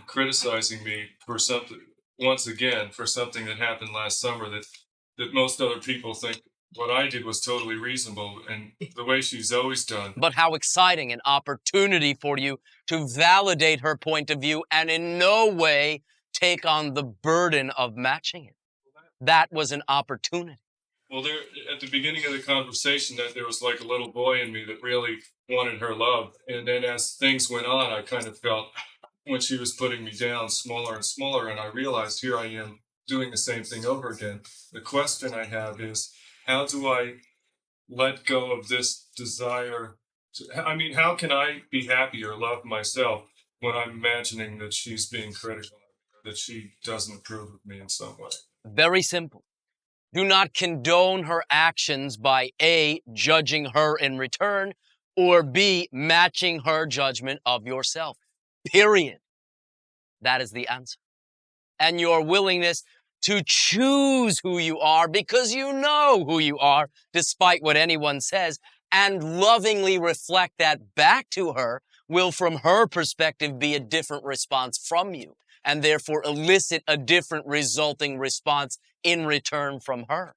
criticizing me for something once again for something that happened last summer that most other people think what I did was totally reasonable and the way she's always done. But how exciting an opportunity for you to validate her point of view and in no way take on the burden of matching it. That was an opportunity. Well, there at the beginning of the conversation, that there was like a little boy in me that really wanted her love, and then as things went on, I kind of felt when she was putting me down smaller and smaller, and I realized here I am doing the same thing over again. The question I have is, how do I let go of this desire? How can I be happy or love myself when I'm imagining that she's being critical, that she doesn't approve of me in some way? Very simple. Do not condone her actions by A, judging her in return, or B, matching her judgment of yourself. Period. That is the answer. And your willingness to choose who you are because you know who you are, despite what anyone says, and lovingly reflect that back to her will, from her perspective, be a different response from you, and therefore elicit a different resulting response in return from her.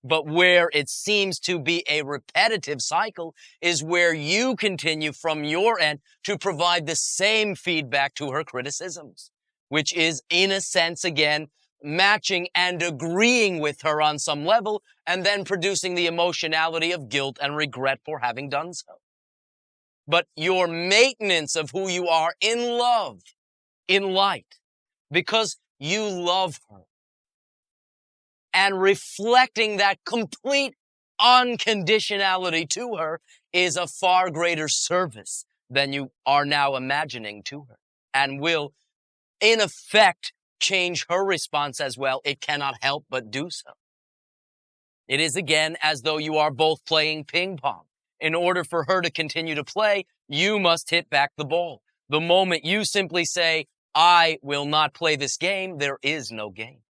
But where it seems to be a repetitive cycle is where you continue from your end to provide the same feedback to her criticisms, which is, in a sense, again, matching and agreeing with her on some level, and then producing the emotionality of guilt and regret for having done so. But your maintenance of who you are in love, in light, because you love her, and reflecting that complete unconditionality to her is a far greater service than you are now imagining to her, and will, in effect, change her response as well. It cannot help but do so. It is again as though you are both playing ping pong. In order for her to continue to play, you must hit back the ball. The moment you simply say, I will not play this game, there is no game.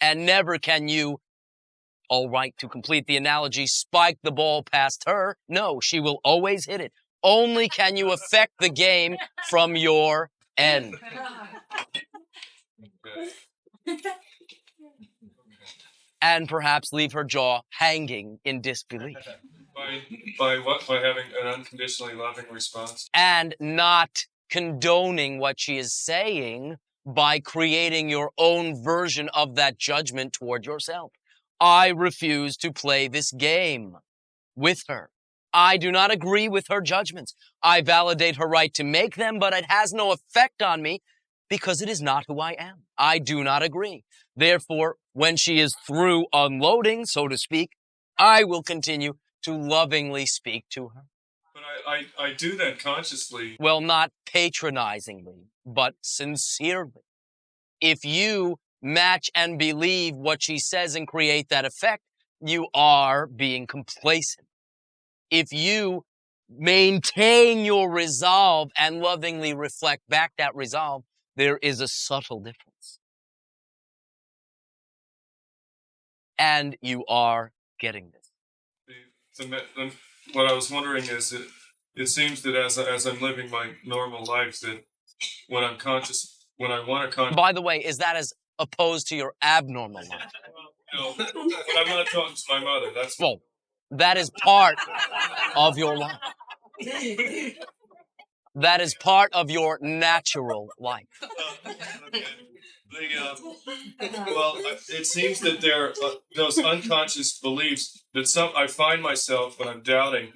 And never can you, all right, to complete the analogy, spike the ball past her. No, she will always hit it. Only can you affect the game from your end. And perhaps leave her jaw hanging in disbelief. By what? By having an unconditionally loving response? And not condoning what she is saying by creating your own version of that judgment toward yourself. I refuse to play this game with her. I do not agree with her judgments. I validate her right to make them, but it has no effect on me because it is not who I am. I do not agree. Therefore, when she is through unloading, so to speak, I will continue to lovingly speak to her. But I do that consciously. Well, not patronizingly, but sincerely. If you match and believe what she says and create that effect, you are being complacent. If you maintain your resolve and lovingly reflect back that resolve, there is a subtle difference. And you are getting this. What I was wondering is, it seems that as I'm living my normal life, that when I'm conscious, when I want to By the way, is that as opposed to your abnormal life? No, but I'm not talking to my mother. That's well, that is part of your life. That is part of your natural life. okay. It seems that there are those unconscious beliefs that I find myself when I'm doubting.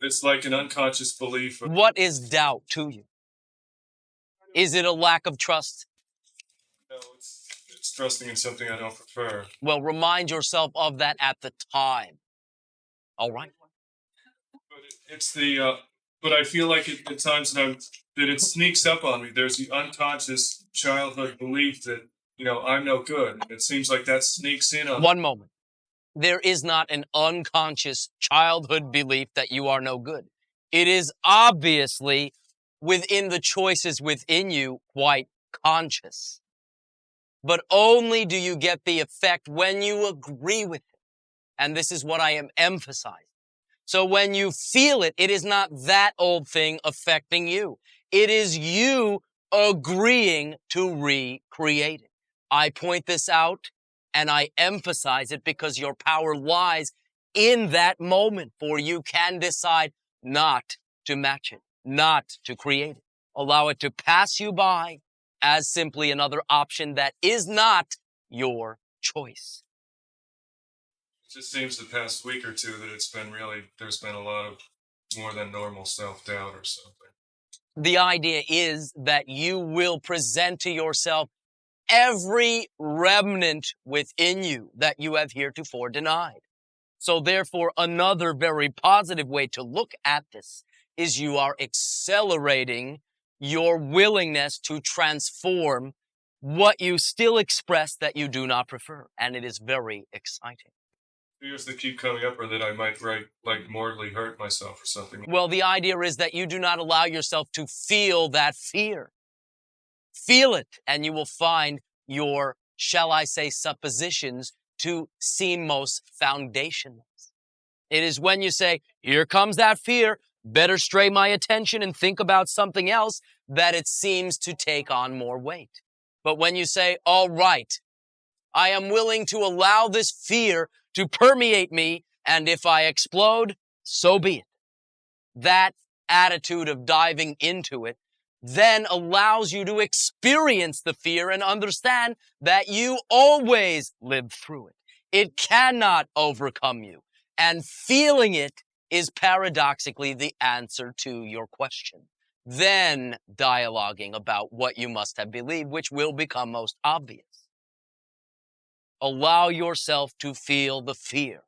It's like an unconscious belief. What is doubt to you? Is it a lack of trust? No, it's trusting in something I don't prefer. Well, remind yourself of that at the time. All right. But I feel like at times that it sneaks up on me. There's the unconscious childhood belief that, I'm no good. And it seems like that sneaks in on me. One moment. There is not an unconscious childhood belief that you are no good. It is obviously within the choices within you quite conscious. But only do you get the effect when you agree with it. And this is what I am emphasizing. So when you feel it, it is not that old thing affecting you. It is you agreeing to recreate it. I point this out and I emphasize it because your power lies in that moment, for you can decide not to match it, not to create it. Allow it to pass you by as simply another option that is not your choice. It just seems the past week or two that there's been a lot of more than normal self-doubt or something. The idea is that you will present to yourself every remnant within you that you have heretofore denied. So therefore, another very positive way to look at this is you are accelerating your willingness to transform what you still express that you do not prefer. And it is very exciting. Fears that keep coming up are that I might mortally hurt myself or something. Well, the idea is that you do not allow yourself to feel that fear. Feel it, and you will find your, shall I say, suppositions to seem most foundationless. It is when you say, here comes that fear, better stray my attention and think about something else, that it seems to take on more weight. But when you say, all right, I am willing to allow this fear to permeate me, and if I explode, so be it. That attitude of diving into it then allows you to experience the fear and understand that you always lived through it. It cannot overcome you. And feeling it is paradoxically the answer to your question. Then dialoguing about what you must have believed, which will become most obvious. Allow yourself to feel the fear.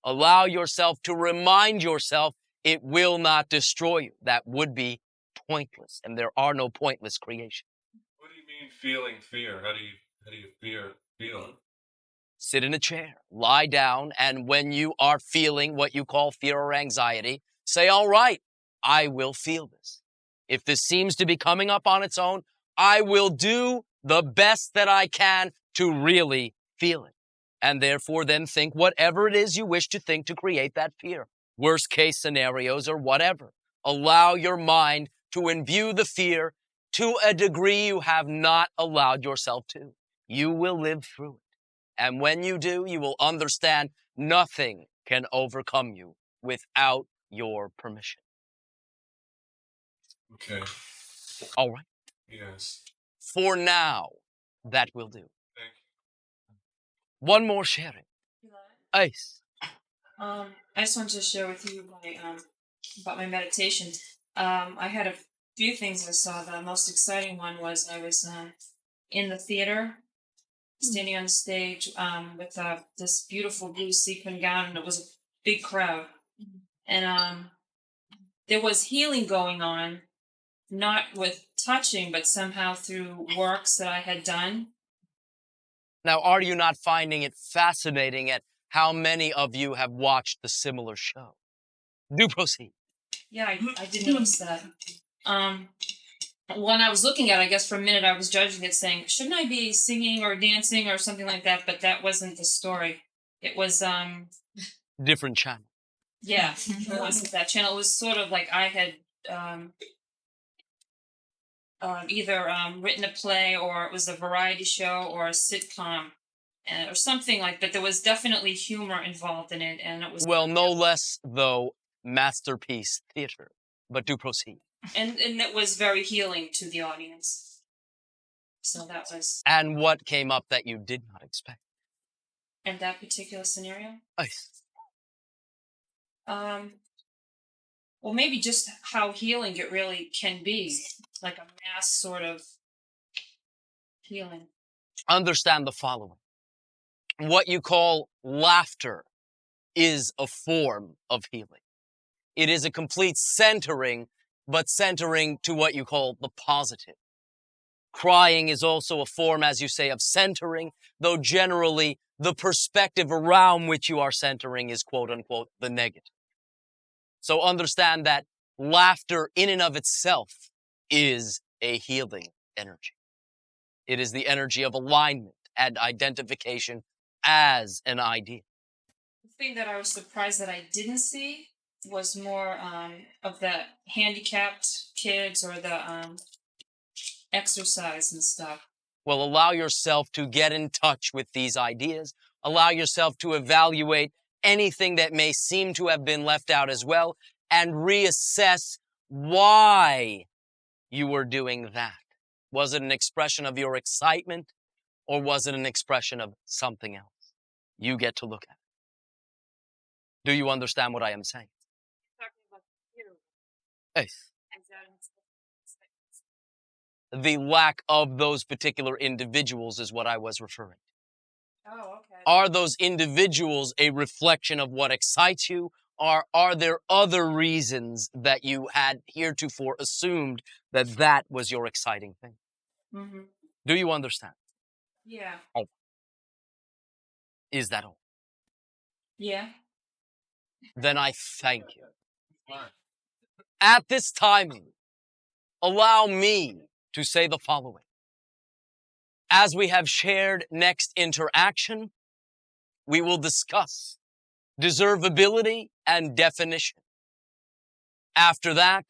Allow yourself to remind yourself it will not destroy you. That would be pointless, and there are no pointless creations. What do you mean feeling fear? How do you feel it? Sit in a chair, lie down, and when you are feeling what you call fear or anxiety, say, all right, I will feel this. If this seems to be coming up on its own, I will do the best that I can to really feel it. And therefore then think whatever it is you wish to think to create that fear. Worst case scenarios or whatever. Allow your mind to imbue the fear to a degree you have not allowed yourself to. You will live through it. And when you do, you will understand nothing can overcome you without your permission. Okay. All right. Yes. For now, that will do. Thank you. One more sharing. Ice. I just wanted to share with you about my meditation. I had a few things I saw. The most exciting one was I was in the theater, standing on the stage with this beautiful blue sequin gown, and it was a big crowd. And there was healing going on, not with touching, but somehow through works that I had done. Now, are you not finding it fascinating at how many of you have watched the similar show? Do proceed. Yeah, I did notice that. When I was looking at it, I guess for a minute I was judging it, saying, shouldn't I be singing or dancing or something like that? But that wasn't the story. It was Different channel. yeah, it wasn't that channel. It was sort of like I had either written a play, or it was a variety show or a sitcom, or something like that. There was definitely humor involved in it, and it was Well, no less, though, masterpiece theater. But do proceed. and it was very healing to the audience. So that was And what came up that you did not expect? in that particular scenario. Nice. Well, maybe just how healing it really can be, like a mass sort of healing. Understand the following. What you call laughter is a form of healing. It is a complete centering, but centering to what you call the positive. Crying is also a form, as you say, of centering, though generally the perspective around which you are centering is quote unquote the negative. So understand that laughter in and of itself is a healing energy. It is the energy of alignment and identification as an idea. The thing that I was surprised that I didn't see was more of the handicapped kids or the exercise and stuff. Well, allow yourself to get in touch with these ideas. Allow yourself to evaluate anything that may seem to have been left out as well, and reassess why you were doing that. Was it an expression of your excitement, or was it an expression of something else? You get to look at it. Do you understand what I am saying? Yes. The lack of those particular individuals is what I was referring to. Oh, okay. Are those individuals a reflection of what excites you? Or are there other reasons that you had heretofore assumed that that was your exciting thing? Mm-hmm. Do you understand? Yeah. Oh. Is that all? Yeah. Then I thank you. At this timing, allow me to say the following. As we have shared next interaction, we will discuss deservability and definition. After that,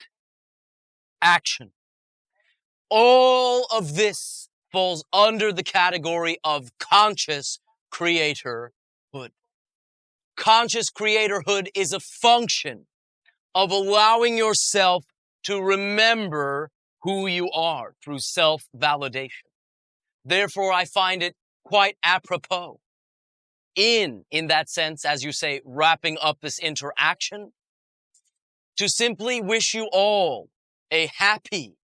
action. All of this falls under the category of conscious creatorhood. Conscious creatorhood is a function of allowing yourself to remember who you are through self-validation. Therefore, I find it quite apropos in that sense, as you say, wrapping up this interaction, to simply wish you all a happy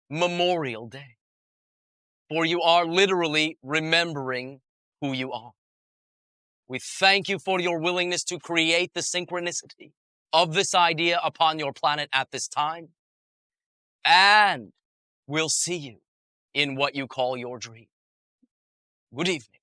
Memorial Day. For you are literally remembering who you are. We thank you for your willingness to create the synchronicity of this idea upon your planet at this time. And we'll see you in what you call your dream. Good evening.